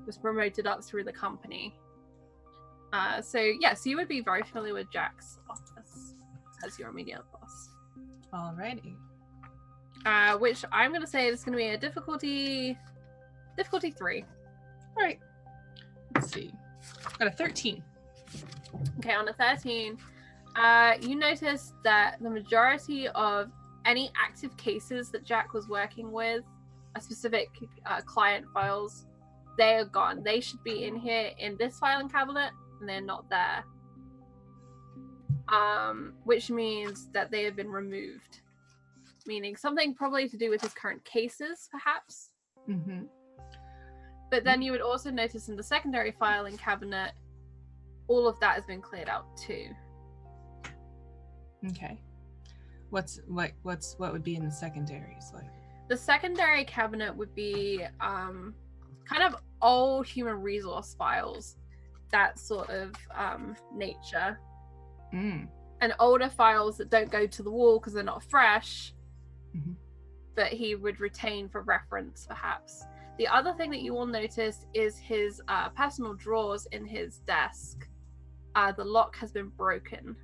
was promoted up through the company. So you would be very familiar with Jack's office as your immediate boss. Alrighty. Which I'm going to say is going to be a difficulty 3. All right. Let's see. Got a 13. Okay, on a 13, you notice that the majority of any active cases that Jack was working with, a specific client files, they are gone. They should be in here in this filing cabinet, and they're not there. Which means that they have been removed. Meaning something probably to do with his current cases, perhaps. Mm-hmm. But then you would also notice in the secondary filing cabinet, all of that has been cleared out too. Okay. What would be in the secondaries like? The secondary cabinet would be kind of old human resource files, that sort of nature. Mm. And older files that don't go to the wall because they're not fresh, mm-hmm. that he would retain for reference, perhaps. The other thing that you will notice is his personal drawers in his desk. The lock has been broken,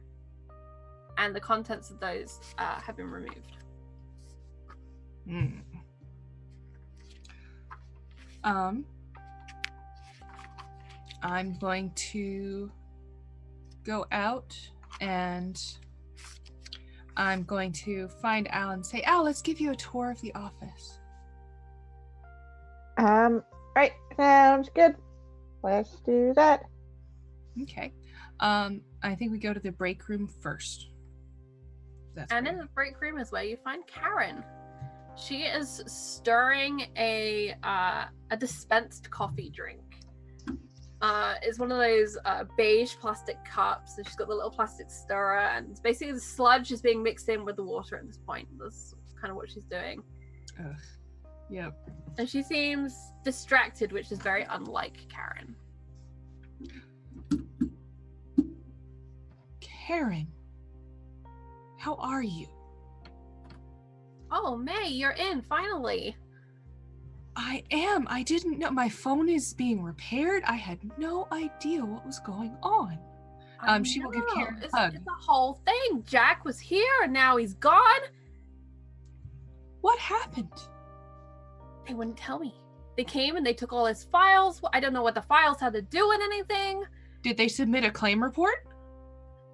and the contents of those have been removed. Mm. I'm going to go out and I'm going to find Al and say, Al, let's give you a tour of the office. Right, sounds good. Let's do that. Okay. I think we go to the break room first. And in the break room is where you find Karen. She is stirring a dispensed coffee drink. It's one of those beige plastic cups, and she's got the little plastic stirrer, and basically the sludge is being mixed in with the water at this point. That's kind of what she's doing. Ugh. Yep. And she seems distracted, which is very unlike Karen. Karen, how are you? Oh, May, you're in, finally. I am. I didn't know. My phone is being repaired. I had no idea what was going on. She will give Karen a It's hug. a whole thing. Jack was here and now he's gone. What happened? They wouldn't tell me. They came and they took all his files. I don't know what the files had to do with anything. Did they submit a claim report?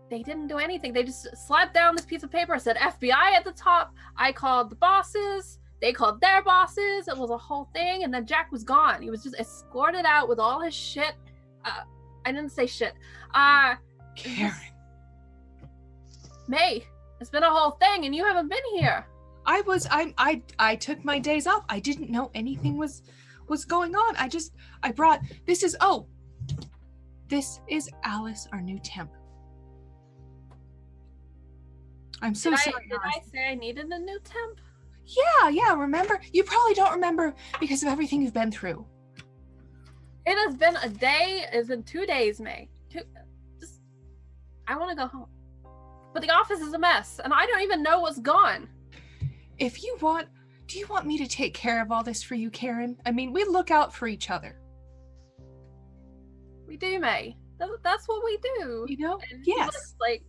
They didn't do anything. They just slapped down this piece of paper, said FBI at the top. I called the bosses. They called their bosses. It was a whole thing. And then Jack was gone. He was just escorted out with all his shit. I didn't say shit. Karen. May, it's been a whole thing and you haven't been here. I took my days off. I didn't know anything was going on. This is Alice, our new temp. I'm so sorry. Did I say I needed a new temp? Yeah, remember? You probably don't remember because of everything you've been through. It has been a day. It's been 2 days, May. I want to go home. But the office is a mess, and I don't even know what's gone. Do you want me to take care of all this for you, Karen? I mean, we look out for each other. We do, May. That's what we do. You know? And Yes. he's, like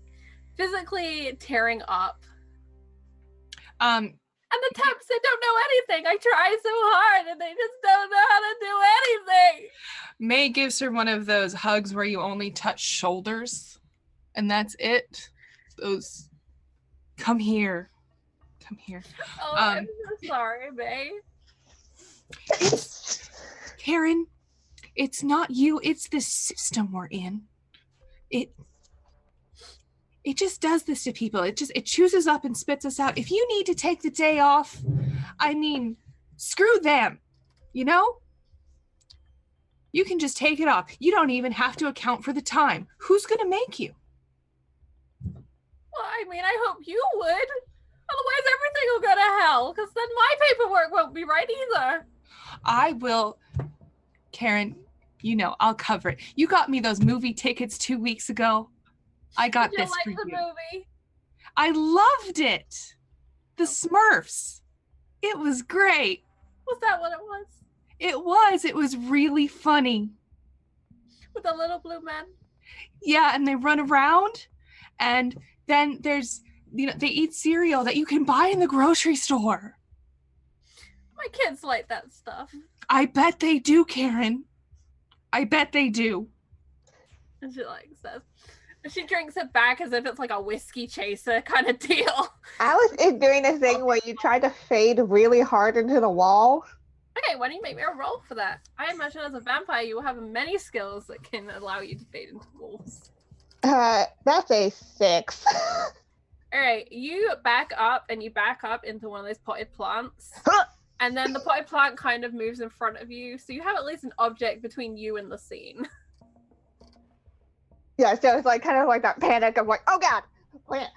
physically tearing up. And the temps, they don't know anything. I try so hard, and they just don't know how to do anything. May gives her one of those hugs where you only touch shoulders, and that's it. Come here. Oh, I'm so sorry, May. Karen, it's not you, it's the system we're in. It just does this to people. It chooses up and spits us out. If you need to take the day off, I mean, screw them, you know? You can just take it off. You don't even have to account for the time. Who's gonna make you? Well, I mean, I hope you would. Otherwise, everything will go to hell, because then my paperwork won't be right either. I will, Karen, I'll cover it. You got me those movie tickets 2 weeks ago. I got this for Did you like the you. movie? I loved it. The Smurfs. It was great. Was that what it was? It was really funny. With the little blue men? Yeah, and they run around, and then there's, they eat cereal that you can buy in the grocery store. My kids like that stuff. I bet they do, Karen. I bet they do. And she says, she drinks it back as if it's like a whiskey chaser kind of deal. Alice is doing this thing where you try to fade really hard into the wall. Okay, why don't you make me a roll for that? I imagine as a vampire you will have many skills that can allow you to fade into walls. That's a 6. Alright, you back up into one of those potted plants. And then the potted plant kind of moves in front of you, so you have at least an object between you and the scene. Yeah, so it's like kind of like that panic of like, oh god, plant.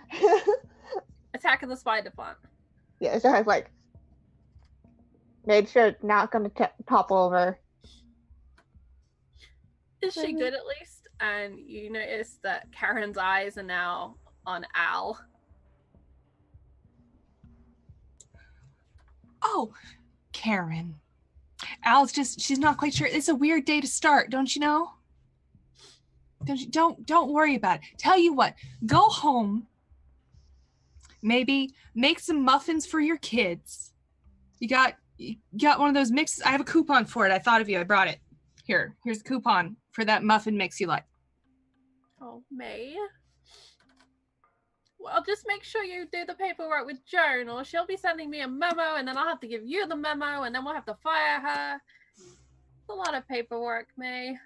Attack of the spider plant. Yeah, so it's like made sure it's not going to topple over. Is she good at least? And you notice that Karen's eyes are now on Al. Oh, Karen. She's not quite sure. It's a weird day to start, don't you know? Don't worry about it. Tell you what, go home. Maybe make some muffins for your kids. You got one of those mixes. I have a coupon for it. I thought of you. I brought it. Here's a coupon for that muffin mix you like. Oh, May. Well, just make sure you do the paperwork with Joan, or she'll be sending me a memo, and then I'll have to give you the memo, and then we'll have to fire her. It's a lot of paperwork, May.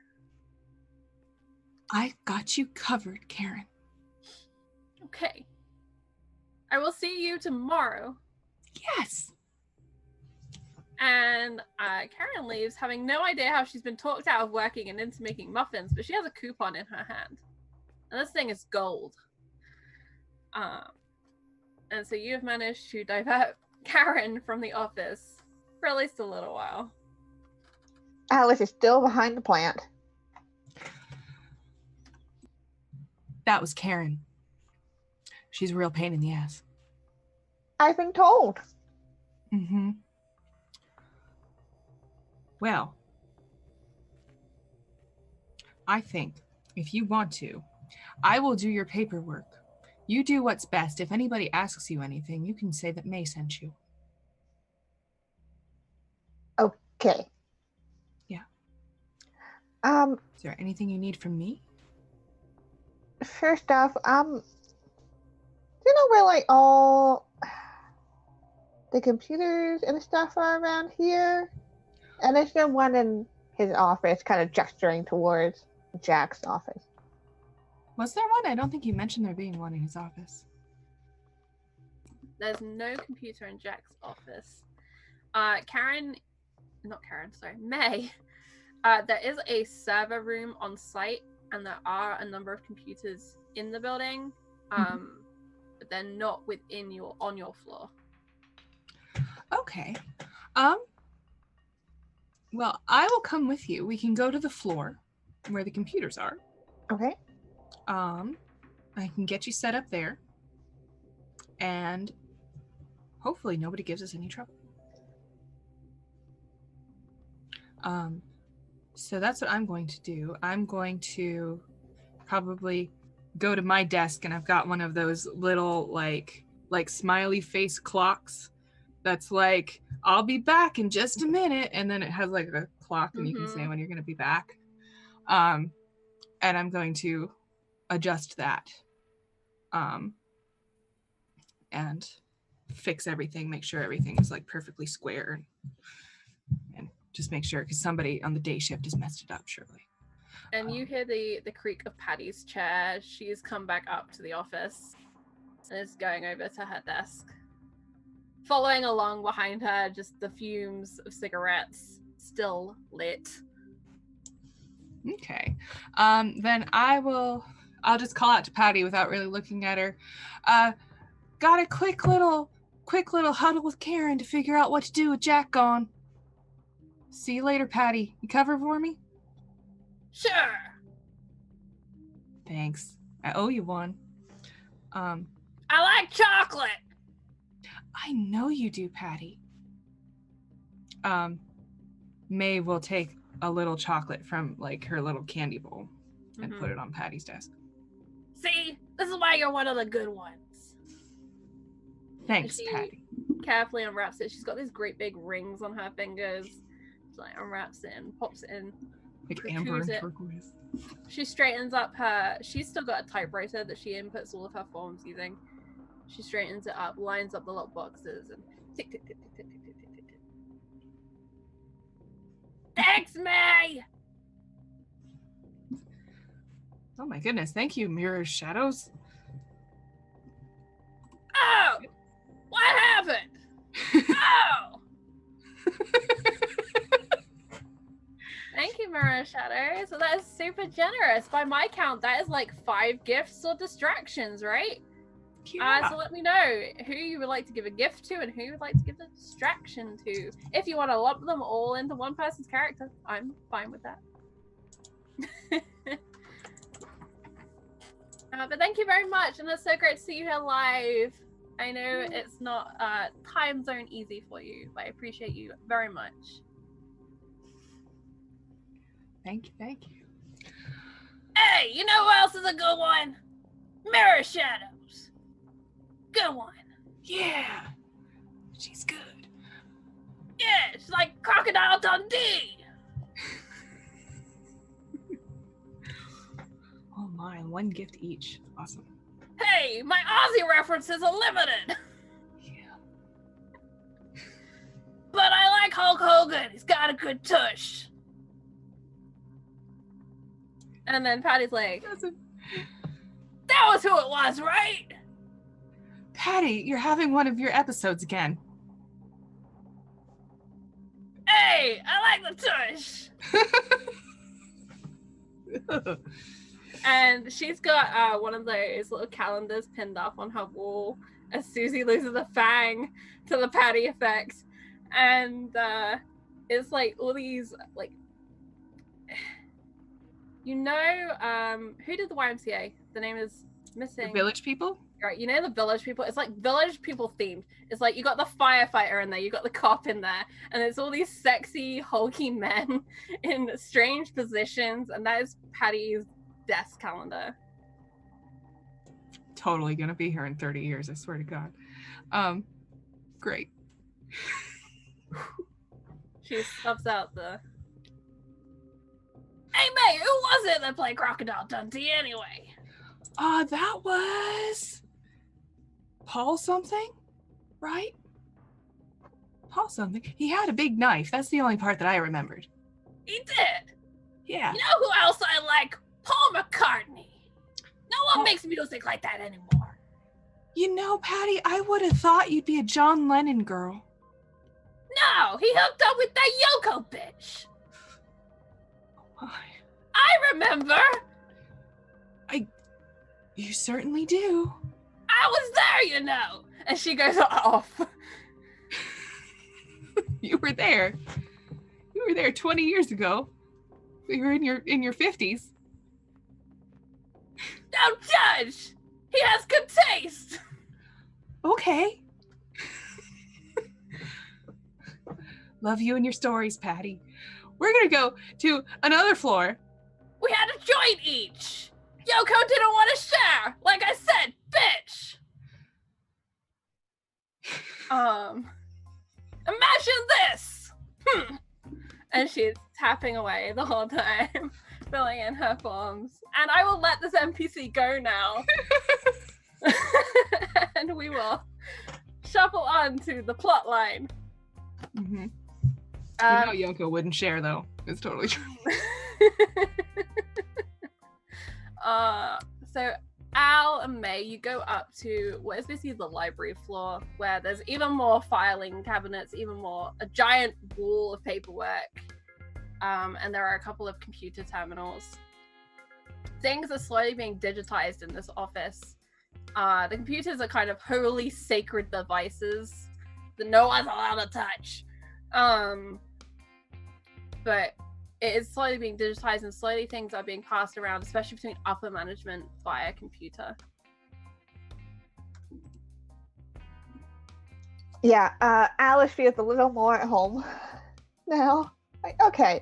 I got you covered, Karen. Okay. I will see you tomorrow. Yes. And Karen leaves, having no idea how she's been talked out of working and into making muffins, but she has a coupon in her hand. And this thing is gold. And so you've managed to divert Karen from the office for at least a little while. Alice is still behind the plant. That was Karen. She's a real pain in the ass. I've been told. Mm-hmm. Well, I think if you want to, I will do your paperwork. You do what's best. If anybody asks you anything, you can say that May sent you. Okay. Yeah. Um, Is there anything you need from me? First off, do you know where like all the computers and stuff are around here? And there's no one in his office, kind of gesturing towards Jack's office. Was there one? I don't think you mentioned there being one in his office. There's no computer in Jack's office. May. There is a server room on site, and there are a number of computers in the building, but they're not on your floor. Okay. Well, I will come with you. We can go to the floor where the computers are. Okay. I can get you set up there, and hopefully nobody gives us any trouble. So that's what I'm going to do. I'm going to probably go to my desk, and I've got one of those little like smiley face clocks that's like, I'll be back in just a minute, and then it has like a clock and you can say when you're going to be back. And I'm going to adjust that and fix everything, make sure everything is like perfectly square, and just make sure, because somebody on the day shift has messed it up, surely. And you hear the creak of Patty's chair. She's come back up to the office and is going over to her desk. Following along behind her, just the fumes of cigarettes still lit. Okay. Then I'll just call out to Patty without really looking at her. Got a quick little huddle with Karen to figure out what to do with Jack gone. See you later, Patty. You cover for me? Sure. Thanks. I owe you one. I like chocolate. I know you do, Patty. May will take a little chocolate from like her little candy bowl and put it on Patty's desk. See, this is why you're one of the good ones. Thanks, Patty. Carefully unwraps it. She's got these great big rings on her fingers. She like unwraps it and pops it in. Like amber and turquoise. She straightens up she's still got a typewriter that she inputs all of her forms using. She straightens it up, lines up the little boxes, and tick, tick, tick, tick, tick, tick, tick, tick, tick. Thanks, May! Oh my goodness, thank you, Mirror Shadows. Oh! What happened? Oh! Thank you, Mirror Shadow. So that is super generous. By my count, that is like 5 gifts or distractions, right? Yeah. So let me know who you would like to give a gift to and who you would like to give a distraction to. If you want to lump them all into one person's character, I'm fine with that. But thank you very much, and it's so great to see you here live. I know it's not time zone easy for you, but I appreciate you very much. Thank you. Hey, you know who else is a good one? Mirror Shadows. Good one. Yeah. She's good. Yeah, she's like Crocodile Dundee. Oh my, 1 gift each. Awesome. Hey, my Aussie references are limited. Yeah. But I like Hulk Hogan. He's got a good tush. And then Patty's like, that was who it was, right? Patty, you're having one of your episodes again. Hey, I like the tush. And she's got one of those little calendars pinned up on her wall as Susie loses a fang to the Patty effect. And it's like all these, like, you know, who did the YMCA? The name is missing. The Village People? Right, you know the Village People? It's like Village People themed. It's like you got the firefighter in there, you got the cop in there, and it's all these sexy, hulky men in strange positions, and that is Patty's desk calendar. totally gonna be here in 30 years, I swear to God. Great. She stuffs out the... Hey, mate, who was it that played Crocodile Dundee anyway? That was... Paul something? Right? Paul something. He had a big knife. That's the only part that I remembered. He did. Yeah. You know who else I like? Paul McCartney. No one makes music like that anymore. You know, Patty, I would have thought you'd be a John Lennon girl. No, he hooked up with that Yoko bitch. Oh, I remember. you certainly do. I was there, you know. And she goes off. You were there. You were there 20 years ago. You were in your 50s. Don't judge. He has good taste. Okay. Love you and your stories, Patty. We're gonna go to another floor. We had a joint each. Yoko didn't want to share. Like I said, bitch. Imagine this. And she's tapping away the whole time, filling in her forms. And I will let this NPC go now. And we will shuffle on to the plot line. Mm-hmm. You know Yoko wouldn't share, though. It's totally true. So Al and May, you go up to what is basically the library floor, where there's even more filing cabinets, a giant wall of paperwork, and there are a couple of computer terminals. Things are slowly being digitized in this office. The computers are kind of holy sacred devices that no one's allowed to touch. But it is slowly being digitized, and slowly things are being passed around, especially between upper management via computer. Yeah, Alice feels a little more at home now. Like, okay,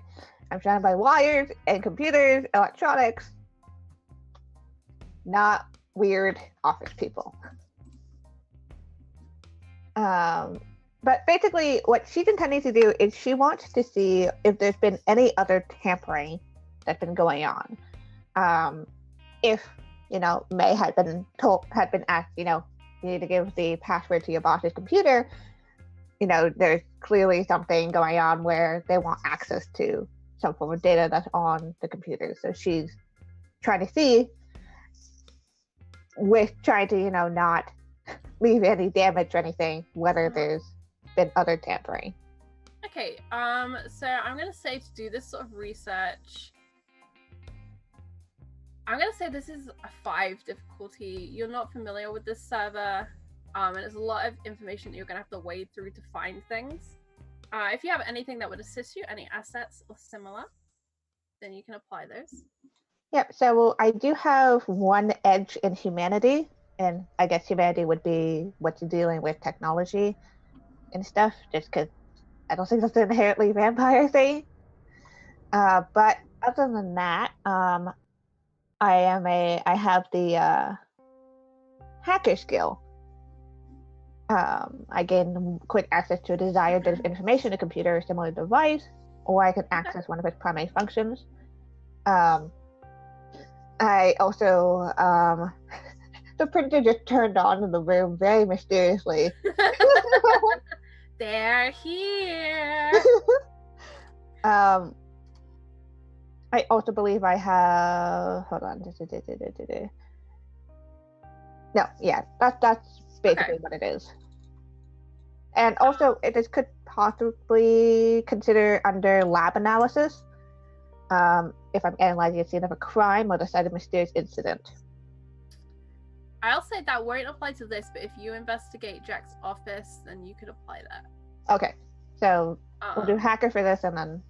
I'm surrounded by wires and computers, electronics. Not weird office people. But basically, what she's intending to do is she wants to see if there's been any other tampering that's been going on. If, May had been asked, you need to give the password to your boss's computer, there's clearly something going on where they want access to some form of data that's on the computer. So she's trying to see, trying to, not leave any damage or anything, whether there's been other tampering. Okay, so I'm gonna say to do this sort of research, I'm gonna say this is a 5 difficulty. You're not familiar with this server, and it's a lot of information that you're gonna have to wade through to find things. If you have anything that would assist you, any assets or similar, then you can apply those. Yep, so I do have 1 edge in humanity, and I guess humanity would be what's dealing with technology and stuff, just because I don't think that's an inherently vampire thing. But other than that, I have the hacker skill. I gain quick access to a desired bit of information in a computer or similar device, or I can access one of its primary functions. I also, the printer just turned on in the room very mysteriously. They're here. I also believe I have. Hold on. No, yeah, that's basically what it is. And also, it could possibly consider under lab analysis. If I'm analyzing a scene of a crime or the site of a mysterious incident. I'll say that won't apply to this, but if you investigate Jack's office, then you could apply that. Okay, so we'll do hacker for this, and then...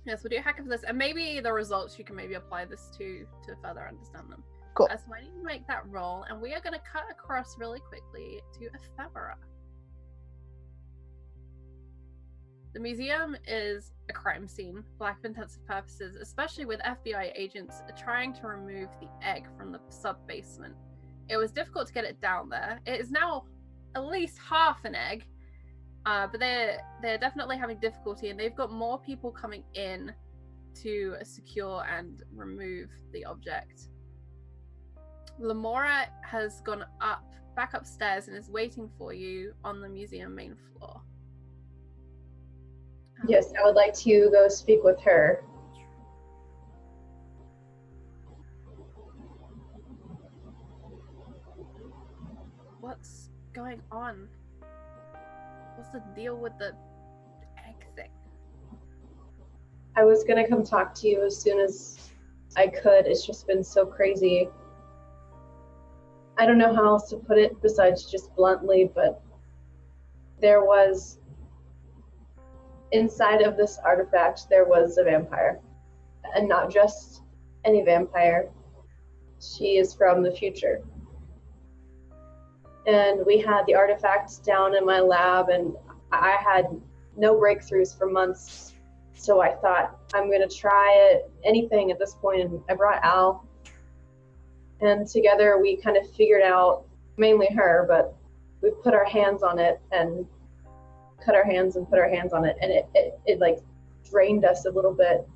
Yes, we'll do hacker for this, and maybe the results you can maybe apply this to further understand them. Cool. So why don't you make that roll, and we are going to cut across really quickly to ephemera. The museum is a crime scene for lack of intensive purposes, especially with FBI agents trying to remove the egg from the sub-basement. it was difficult to get it down there. It is now at least half an egg, but they're definitely having difficulty, and they've got more people coming in to secure and remove the object. Lamora has gone back upstairs and is waiting for you on the museum main floor. Yes, I would like to go speak with her. What's going on? What's the deal with the egg thing? I was gonna come talk to you as soon as I could. It's just been so crazy. I don't know how else to put it besides just bluntly, but there was, inside of this artifact, there was a vampire. And not just any vampire. She is from the future. And we had the artifact down in my lab, and I had no breakthroughs for months. So I thought, I'm gonna try anything at this point, and I brought Al. And together we kind of figured out, mainly her, but we put our hands on it and cut our hands and put our hands on it, and it like drained us a little bit.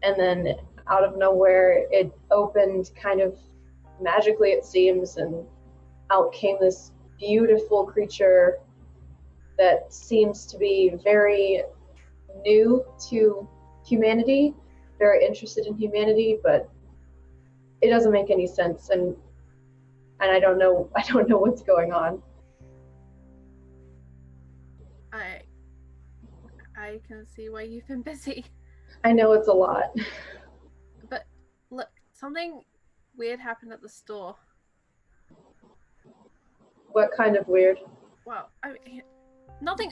And then out of nowhere, it opened kind of magically, it seems, and out came this beautiful creature that seems to be very new to humanity, very interested in humanity, but it doesn't make any sense, and I don't know what's going on. I can see why you've been busy. I know it's a lot. But look, something weird happened at the store. What kind of weird? Well, I mean, nothing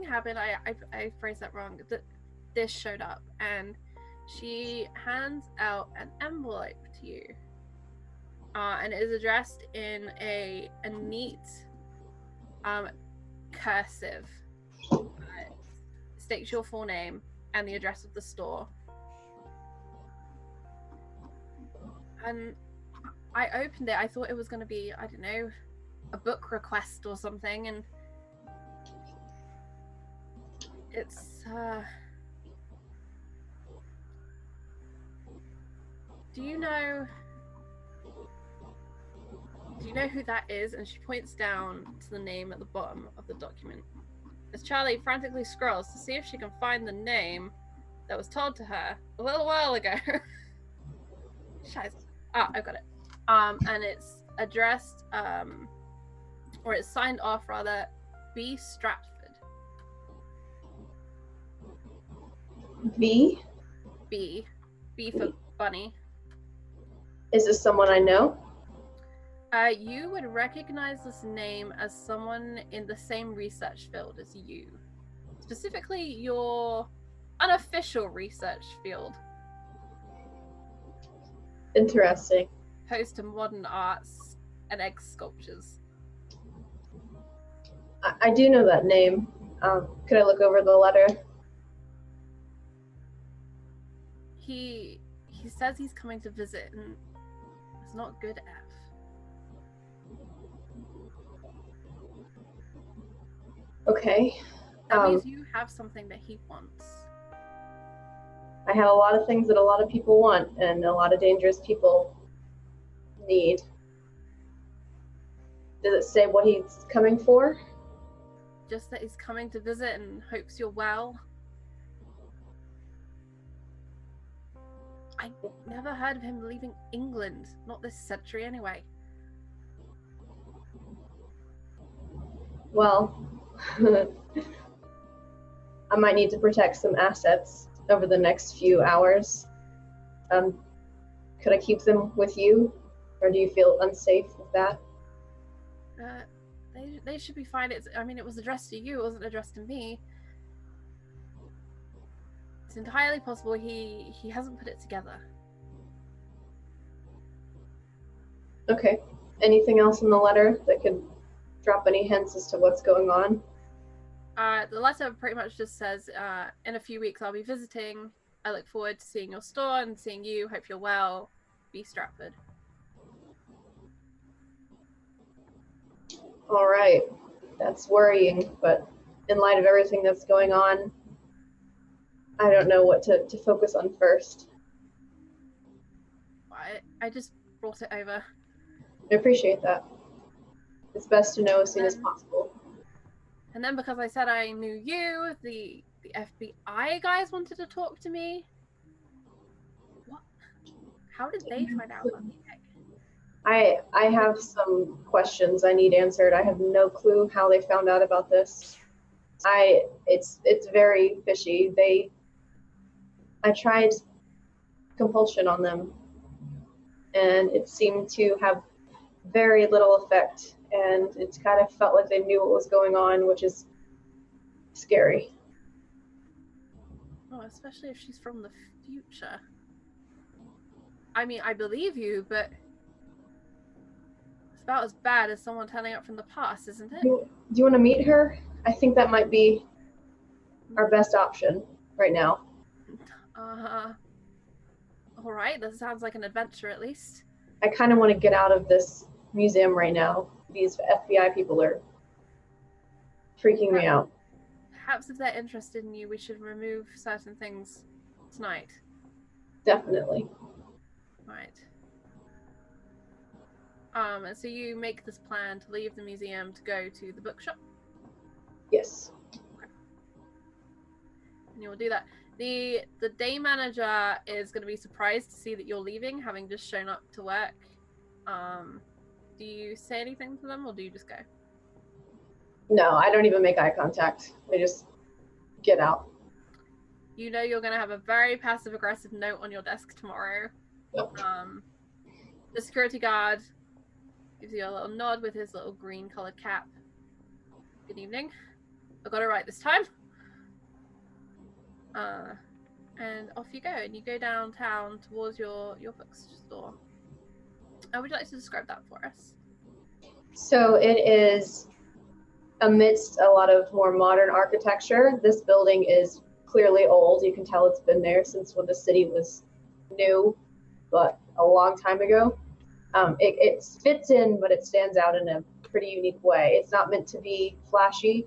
happened. I phrased that wrong. This showed up, and she hands out an envelope to you, and it is addressed in a neat cursive. States your full name and the address of the store. And I opened it. I thought it was going to be, I don't know, a book request or something, and it's do you know who that is? And she points down to the name at the bottom of the document. As Charlie frantically scrolls to see if she can find the name that was told to her a little while ago. Scheiße. Ah, I got it. And it's addressed, or it's signed off rather, B. Stratford. V? B for bunny. Is this someone I know? You would recognize this name as someone in the same research field as you. Specifically, your unofficial research field. Interesting. Host to modern arts and egg sculptures. I do know that name. Could I look over the letter? He says he's coming to visit, and it's not good, F. Okay. That means you have something that he wants. I have a lot of things that a lot of people want, and a lot of dangerous people need. Does it say what he's coming for? Just that he's coming to visit and hopes you're well. I never heard of him leaving England. Not this century, anyway. Well, I might need to protect some assets over the next few hours. Could I keep them with you, or do you feel unsafe with that? They should be fine. It was addressed to you. It wasn't addressed to me. It's entirely possible he hasn't put it together. Okay. Anything else in the letter that could drop any hints as to what's going on? The letter pretty much just says, in a few weeks I'll be visiting. I look forward to seeing your store and seeing you. Hope you're well. B. Stratford. All right. That's worrying, but in light of everything that's going on, I don't know what to focus on first. I just brought it over. I appreciate that. It's best to know as soon as possible. And then because I said I knew you, the FBI guys wanted to talk to me. What? How did they find out about the egg? I have some questions I need answered. I have no clue how they found out about this. It's very fishy. I tried compulsion on them, and it seemed to have very little effect, and it kind of felt like they knew what was going on, which is scary. Oh, especially if she's from the future. I mean, I believe you, but it's about as bad as someone turning up from the past, isn't it? Do you want to meet her? I think that might be our best option right now. All right, that sounds like an adventure at least. I kind of want to get out of this museum right now. These FBI people are freaking me out. Perhaps if they're interested in you, we should remove certain things tonight. Definitely. Right. And so you make this plan to leave the museum to go to the bookshop? Yes. Okay. And you will do that. The day manager is going to be surprised to see that you're leaving, having just shown up to work. Do you say anything to them, or do you just go? No, I don't even make eye contact. I just get out. You know you're going to have a very passive-aggressive note on your desk tomorrow. Yep. The security guard gives you a little nod with his little green-colored cap. Good evening. I got it right this time. And off you go, and you go downtown towards your bookstore. Would you like to describe that for us? So it is amidst a lot of more modern architecture. This building is clearly old. You can tell it's been there since when the city was new, but a long time ago. It fits in, but it stands out in a pretty unique way. It's not meant to be flashy,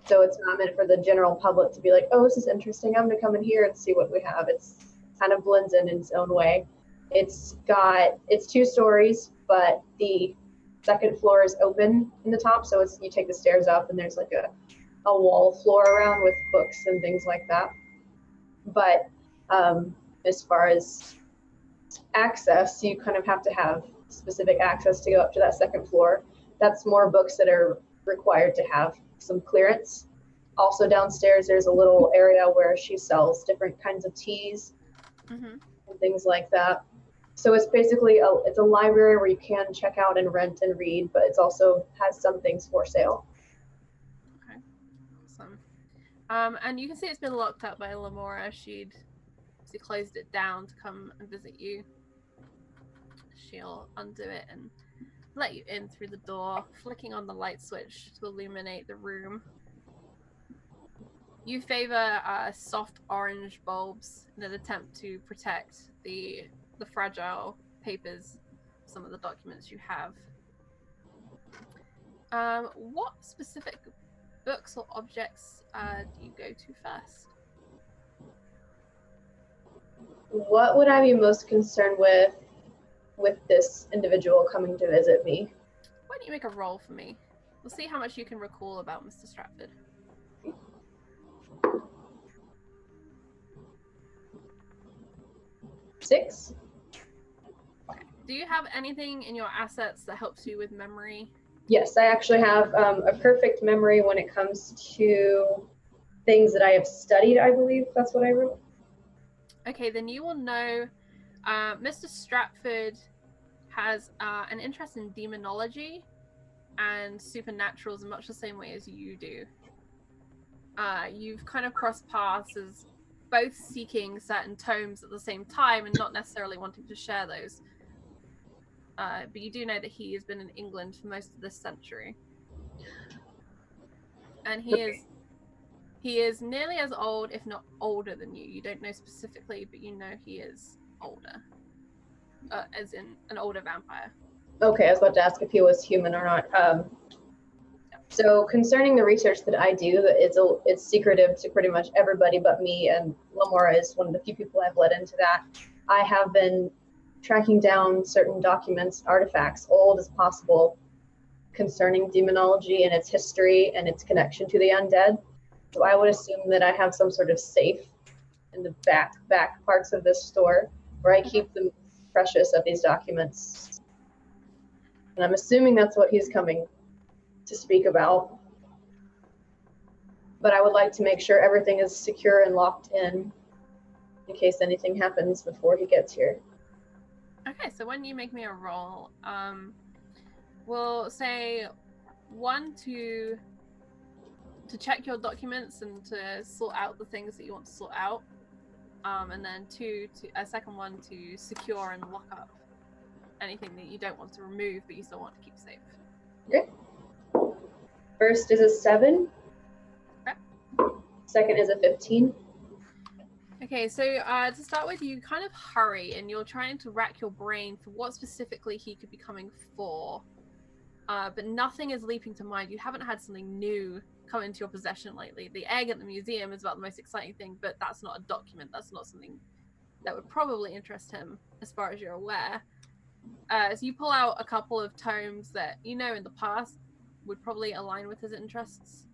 so it's not meant for the general public to be like, oh, this is interesting, I'm gonna come in here and see what we have. It's kind of blends in its own way. It's 2 stories, but the second floor is open in the top, so you take the stairs up and there's like a wall floor around with books and things like that. But as far as access, you kind of have to have specific access to go up to that second floor. That's more books that are required to have some clearance. Also downstairs, there's a little area where she sells different kinds of teas and things like that. So it's basically it's a library where you can check out and rent and read, but it's also has some things for sale. Okay, awesome. And you can see it's been locked up by Lamora. She closed it down to come and visit you. She'll undo it and let you in through the door, flicking on the light switch to illuminate the room. You favor soft orange bulbs in an attempt to protect the fragile papers, some of the documents you have. What specific books or objects do you go to first? What would I be most concerned with this individual coming to visit me? Why don't you make a roll for me? We'll see how much you can recall about Mr. Stratford. Six. Do you have anything in your assets that helps you with memory? Yes, I actually have a perfect memory when it comes to things that I have studied, I believe. That's what I wrote. Okay, then you will know Mr. Stratford has an interest in demonology and supernaturals in much the same way as you do. You've kind of crossed paths as both seeking certain tomes at the same time and not necessarily wanting to share those. But you do know that he has been in England for most of this century. And he is nearly as old, if not older than you. You don't know specifically, but you know he is older. As in an older vampire. Okay, I was about to ask if he was human or not. So concerning the research that I do, it's secretive to pretty much everybody but me, and Lamora is one of the few people I've let into that. I have been tracking down certain documents, artifacts, old as possible, concerning demonology and its history and its connection to the undead. So I would assume that I have some sort of safe in the back parts of this store where I keep the precious of these documents. And I'm assuming that's what he's coming to speak about. But I would like to make sure everything is secure and locked in case anything happens before he gets here. Okay, so when you make me a roll, we'll say 1 to check your documents and to sort out the things that you want to sort out, and then 2 to a second one to secure and lock up anything that you don't want to remove but you still want to keep safe. Okay. First is a 7. Okay. Second is a 15. Okay, so to start with, you kind of hurry and you're trying to rack your brain for what specifically he could be coming for, but nothing is leaping to mind. You haven't had something new come into your possession lately. The egg at the museum is about the most exciting thing, but that's not a document. That's not something that would probably interest him as far as you're aware. So you pull out a couple of tomes that you know in the past would probably align with his interests.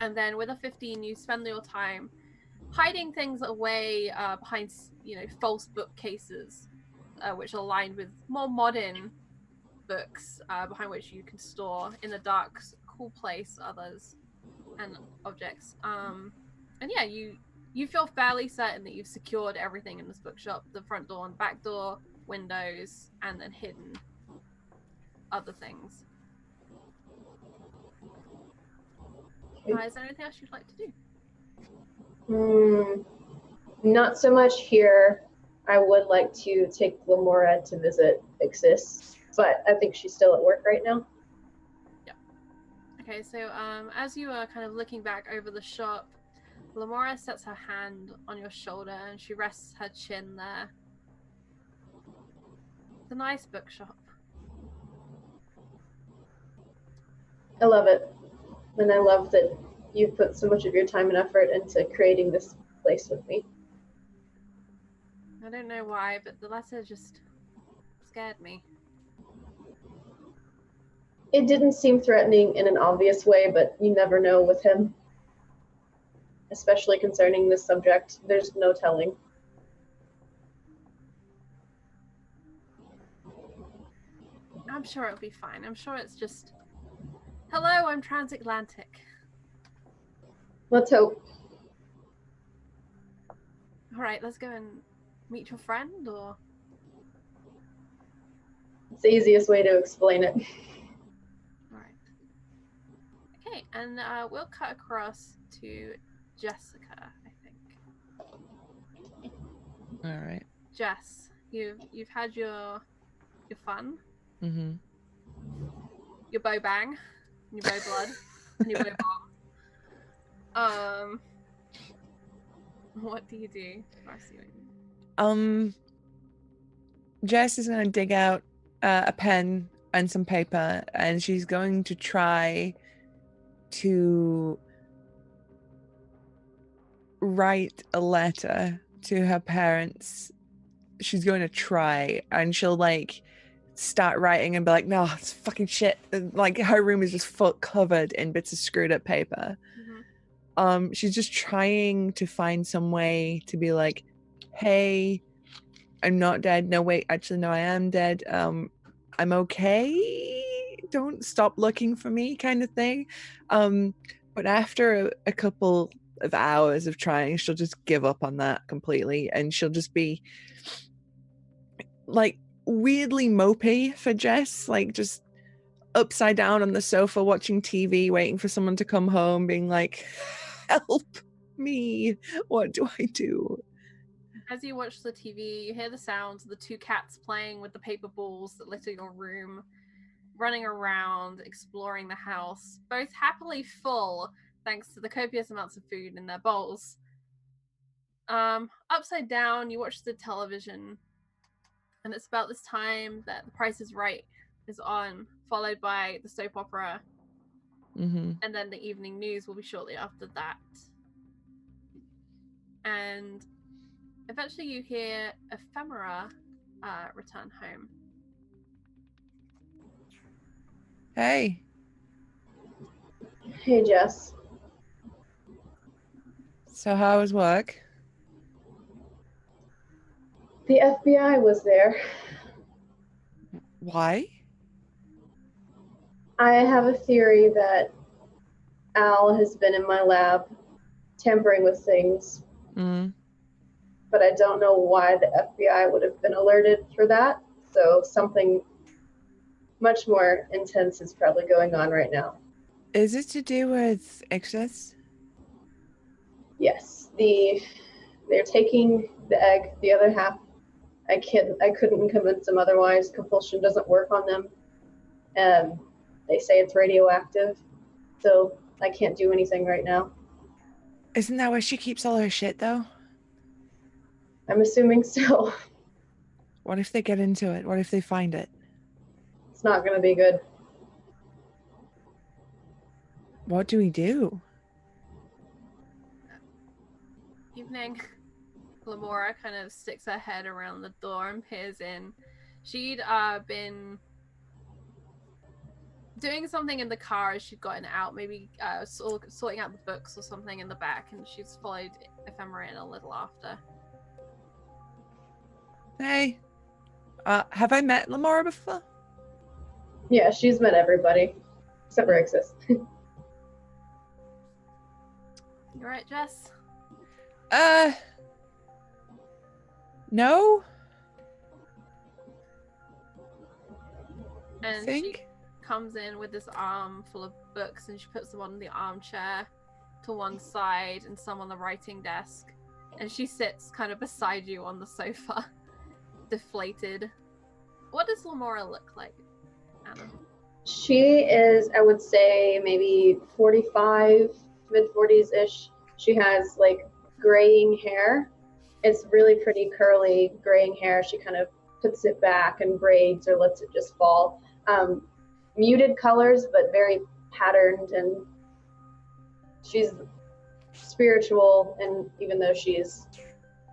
And then with a 15, you spend your time hiding things away behind, false bookcases, which are lined with more modern books, behind which you can store in a dark, cool place others and objects. And yeah, you feel fairly certain that you've secured everything in this bookshop: the front door and back door, windows, and then hidden other things. Is there anything else you'd like to do? Not so much here. I would like to take Lamora to visit Ixis, but I think she's still at work right now. Yeah. Okay, so as you are kind of looking back over the shop, Lamora sets her hand on your shoulder and she rests her chin there. It's a nice bookshop. I love it. And I love that you've put so much of your time and effort into creating this place with me. I don't know why, but the letter just scared me. It didn't seem threatening in an obvious way, but you never know with him. Especially concerning this subject, there's no telling. I'm sure it'll be fine. I'm sure it's just, hello, I'm transatlantic. Let's hope. All right, let's go and meet your friend, or? It's the easiest way to explain it. All right. Okay, and we'll cut across to Jessica, I think. All right. Jess, you've had your fun. Mm-hmm. Your bow bang, your bow blood, and your bow bomb. What do you do? Jess is going to dig out a pen and some paper, and she's going to try to write a letter to her parents. She's going to try, and she'll start writing and be like, no, it's fucking shit. And, her room is just covered in bits of screwed up paper. Mm-hmm. She's just trying to find some way to be like, hey, I'm not dead. No, wait, actually, no, I am dead. I'm okay. Don't stop looking for me, kind of thing. But after a couple of hours of trying, she'll just give up on that completely, and she'll just be weirdly mopey for Jess, just upside down on the sofa watching TV, waiting for someone to come home, being like, help me, what do I do? As you watch the TV, you hear the sounds of the 2 cats playing with the paper balls that litter your room, running around, exploring the house, both happily full thanks to the copious amounts of food in their bowls. Upside down, you watch the television, and it's about this time that The Price is Right is on, followed by the soap opera Mm-hmm. And then the evening news will be shortly after that. And eventually you hear Ephemera return home. Hey. Hey, Jess. So how was work? The FBI was there. Why? I have a theory that Al has been in my lab tampering with things, but I don't know why the FBI would have been alerted for that. So something much more intense is probably going on right now. Is it to do with Ixis? Yes, they're taking the egg, the other half. I couldn't convince them otherwise. Compulsion doesn't work on them. They say it's radioactive, so I can't do anything right now. Isn't that where she keeps all her shit, though? I'm assuming so. What if they get into it? What if they find it? It's not going to be good. What do we do? Evening. Lamora kind of sticks her head around the door and peers in. She'd been doing something in the car as she'd gotten out, maybe sorting out the books or something in the back, and she's followed Ephemera in a little after. Hey. Have I met Lamora before? Yeah, she's met everybody, except for Ixis. You right, Jess? No. And Think? she comes in with this arm full of books and she puts them on the armchair to one side and some on the writing desk. And she sits kind of beside you on the sofa, deflated. What does Lamora look like, Anna? She is, I would say, maybe 45, mid-40s-ish. She has, like, graying hair. It's really pretty curly graying hair. She kind of puts it back and braids or lets it just fall. Muted colors, but very patterned, and she's spiritual, and even though she's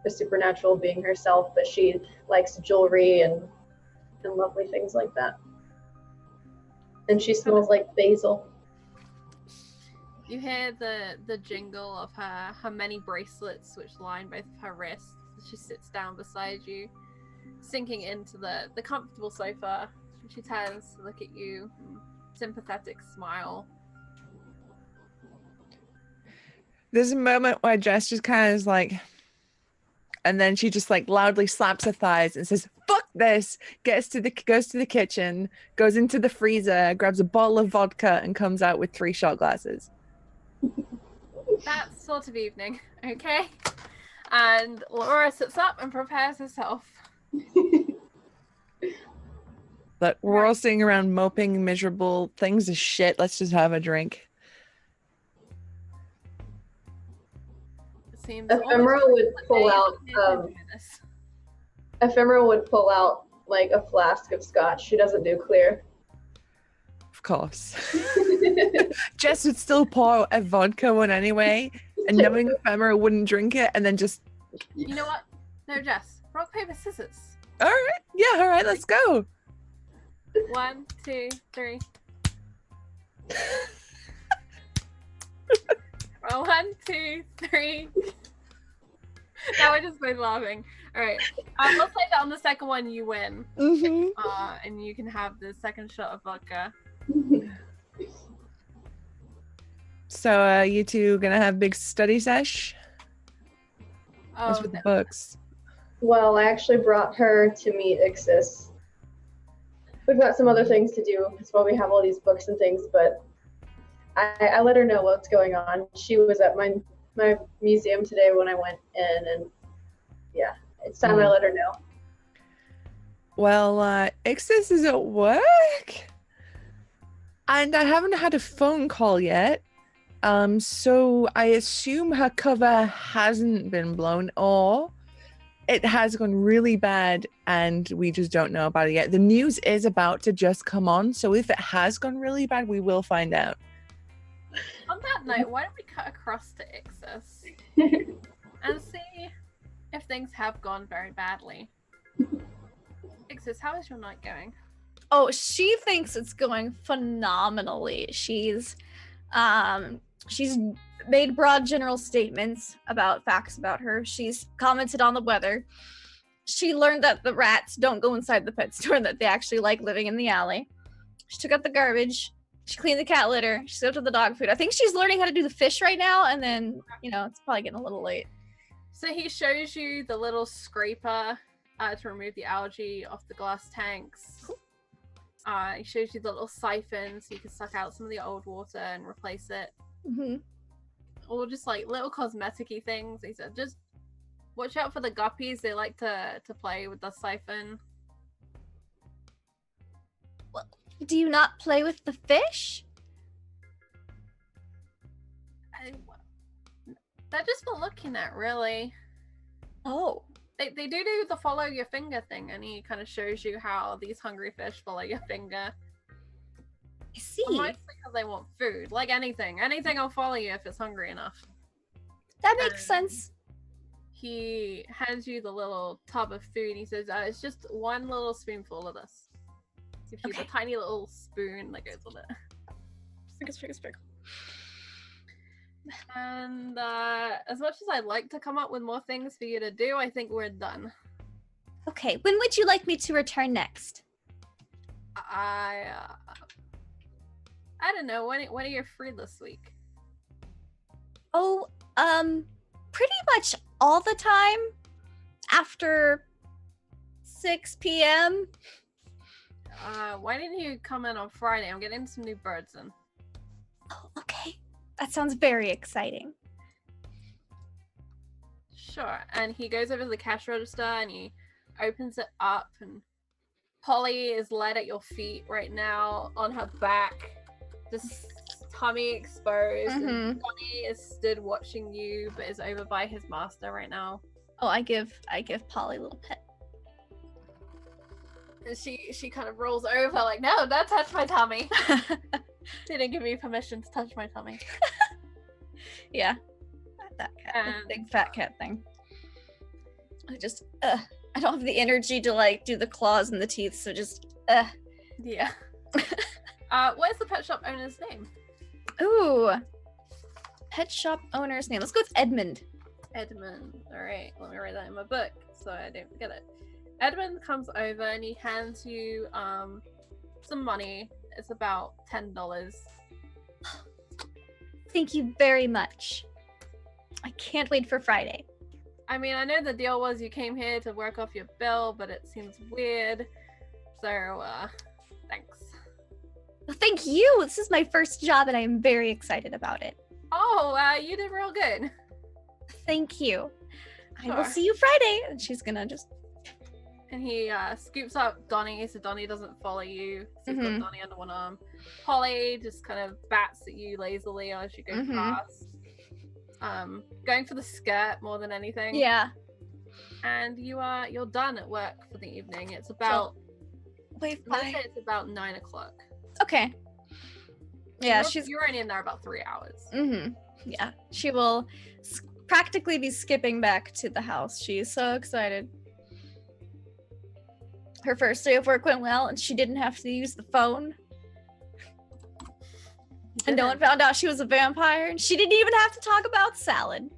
a supernatural being herself, but she likes jewelry and lovely things like that. And she smells like basil. You hear the jingle of her many bracelets which line both of her wrists. She sits down beside you, sinking into the comfortable sofa. She turns to look at you, sympathetic smile. There's a moment where Jess just kind of is like, and then she just like loudly slaps her thighs and says, "Fuck this!" Goes to the kitchen, goes into the freezer, grabs a bottle of vodka, and comes out with 3 shot glasses. That sort of evening, okay? And Laura sits up and prepares herself. But we're all sitting around moping, miserable, things is shit. Let's just have a drink. It seems Ephemera would pull out. Ephemera would pull out like a flask of scotch. She doesn't do clear. Of course. Jess would still pour a vodka one anyway, and knowing Ephemera wouldn't drink it, and then just. You know what? No, Jess. Rock, paper, scissors. All right. Yeah. All right. Let's go. 1, 2, 3. Well, 1, 2, 3. Now we're just both laughing. All right. We'll say that on the second one you win. Mm-hmm. And you can have the second shot of vodka. So, you two gonna have big study sesh? What's with the books? Well, I actually brought her to meet Ixis. We've got some other things to do. That's why we have all these books and things, but I let her know what's going on. She was at my museum today when I went in, and yeah, it's time I let her know. Well, Ixis is at work, and I haven't had a phone call yet. So I assume her cover hasn't been blown, or it has gone really bad and we just don't know about it yet. The news is about to just come on, so if it has gone really bad, we will find out. On that note, why don't we cut across to Ixis and see if things have gone very badly. Ixis, how is your night going? Oh, she thinks it's going phenomenally. She's made broad general statements about facts about her. She's commented on the weather. She learned that the rats don't go inside the pet store and that they actually like living in the alley. She took out the garbage. She cleaned the cat litter. She served up the dog food. I think she's learning how to do the fish right now, and then, it's probably getting a little late. So he shows you the little scraper to remove the algae off the glass tanks. He shows you the little siphon so you can suck out some of the old water and replace it. Mm-hmm. Or just like little cosmetic-y things. He said, just watch out for the guppies. They like to play with the siphon. Well, do you not play with the fish? They're just for looking at, really. Oh. They do the follow your finger thing, and he kind of shows you how these hungry fish follow your finger. I see. Well, mostly because they want food. Like anything. Anything will follow you if it's hungry enough. That makes sense. He hands you the little tub of food. He says, it's just one little spoonful of this. Gives you the tiny little spoon that goes with it. Sprinkle. And as much as I'd like to come up with more things for you to do, I think we're done. Okay, when would you like me to return next? I don't know. When are you free this week? Oh, pretty much all the time after 6 p.m. Why didn't you come in on Friday? I'm getting some new birds in. Oh, okay. That sounds very exciting. Sure. And he goes over to the cash register and he opens it up, and Polly is laid at your feet right now on her back, just tummy exposed. And Johnny is stood watching you, but is over by his master right now. Oh, I give Polly a little pet. And she kind of rolls over like, no, don't touch my tummy. They didn't give me permission to touch my tummy. Yeah. That cat. The big fat cat thing. I don't have the energy to like do the claws and the teeth, so just Yeah. What is the pet shop owner's name? Ooh. Pet shop owner's name. Let's go with Edmund. Edmund. Alright, let me write that in my book so I don't forget it. Edmund comes over and he hands you some money. It's about $10. Thank you very much. I can't wait for Friday. I mean, I know the deal was you came here to work off your bill, but it seems weird. So, thanks. Well, thank you. This is my first job and I'm very excited about it. Oh, you did real good. Thank you. Sure. I will see you Friday. And she's gonna just... And he scoops up Donnie so Donnie doesn't follow you. So he's got Donnie under one arm. Polly just kind of bats at you lazily as you go past. Going for the skirt more than anything. Yeah. And you're done at work for the evening. It's about it's about 9 o'clock. Okay. Yeah, you're only in there about 3 hours. Yeah, she will practically be skipping back to the house. She is so excited. Her first day of work went well, and she didn't have to use the phone. And no one found out she was a vampire, and she didn't even have to talk about salad.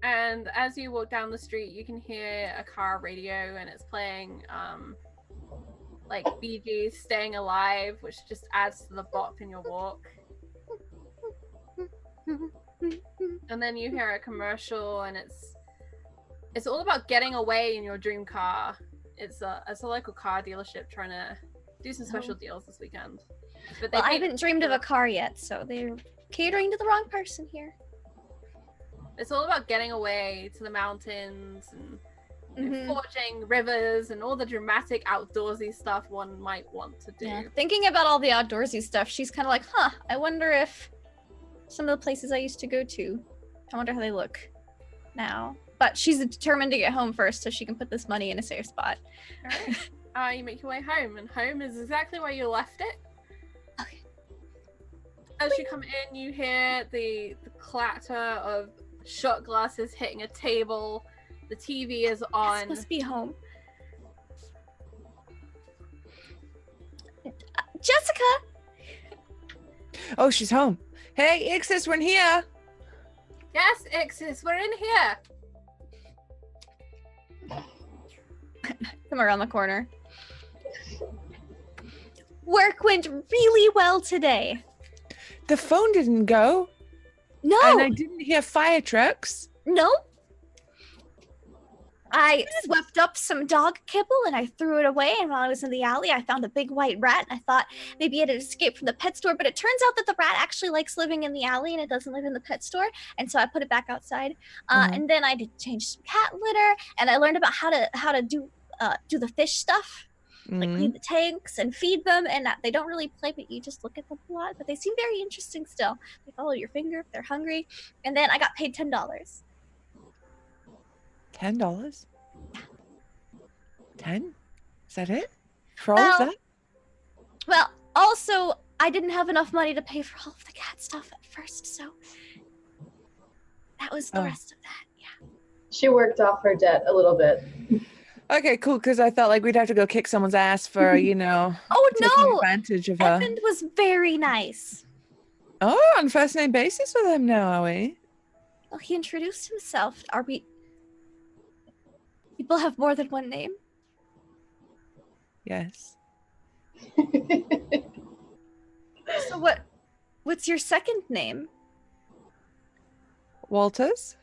And as you walk down the street, you can hear a car radio, and it's playing like Bee Gees' Staying Alive, which just adds to the bop in your walk. And then you hear a commercial, and it's all about getting away in your dream car. It's a local car dealership trying to do some special deals this weekend. But I haven't dreamed of a car yet, so they're catering to the wrong person here. It's all about getting away to the mountains and forging rivers and all the dramatic outdoorsy stuff one might want to do. Yeah. Thinking about all the outdoorsy stuff, she's kind of like, I wonder if some of the places I used to go to, I wonder how they look now. But she's determined to get home first so she can put this money in a safe spot. All right. You make your way home, and home is exactly where you left it. Okay. As you come in, you hear the clatter of shot glasses hitting a table. The TV is on. Must be home. Jessica! Oh, she's home. Hey, Ixis, we're in here. Yes, Ixis, we're in here. Come around the corner. Work went really well today. The phone didn't go. No, And I didn't hear fire trucks. no. I swept up some dog kibble and I threw it away. And while I was in the alley, I found a big white rat. And I thought maybe it had escaped from the pet store. But it turns out that the rat actually likes living in the alley and it doesn't live in the pet store. And so I put it back outside. And then I did change some cat litter. And I learned about how to do the fish stuff. Like clean the tanks and feed them, and they don't really play, but you just look at them a lot. But they seem very interesting still. They follow your finger if they're hungry. And then I got paid $10. $10? 10? Is that it? For all of that? Well, also I didn't have enough money to pay for all of the cat stuff at first, so that was the rest of that. Yeah. She worked off her debt a little bit. Okay, cool, because I thought like we'd have to go kick someone's ass for, Oh taking no! advantage of her. Edmund was very nice. Oh, on first name basis with him now, are we? Well, he introduced himself. Are we? People have more than one name. Yes. So what's your second name? Walters?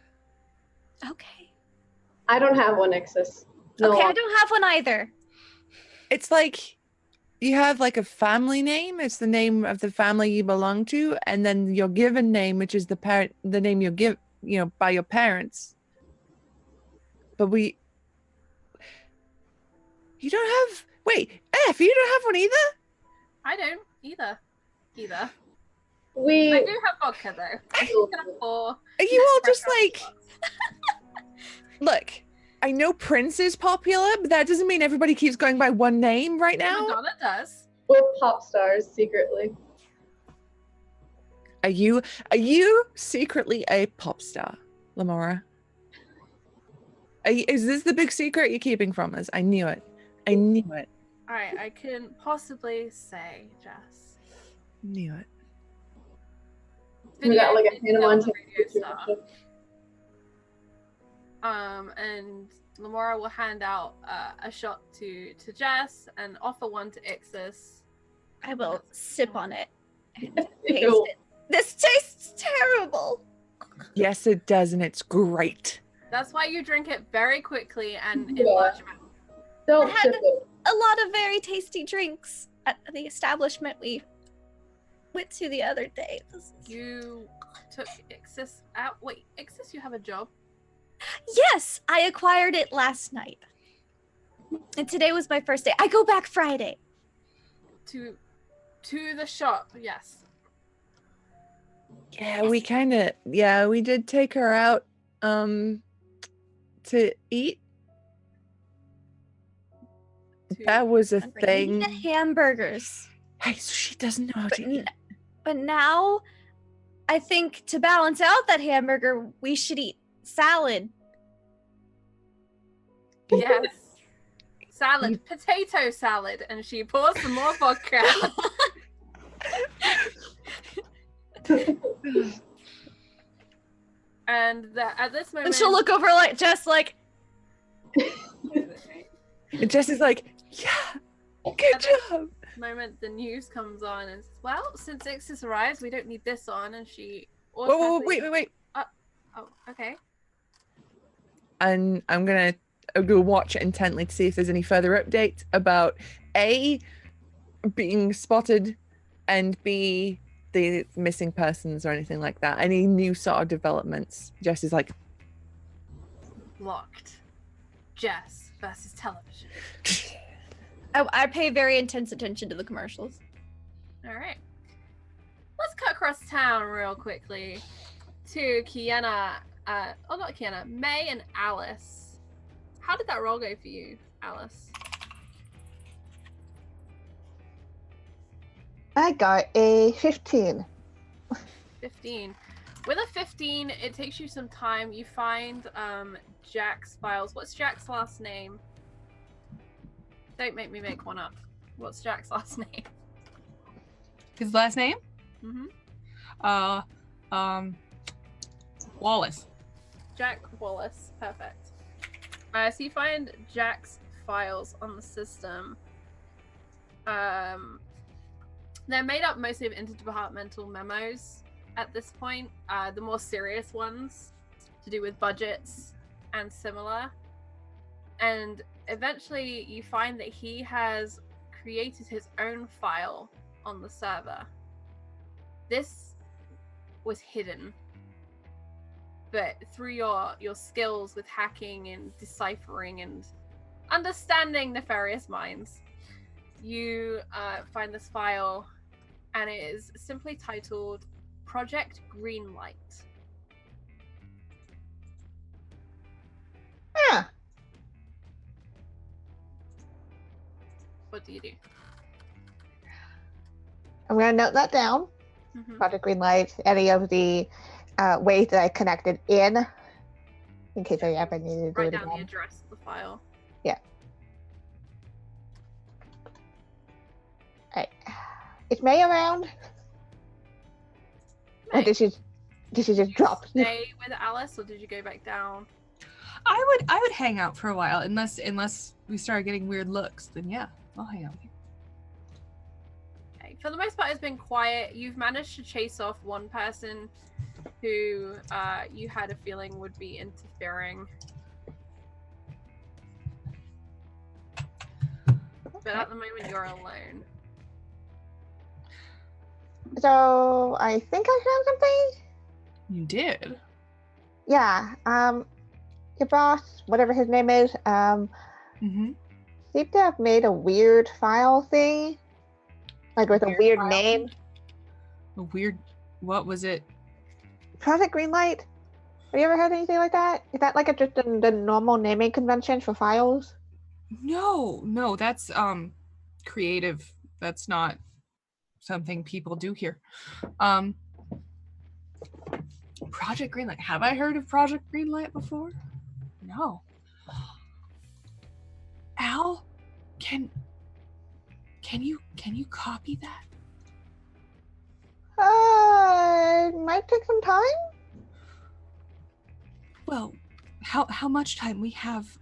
Okay. I don't have one, Ixis. No, Okay, I don't have one either. It's like you have like a family name. It's the name of the family you belong to, and then your given name, which is the name you give, by your parents. But you don't have. Wait, F, you don't have one either? I don't either. I we do have vodka though. I can afford. Are you all just like? Look, I know Prince is popular, but that doesn't mean everybody keeps going by one name right now. Madonna does. we're pop stars secretly. Are you secretly a pop star, Lamora? Is this the big secret you're keeping from us? I knew it. Alright, I couldn't possibly say, Jess. Knew it. We got like a Video Hannah is Montana radio situation. star. And Lamora will hand out a shot to Jess and offer one to Ixis. I will sip on it and taste Ew. it. This tastes terrible. Yes, it does, and it's great. That's why you drink it very quickly and in Yeah. large amounts. Don't I had- sip it. A lot of very tasty drinks at the establishment we went to the other day. You took Ixis out. Wait, Ixis, you have a job? Yes, I acquired it last night. And today was my first day. I go back Friday. To the shop, yes. Yeah, we did take her out to eat. That was a Hungry. thing. The hamburgers. Hey, so she doesn't know how But, to eat. but now, I think to balance out that hamburger, we should eat salad. Yes. Salad, potato salad, and she pours some more vodka. And at this moment, And she'll look over like just like, And Jess is like, yeah, good job. moment the news comes on and says, well, since Ixis arrives, we don't need this on, and she Whoa, automatically... wait. Oh, okay. And I'm gonna go watch it intently to see if there's any further updates about A, being spotted, and B, the missing persons or anything like that. Any new sort of developments. Jess is like, Locked. Jess versus television. I pay very intense attention to the commercials. All right. Let's cut across town real quickly to Kiana. Not Kiana. May and Alice. How did that roll go for you, Alice? I got a 15. 15. With a 15, it takes you some time. You find Jack's files. What's Jack's last name? Don't make me make one up. What's Jack's last name? His last name? Mm-hmm. Wallace. Jack Wallace. Perfect. So you find Jack's files on the system. They're made up mostly of interdepartmental memos at this point. The more serious ones to do with budgets and similar. And eventually you find that he has created his own file on the server. This was hidden, but through your skills with hacking and deciphering and understanding nefarious minds, you find this file, and it is simply titled Project Greenlight. Huh. What do you do? I'm going to note that down. Mm-hmm. Project Greenlight, any of the ways that I connected in case I ever needed to do Write it down the again. address of the file. Yeah. Alright. Is May around? Or May, did she just drop? stay with Alice, or did you go back down? I would hang out for a while unless we start getting weird looks. Then yeah, I'll hang out here. Okay. For the most part, it's been quiet. You've managed to chase off one person who you had a feeling would be interfering. But at the moment, you're alone. So I think I found something. You did? Yeah. Your boss, whatever his name is, Mm-hmm. seemed to have made a weird file thing, like with a weird file name. A weird. What was it? Project Greenlight. Have you ever heard anything like that? Is that like just the normal naming convention for files? No, that's creative. That's not something people do here. Project Greenlight. Have I heard of Project Greenlight before? No. Al, can you copy that? It might take some time. Well, how much time we have?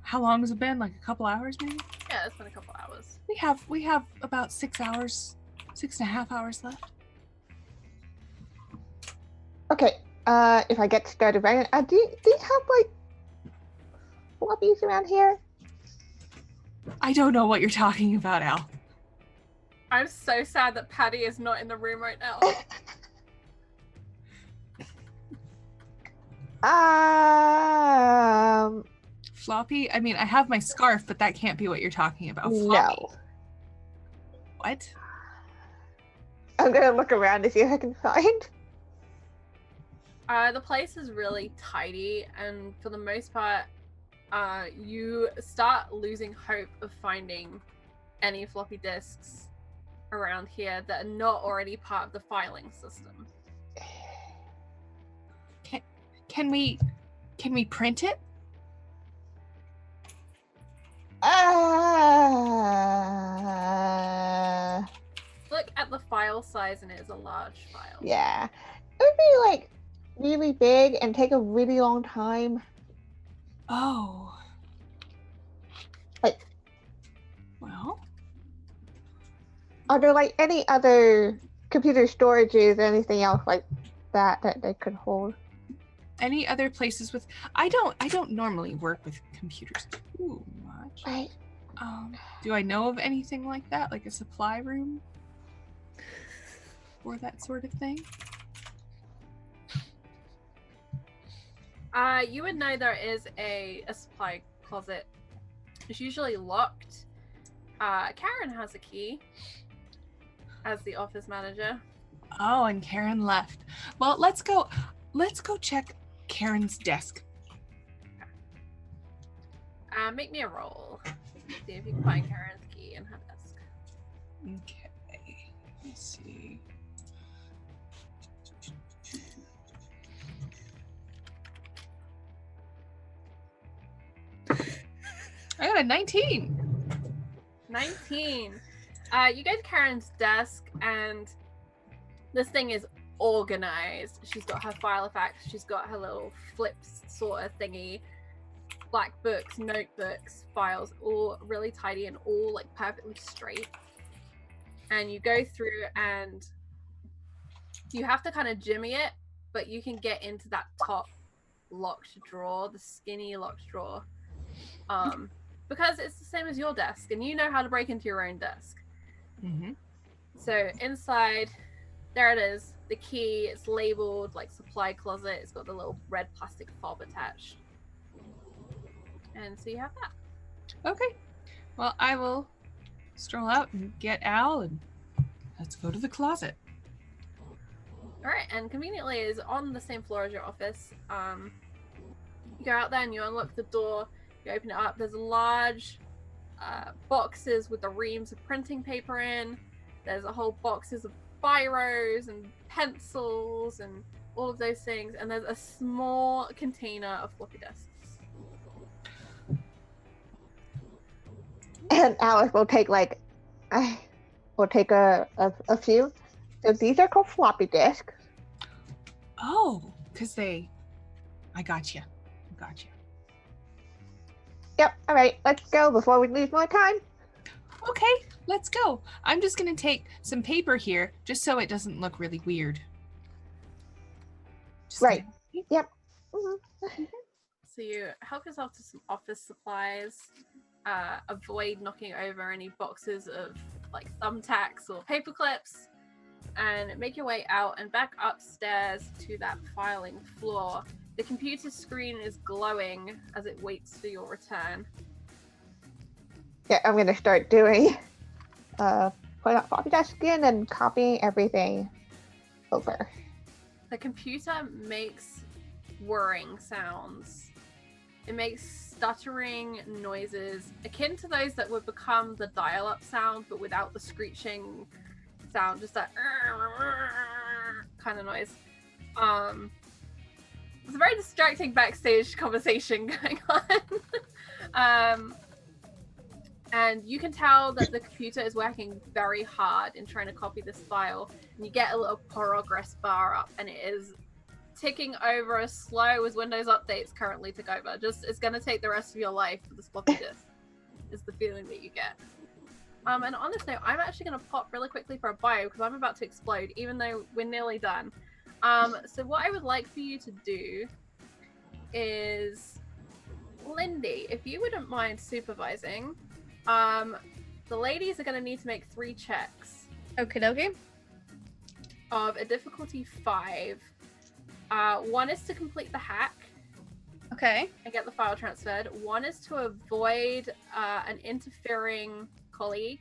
How long has it been? Like a couple hours, maybe? Yeah, it's been a couple hours. We have about 6 hours, 6.5 hours left. Okay. If I get started right, do you have like floppies around here? I don't know what you're talking about, Al. I'm so sad that Patty is not in the room right now. Floppy? I mean, I have my scarf, but that can't be what you're talking about. Floppy. No. What? I'm gonna look around to see if I can find. The place is really tidy, and for the most part, you start losing hope of finding any floppy disks around here that are not already part of the filing system. Can we print it? Look at the file size, and it is a large file. Yeah. It would be like really big and take a really long time. Oh. Like, well, are there like any other computer storages, anything else like that they could hold? any other places with? I don't normally work with computers too much. Right. Do I know of anything like that, like a supply room or that sort of thing? You would know there is a supply closet. It's usually locked. Karen has a key as the office manager. Oh, and Karen left. Well, let's go check Karen's desk. Make me a roll. See if you can find Karen's key in her desk. Okay. Let's see. I got a 19. 19. You go to Karen's desk, and this thing is organized. She's got her file effects. She's got her little flips sort of thingy. Black books, notebooks, files, all really tidy and all like perfectly straight. And you go through and you have to kind of jimmy it, but you can get into that top locked drawer, the skinny locked drawer. Because it's the same as your desk, and you know how to break into your own desk. Mm-hmm. So inside, there it is. The key, it's labeled like supply closet. It's got the little red plastic fob attached. And so you have that. Okay. Well, I will stroll out and get Al, and let's go to the closet. All right, and conveniently is on the same floor as your office. You go out there and you unlock the door. You open it up. There's large boxes with the reams of printing paper in. There's a whole boxes of biros and pencils and all of those things. And there's a small container of floppy disks. And Alice will take a few. So these are called floppy disks. Oh, because I got you. Yep. All right. Let's go before we lose more time. Okay, let's go. I'm just going to take some paper here just so it doesn't look really weird. Just Right. gonna- Yep. Mm-hmm. So you help yourself to some office supplies. Avoid knocking over any boxes of like thumbtacks or paper clips, and make your way out and back upstairs to that filing floor. The computer screen is glowing as it waits for your return. Yeah, I'm gonna start doing put up floppy disk in and copying everything over. The computer makes whirring sounds. It makes stuttering noises akin to those that would become the dial-up sound, but without the screeching sound, just that kind of noise. It's a very distracting backstage conversation going on. And you can tell that the computer is working very hard in trying to copy this file. And you get a little progress bar up, and it is ticking over as slow as Windows updates currently tick over. It's going to take the rest of your life for this floppy disk, is the feeling that you get. And on this note, I'm actually going to pop really quickly for a bio because I'm about to explode, even though we're nearly done. So what I would like for you to do is, Lindy, if you wouldn't mind supervising, the ladies are going to need to make 3 checks. Okie dokie. Of a difficulty 5. One is to complete the hack. Okay. And get the file transferred. One is to avoid an interfering colleague.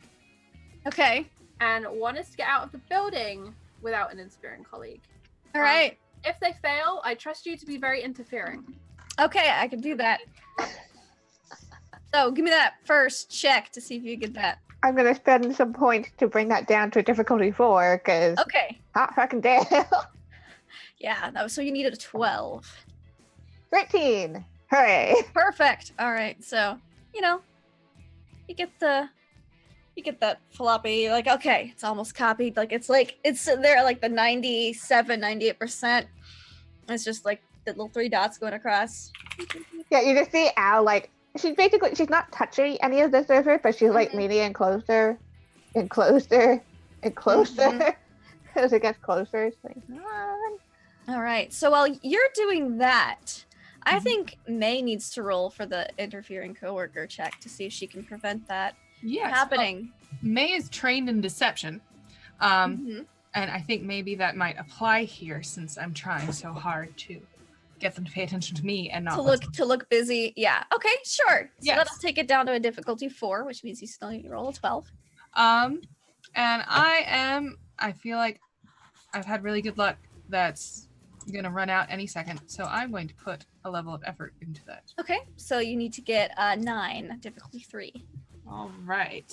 Okay. And one is to get out of the building without an interfering colleague. All right. If they fail, I trust you to be very interfering. Okay, I can do that. So give me that first check to see if you get that. I'm gonna spend some points to bring that down to difficulty 4 because Okay. hot fucking damn. Yeah, so you needed a 12. 13. Hooray. Perfect. All right. So, you get that floppy, like, okay, it's almost copied. Like, it's there at like the 97, 98%. It's just like the little 3 dots going across. Yeah, you just see Al, like, she's not touching any of the surface, but she's like leaning in closer and closer and closer as it gets closer. It's like, All right. So while you're doing that, I think May needs to roll for the interfering coworker check to see if she can prevent that happening. Well, May is trained in deception. And I think maybe that might apply here since I'm trying so hard to get them to pay attention to me and not to look busy. Yeah. Okay, sure. So Yes. let's take it down to a difficulty 4, which means you still need to roll a 12. And I feel like I've had really good luck that's gonna run out any second, so I'm going to put a level of effort into that. Okay, so you need to get a 9, difficulty 3. All right.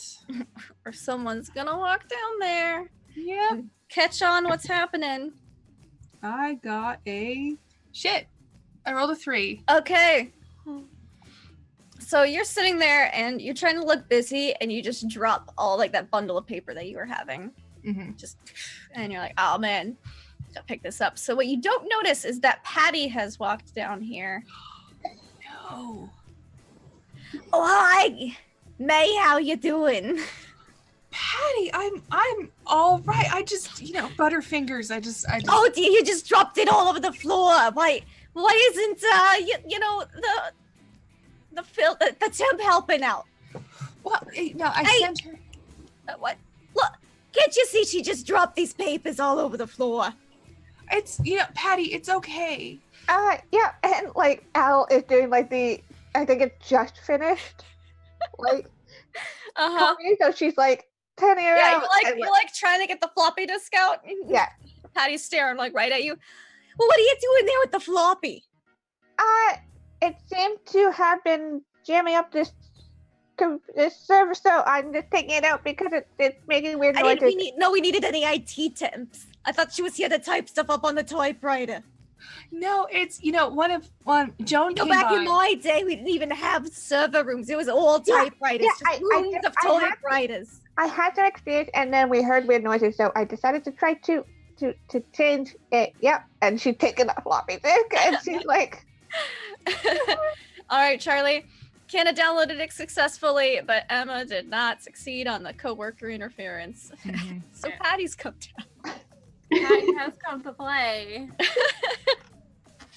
Or someone's gonna walk down there. Yeah. And catch on what's happening. I got a shit. I rolled a 3. Okay. So So you're sitting there and you're trying to look busy, and you just drop all like that bundle of paper that you were having. And you're like, oh man, gotta pick this up. So what you don't notice is that Patty has walked down here. No. Oh hi, May. How you doing? Patty, I'm all right. I just, Butterfingers. I just. Oh dear, you just dropped it all over the floor. Why isn't the temp helping out? Well, no, I sent her. What? Look, can't you see she just dropped these papers all over the floor? It's, Patty, it's okay. Yeah, and like Al is doing like I think it's just finished. Like, so she's like turning around. Yeah, you're like trying to get the floppy disk out. Yeah. Patty's staring like right at you. Well, what are you doing there with the floppy? It seemed to have been jamming up this server, so I'm just taking it out because it's making weird noises. We needed any IT temps. I thought she was here to type stuff up on the typewriter. No, it's Joan came back by. in my day, we didn't even have server rooms. It was all typewriters. Yeah, rooms of typewriters. I had that experience, and then we heard weird noises, so I decided to try to change it. Yep, and she's taking a floppy disk, and she's like, all right, Charlie. Kiana downloaded it successfully, but Emma did not succeed on the coworker interference. So Patty's come down. Patty has come to play.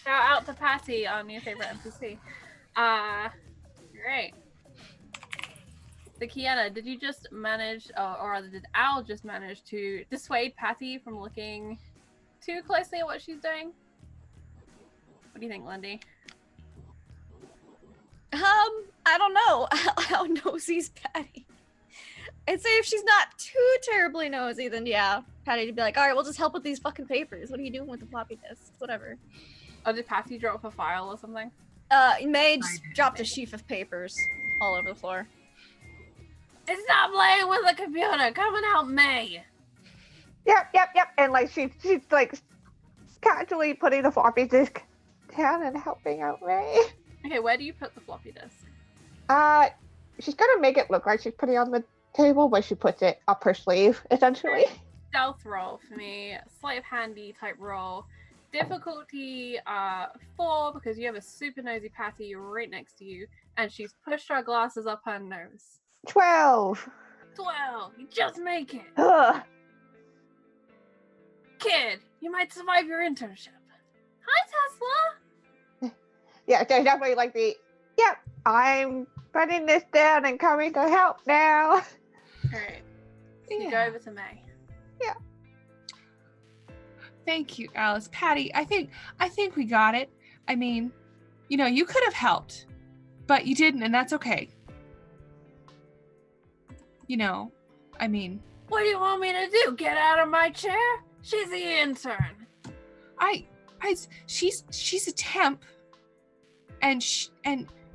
Shout out to Patty, our new favorite NPC. Great. So Kiana, did you just manage, or rather did Al just manage to dissuade Patty from looking too closely at what she's doing? What do you think, Lindy? I don't know. How nosy's Patty? I'd say if she's not too terribly nosy, then yeah, Patty'd be like, all right, we'll just help with these fucking papers. What are you doing with the floppy disks? Whatever. Oh, did Patty drop a file or something? May just dropped a sheaf of papers all over the floor. Stop playing with the computer. Come and help May. Yep. And like she's like casually putting the floppy disk down and helping out May. Okay, where do you put the floppy disk? She's gonna make it look like she's putting it on the table, but she puts it up her sleeve, essentially. Stealth roll for me. Sleight of handy type roll. Difficulty 4 because you have a super nosy Patty right next to you, and she's pushed her glasses up her nose. 12. 12. You just make it. Ugh. Kid, you might survive your internship. Hi, Tesla. Yeah, there's definitely like yep, I'm putting this down and coming to help now. All right. So you go over to May. Yeah. Thank you, Alice. Patty, I think we got it. I mean, you could have helped, but you didn't, and that's okay. I mean, what do you want me to do? Get out of my chair? She's the intern. She's a temp, and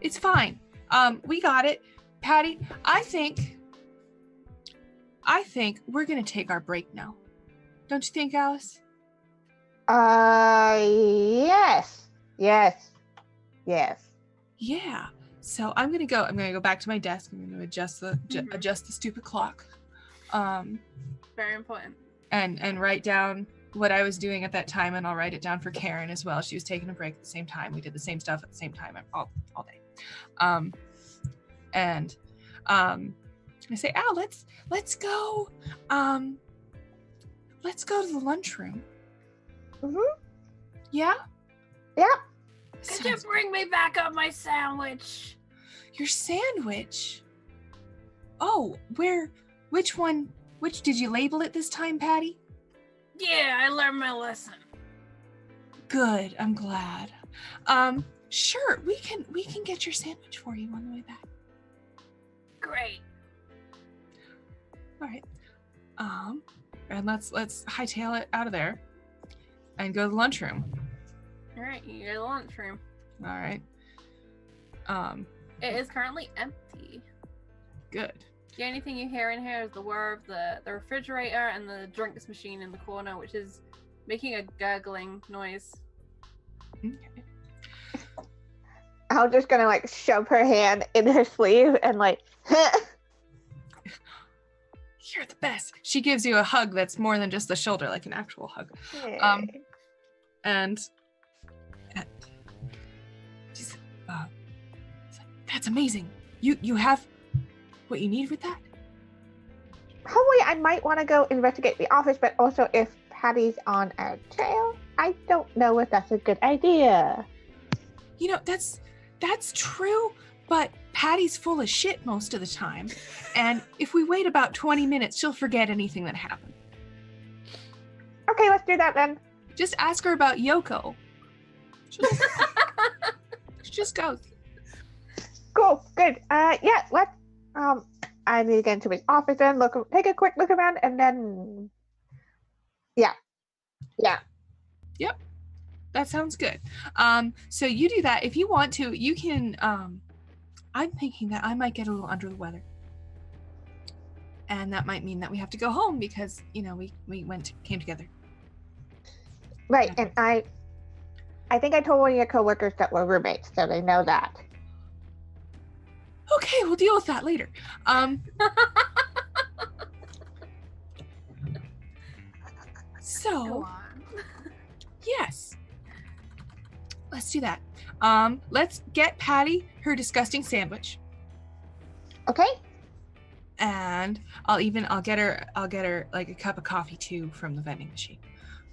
it's fine. We got it, Patty. I think we're gonna take our break now. Don't you think, Alice? Yes. Yeah. So I'm gonna go back to my desk. I'm gonna adjust the stupid clock. Very important. And write down what I was doing at that time, and I'll write it down for Karen as well. She was taking a break at the same time. We did the same stuff at the same time all day. And I say, Al, let's go. Let's go to the lunchroom. Yeah? Yeah. Could you bring me back up my sandwich? Your sandwich? Oh, which one? Which did you label it this time, Patty? Yeah, I learned my lesson. Good, I'm glad. Sure, we can get your sandwich for you on the way back. Great. All right. And let's hightail it out of there and go to the lunchroom. All right, you go to the lunchroom. All right. It is currently empty. Good. The only thing you hear in here is the whir of the refrigerator and the drinks machine in the corner, which is making a gurgling noise. Okay. I'm just gonna like shove her hand in her sleeve and like. You're the best. She gives you a hug that's more than just the shoulder, like an actual hug. And she's like, that's amazing. You have what you need with that? Probably I might want to go investigate the office, but also if Patty's on our trail, I don't know if that's a good idea. You know, that's true, but Patty's full of shit most of the time. And if we wait about 20 minutes, she'll forget anything that happened. Okay, let's do that then. Just ask her about Yoko. She just goes. Cool, good. Yeah, let's, I need to get into his office and take a quick look around and then, yeah. Yep, that sounds good. So you do that. If you want to, you can, I'm thinking that I might get a little under the weather. And that might mean that we have to go home because, you know, we came together. Right, and I think I told one of your coworkers that we're roommates, so they know that. Okay, we'll deal with that later. So, yes, let's do that. Let's get Patty her disgusting sandwich. Okay. And I'll get her like a cup of coffee too from the vending machine.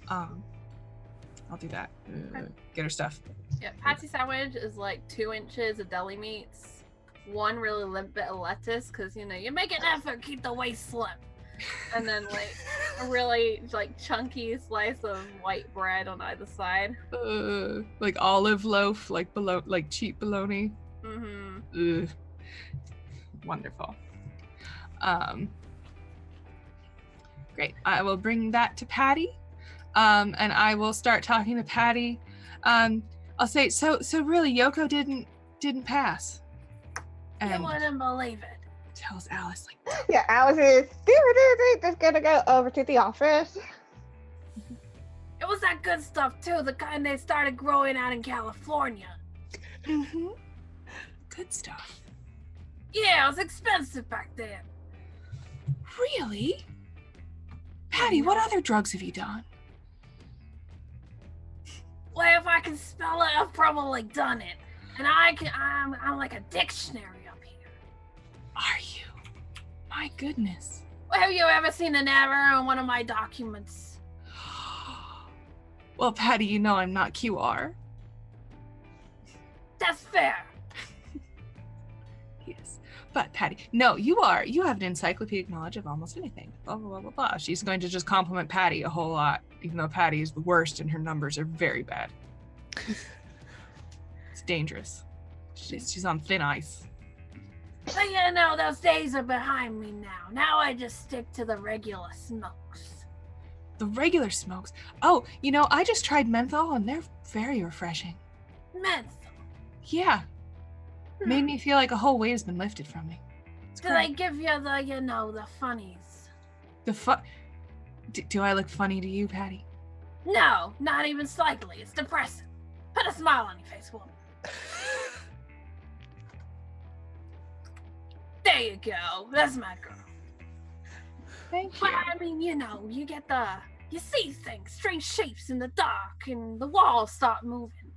I'll do that. Get her stuff. Yeah, Patsy sandwich is like 2 inches of deli meats, 1 really limp bit of lettuce, because you know you make an effort, keep the waist slim, and then like a really like chunky slice of white bread on either side. Like olive loaf, like cheap bologna. Mm-hmm. Wonderful. Great. I will bring that to Patty. And I will start talking to Patty. I'll say, so really, Yoko didn't pass. And You wouldn't believe it. tells Alice, like, Yeah, Alice is just gonna go over to the office. It was that good stuff too, the kind they started growing out in California. mm-hmm. Good stuff. Yeah, it was expensive back then. Really? Patty, what other drugs have you done? Well, if I can spell it, I've probably done it. And I'm like a dictionary up here. Are you? My goodness. Well, have you ever seen an error in one of my documents? Well, Patty, you know I'm not QR. That's fair. Yes. But Patty, no, you are. You have an encyclopedic knowledge of almost anything. Blah, blah, blah, blah, blah. She's going to just compliment Patty a whole lot, even though Patty is the worst and her numbers are very bad. It's dangerous. She's on thin ice. But you know, those days are behind me now. Now I just stick to the regular smokes. The regular smokes. Oh, you know, I just tried menthol and they're very refreshing. Menthol. Yeah. Made me feel like a whole weight has been lifted from me. It's Do great. they give you the, you know, the funnies? Do I look funny to you, Patty? No, not even slightly. It's depressing. Put a smile on your face, woman. There you go. That's my girl. Thank you. But I mean, you know, you see things, strange shapes in the dark, and the walls start moving.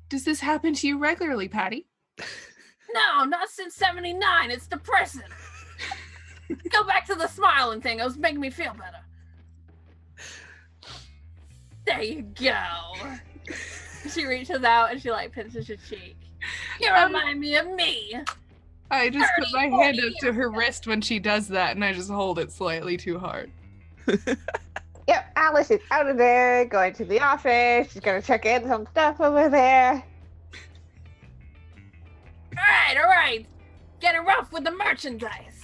Does this happen to you regularly, Patty? No, not since 79. It's depressing. Go back to the smiling thing. It was making me feel better. There you go. She reaches out and she like pinches your cheek. You remind me of me. I just put 30, my 40 hand up to her years ago. wrist when she does that, and I just hold it slightly too hard. Yep, Alice is out of there, going to the office. She's gonna check in some stuff over there. All right. Getting rough with the merchandise.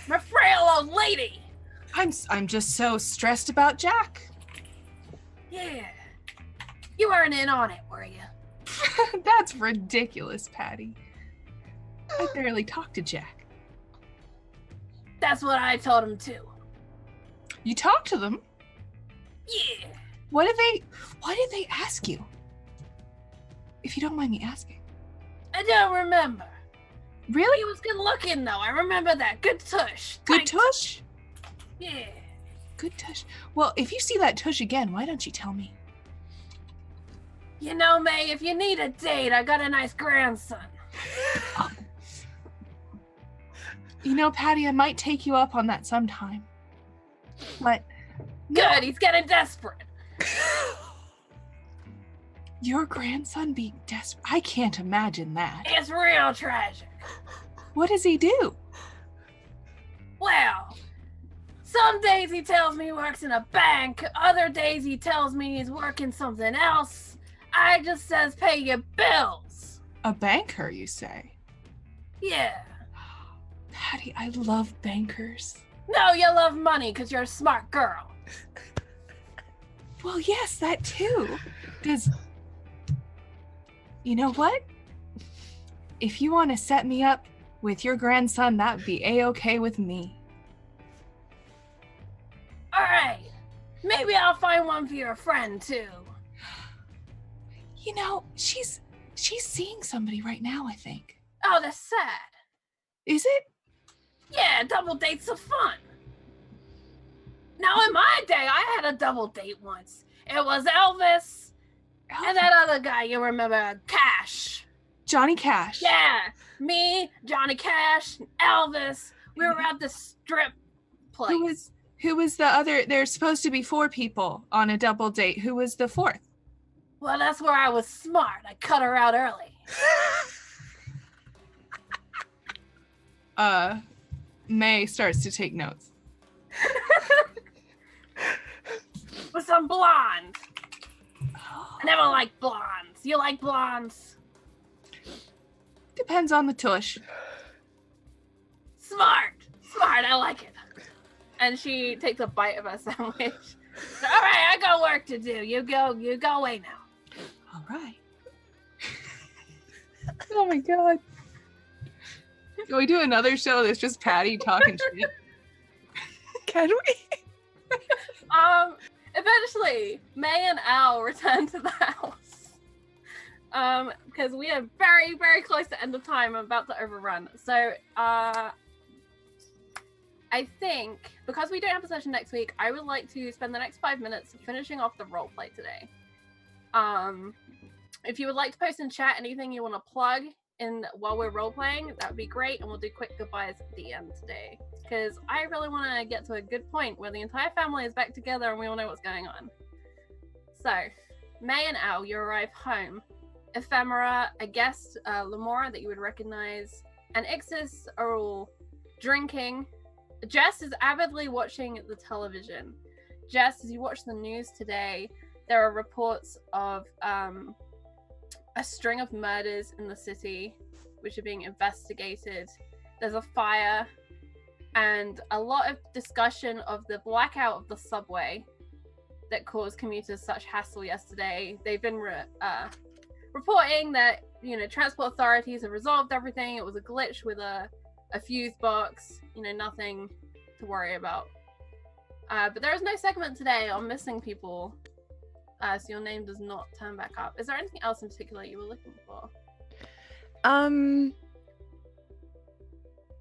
My frail old lady. I'm just so stressed about Jack. Yeah. You weren't in on it, were you? That's ridiculous, Patty. I barely talked to Jack. That's what I told him too. You talked to them? Yeah. What did they ask you? If you don't mind me asking. I don't remember. Really? He was good looking, though. I remember that. Good tush. Good Tight tush? Yeah. Good tush. Well, if you see that tush again, why don't you tell me? You know, May, if you need a date, I got a nice grandson. You know, Patty, I might take you up on that sometime. But Good, he's getting desperate. Your grandson being desperate? I can't imagine that. It's real tragic. What does he do? Well, some days he tells me he works in a bank. Other days he tells me he's working something else. I just says pay your bills. A banker, you say? Yeah. Patty, I love bankers. No, you love money because you're a smart girl. Well, yes, that too. Does... You know what? If you want to set me up with your grandson, that'd be a-okay with me. All right. Maybe I'll find one for your friend, too. You know, she's seeing somebody right now, I think. Oh, that's sad. Is it? Yeah, double dates are fun. Now, in my day, I had a double date once. It was Elvis and that other guy you remember, Cash. Johnny Cash. Yeah, me, Johnny Cash, Elvis. We were at the strip place. Who was the other? There's supposed to be 4 people on a double date. Who was the 4th? Well, that's where I was smart. I cut her out early. May starts to take notes. With some blonde. I never liked blondes. You like blondes? Depends on the tush. Smart. I like it. And she takes a bite of her sandwich. So, all right, I got work to do. You go away now. All right. Oh my god. Can we do another show that's just Patty talking shit? Can we? Eventually, May and Al return to the house. Because we are very, very close to end of time. I'm about to overrun. So, I think, because we don't have a session next week, I would like to spend the next 5 minutes finishing off the roleplay today. If you would like to post in chat anything you want to plug in while we're roleplaying, that would be great, and we'll do quick goodbyes at the end today. Because I really want to get to a good point where the entire family is back together and we all know what's going on. So, May and Al, you arrive home. Ephemera, a guest, Lamora that you would recognize, and Ixis are all drinking. Jess is avidly watching the television. Jess, as you watch the news today, there are reports of a string of murders in the city, which are being investigated. There's a fire, and a lot of discussion of the blackout of the subway that caused commuters such hassle yesterday. They've been reporting that, transport authorities have resolved everything. It was a glitch with a fuse box, nothing to worry about. But there is no segment today on missing people, so your name does not turn back up. Is there anything else in particular you were looking for?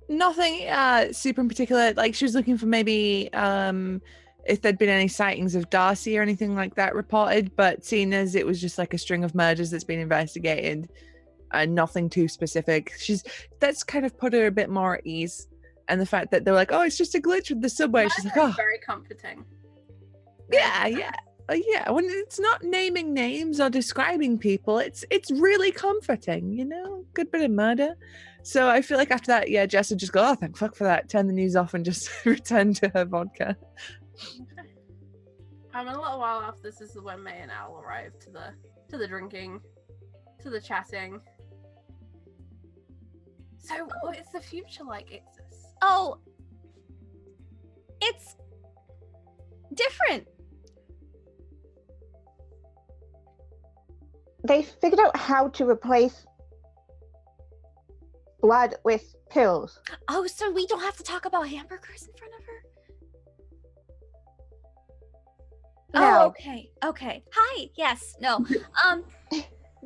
Nothing super in particular. Like, she was looking for maybe if there'd been any sightings of Darcy or anything like that reported, but seeing as it was just like a string of murders that's been investigated and nothing too specific, that's kind of put her a bit more at ease. And the fact that they're like, oh, it's just a glitch with the subway. She's like, oh, very comforting. Yeah. When it's not naming names or describing people, it's really comforting, good bit of murder. So I feel like after that, Jess would just go, oh, thank fuck for that, turn the news off and just return to her vodka. Okay. A little while after this is when May and Al arrive to the drinking, to the chatting. So what is the future like, Ixis? Oh, it's different. They figured out how to replace blood with pills. Oh, so we don't have to talk about hamburgers in front of her? No. Oh, okay. Hi. Yes. No.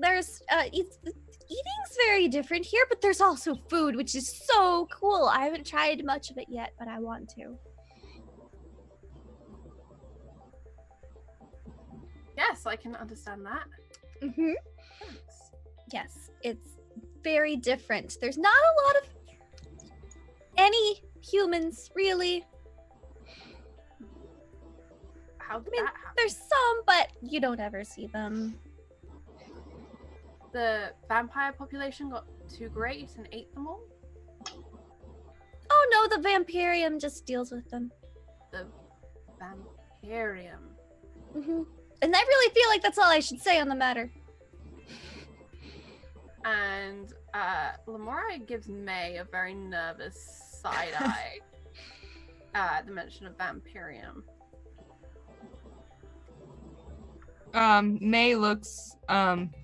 there's eating's very different here, but there's also food, which is so cool. I haven't tried much of it yet, but I want to. Yes, I can understand that. Mm-hmm. Thanks. Yes, it's very different. There's not a lot of any humans, really. How did I mean, that happen? there's some, but you don't ever see them. The vampire population got too great and ate them all? Oh no, the Vampirium just deals with them. The vampirium. Mm-hmm. And I really feel like that's all I should say on the matter. And Lamora gives May a very nervous side eye at the mention of vampirium. May looks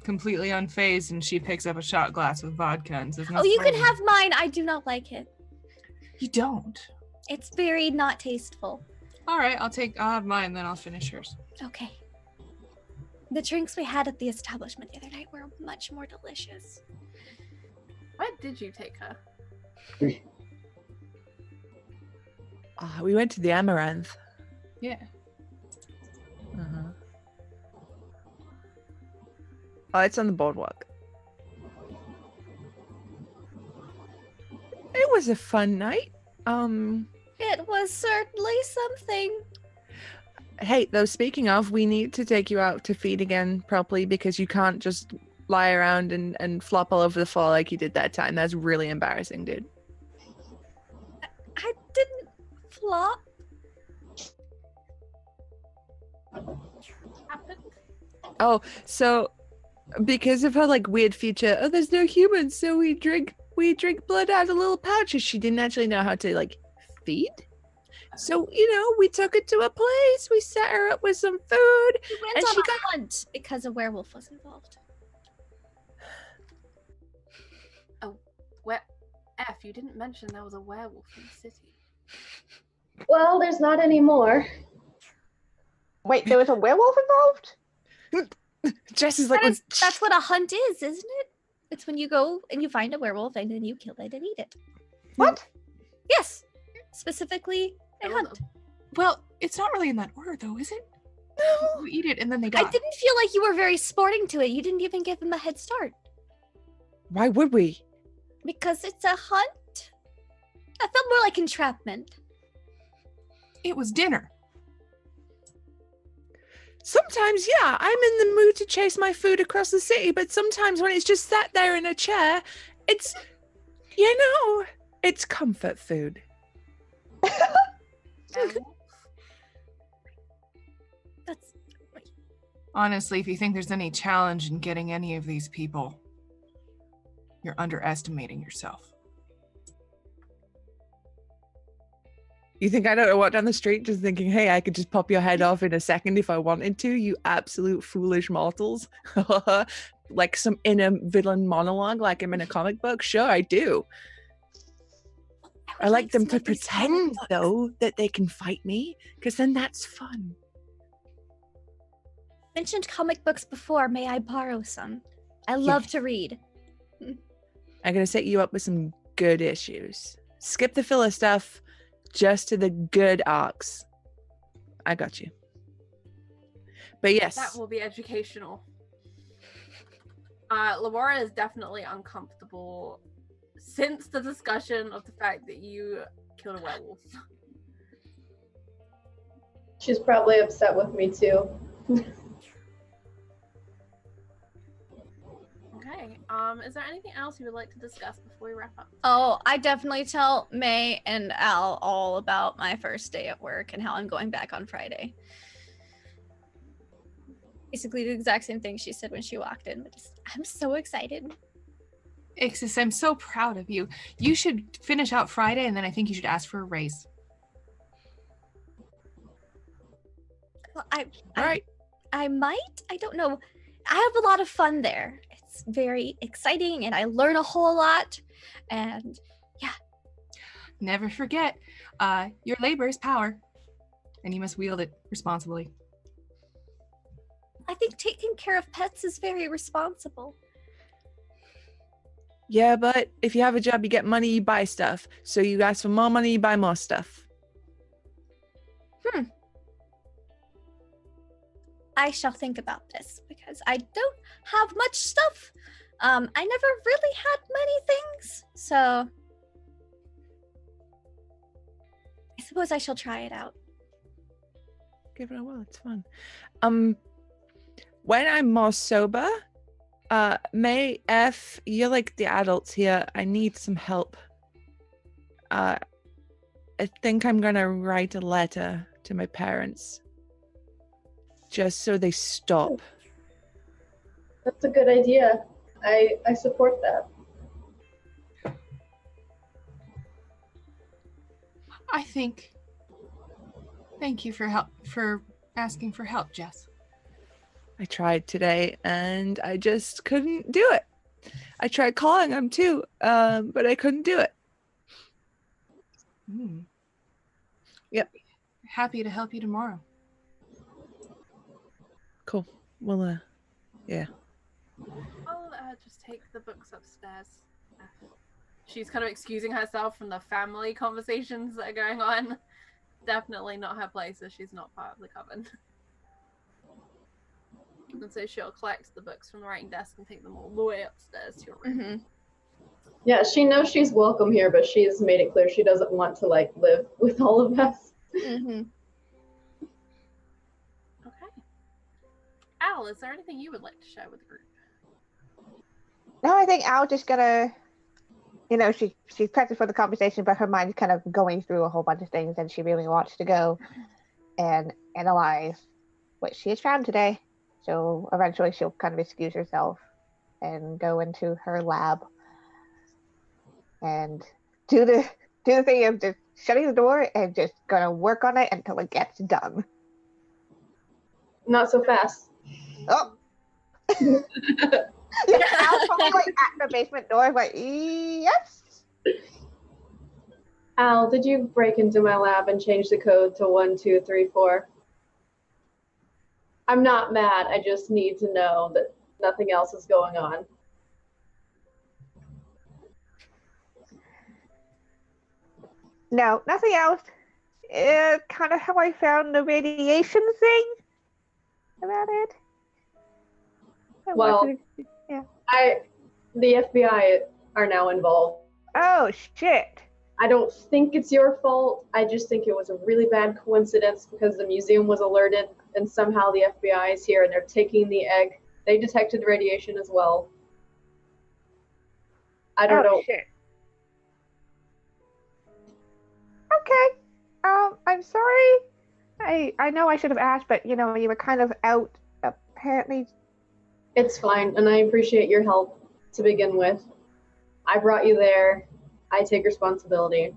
completely unfazed, and she picks up a shot glass with vodka and says, Oh, you can have mine. I do not like it. You don't? It's very not tasteful. All right, I'll have mine, then I'll finish yours. Okay. The drinks we had at the establishment the other night were much more delicious. Where did you take her? We went to the Amaranth. Yeah. Uh-huh. Oh, it's on the boardwalk. It was a fun night. It was certainly something. Hey, though, speaking of, we need to take you out to feed again properly because you can't just lie around and flop all over the floor like you did that time. That's really embarrassing, dude. I didn't flop. Happened? Oh, so because of her like weird feature, oh, there's no humans, so we drink blood out of little pouches. She didn't actually know how to like feed. So, we took her to a place, we set her up with some food. We went And on she a got- hunt because a werewolf was involved. You didn't mention there was a werewolf in the city. Well, there's not anymore. Wait, there was a werewolf involved? Jess is like, That's what a hunt is, isn't it? It's when you go and you find a werewolf and then you kill it and eat it. What? Yes. Specifically, a There was hunt. Well, it's not really in that order, though, is it? no. You eat it and then they die. I didn't feel like you were very sporting to it. You didn't even give them a head start. Why would we? Because it's a hunt? I felt more like entrapment. It was dinner. Sometimes, yeah, I'm in the mood to chase my food across the city, but sometimes when it's just sat there in a chair, it's, it's comfort food. Werewolf? That's Honestly, if you think there's any challenge in getting any of these people, you're underestimating yourself. You think I don't walk down the street just thinking, hey, I could just pop your head off in a second if I wanted to, you absolute foolish mortals? Like some inner villain monologue like I'm in a comic book? Sure, I do. I like them to pretend, though, that they can fight me, because then that's fun. Mentioned comic books before. May I borrow some? I love to read. I'm going to set you up with some good issues. Skip the filler stuff, just to the good arcs. I got you. But yes. That will be educational. Lamora is definitely uncomfortable since the discussion of the fact that you killed a werewolf. She's probably upset with me too. Okay. Is there anything else you would like to discuss before we wrap up? Oh, I definitely tell May and Al all about my first day at work and how I'm going back on Friday. Basically the exact same thing she said when she walked in, but I'm so excited. Ixis, I'm so proud of you. You should finish out Friday, and then I think you should ask for a raise. Well, All right. I might. I don't know. I have a lot of fun there. It's very exciting, and I learn a whole lot. And Never forget, your labor is power, and you must wield it responsibly. I think taking care of pets is very responsible. Yeah, but if you have a job, you get money, you buy stuff. So you ask for more money, you buy more stuff. I shall think about this because I don't have much stuff. I never really had many things, so I suppose I shall try it out. Give it a whirl, it's fun. When I'm more sober, May F, you're like the adults here. I need some help. I think I'm gonna write a letter to my parents. Just so they stop. That's a good idea. I support that. I think. Thank you for asking for help, Jess. I tried today and I just couldn't do it. I tried calling them too, but I couldn't do it. Yep. Happy to help you tomorrow. Cool. Well, yeah. I'll just take the books upstairs. She's kind of excusing herself from the family conversations that are going on. Definitely not her place, as she's not part of the coven. And so she'll collect the books from the writing desk and take them all the way upstairs to your room. Yeah, she knows she's welcome here, but she's made it clear she doesn't want to live with all of us. Okay. Al, is there anything you would like to share with the group? No, I think Al just gonna, she's prepped for the conversation, but her mind's kind of going through a whole bunch of things, and she really wants to go and analyze what she has found today. So eventually she'll kind of excuse herself and go into her lab and do the thing of just shutting the door and just gonna work on it until it gets done. Not so fast. Oh. Yeah, Al's probably at the basement door, like, yes. Al, did you break into my lab and change the code to 1234? I'm not mad. I just need to know that nothing else is going on. No, nothing else. Kind of how I found the radiation thing about it. Well, yeah. The FBI are now involved. Oh, shit. I don't think it's your fault. I just think it was a really bad coincidence because the museum was alerted and somehow the FBI is here and they're taking the egg. They detected radiation as well. I don't know. Shit. Okay. I'm sorry. I know I should have asked, but you were kind of out apparently. It's fine, and I appreciate your help to begin with. I brought you there. I take responsibility.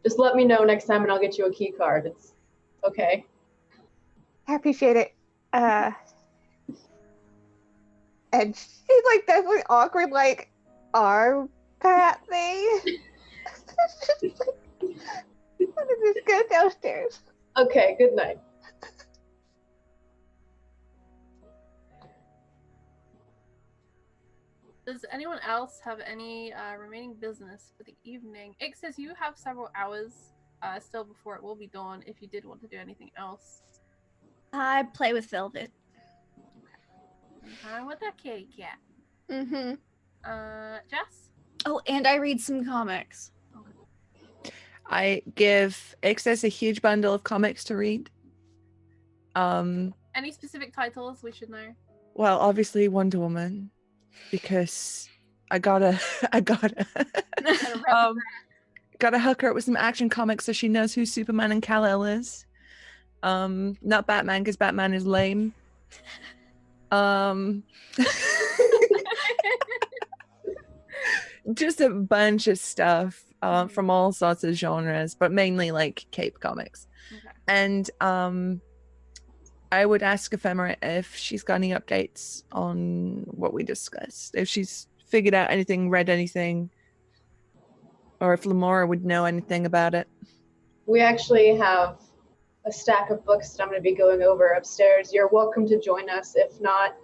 Just let me know next time and I'll get you a key card. It's okay. I appreciate it. And she's like definitely awkward, like arm pat thing. Let me just go downstairs. Okay, good night. Does anyone else have any remaining business for the evening? Ixis, you have several hours still before it will be dawn if you did want to do anything else. I play with Velvet. I'm with that kitty cat. Jess? Oh, and I read some comics. I give Ixis a huge bundle of comics to read. Any specific titles we should know? Well, obviously Wonder Woman, because I gotta hook her up with some action comics so she knows who Superman and Kal-El is. Not Batman, because Batman is lame. Just a bunch of stuff from all sorts of genres, but mainly like Cape comics. Okay. And I would ask Ephemera if she's got any updates on what we discussed, if she's figured out anything, read anything, or if Lamora would know anything about it. We actually have a stack of books that I'm going to be going over upstairs. You're welcome to join us. If not,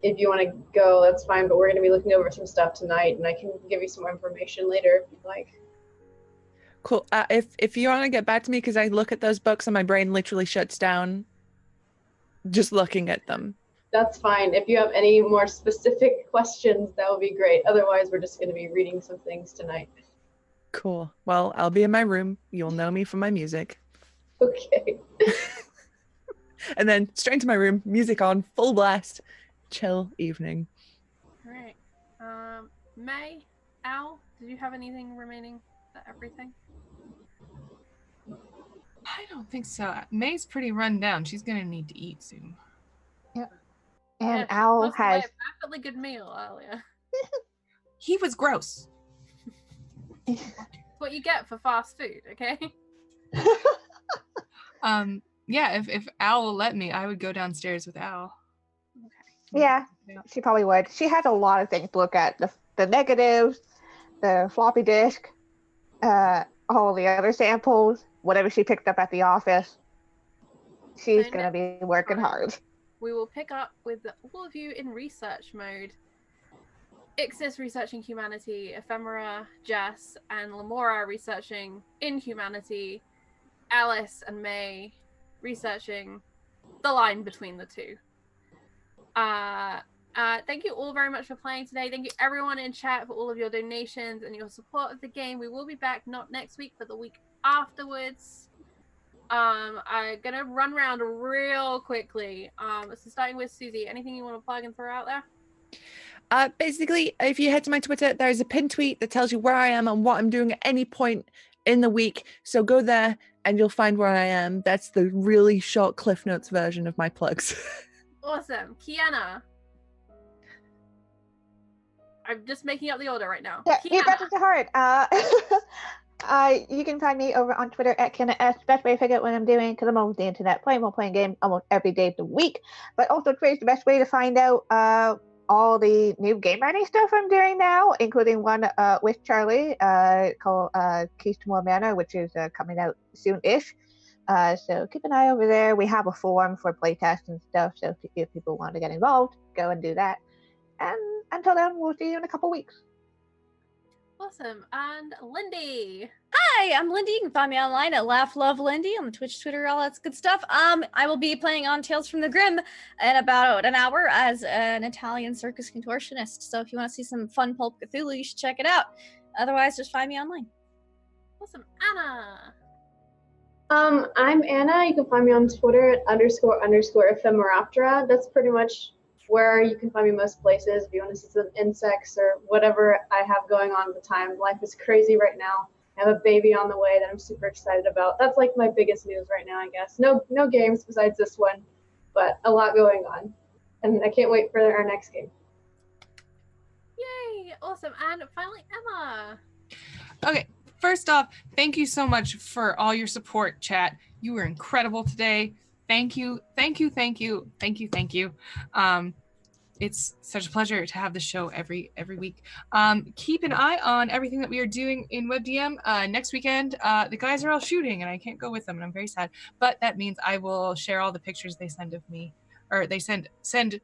if you want to go, that's fine, but we're going to be looking over some stuff tonight, and I can give you some more information later if you'd like. Cool. If you want to get back to me, because I look at those books and my brain literally shuts down just looking at them. That's fine. If you have any more specific questions, that would be great. Otherwise, we're just going to be reading some things tonight. Cool. Well, I'll be in my room. You'll know me from my music. Okay. And then straight into my room, music on, full blast, chill evening. All right. May, Al, did you have anything remaining? Is that everything? I don't think so. May's pretty run down. She's gonna need to eat soon. And Yeah, she Al tossed away has. a perfectly good meal earlier. He was gross. That's what you get for fast food, okay? Yeah, if Al will let me, I would go downstairs with Al. Yeah, she probably would. She has a lot of things to look at. The negatives, the floppy disk, all the other samples, whatever she picked up at the office. She's So going to be working hard. We will pick up with all of you in research mode. Ixis researching humanity, Ephemera, Jess, and Lamora researching inhumanity, Alice and May researching the line between the two. Thank you all very much for playing today. Thank you everyone in chat for all of your donations and your support of the game. We will be back not next week, but the week afterwards. I'm gonna run around real quickly. So starting with Susie, anything you want to plug and throw out there? Basically, if you head to my Twitter, there's a pinned tweet that tells you where I am and what I'm doing at any point in the week. So go there and you'll find where I am. That's the really short Cliff Notes version of my plugs. Awesome. Kiana. I'm just making up the order right now. Yeah, Kiana. you got it to heart. You can find me over on Twitter at Kiana S. Best way to figure out what I'm doing, because I'm on the internet playing games almost every day of the week. But also Twitter's the best way to find out all the new game writing stuff I'm doing now, including one with Charlie called Keys to More Mana, which is coming out soon-ish. So keep an eye over there. We have a forum for playtests and stuff, so if people want to get involved, go and do that. And until then, we'll see you in a couple weeks. Awesome. And Lindy. Hi, I'm Lindy. You can find me online at Laugh Love Lindy on Twitch, Twitter, all that good stuff. I will be playing on Tales from the Grim in about an hour as an Italian circus contortionist. So if you want to see some fun Pulp Cthulhu, you should check it out. Otherwise, just find me online. Awesome. Anna. I'm Anna. You can find me on Twitter at __ ephemeroptera. That's pretty much where you can find me most places if you want to see some insects or whatever I have going on at the time. Life is crazy right now. I have a baby on the way that I'm super excited about. That's like my biggest news right now, I guess. No games besides this one, but a lot going on. And I can't wait for our next game. Yay. Awesome. And finally, Emma. Okay, first off, thank you so much for all your support, chat. You were incredible today. Thank you. It's such a pleasure to have the show every week. Keep an eye on everything that we are doing in WebDM. Next weekend, the guys are all shooting and I can't go with them and I'm very sad. But that means I will share all the pictures they send of me, or they send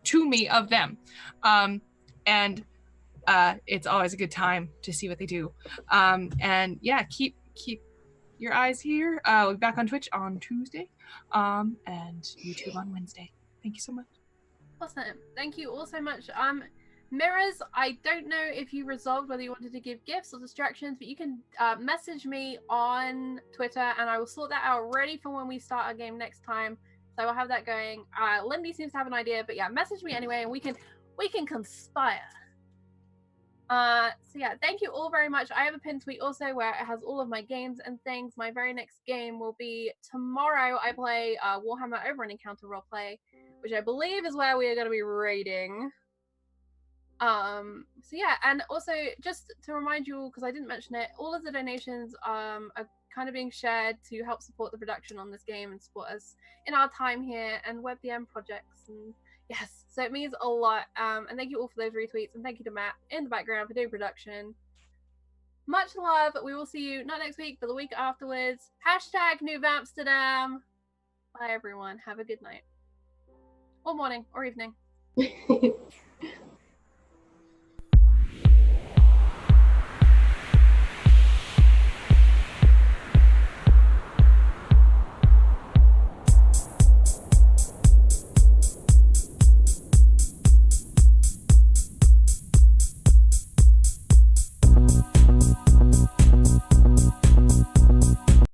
to me of them. And it's always a good time to see what they do. And yeah, keep your eyes here. We'll be back on Twitch on Tuesday, and YouTube on Wednesday. Thank you so much. Awesome. Thank you all so much. Mirrors, I don't know if you resolved whether you wanted to give gifts or distractions, but you can message me on Twitter and I will sort that out ready for when we start our game next time. So I'll have that going. Lindy seems to have an idea, but yeah, message me anyway and we can conspire. So yeah, thank you all very much. I have a pinned tweet also where it has all of my games and things. My very next game will be tomorrow. I play Warhammer Over an Encounter roleplay, which I believe is where we are going to be raiding. So yeah, and also just to remind you all, because I didn't mention it, all of the donations are kind of being shared to help support the production on this game and support us in our time here and WebDM projects. And yes, so it means a lot. And thank you all for those retweets, and thank you to Matt in the background for doing production. Much love. We will see you not next week, but the week afterwards. Hashtag New Amsterdam. Bye, everyone. Have a good night. Or morning, or evening.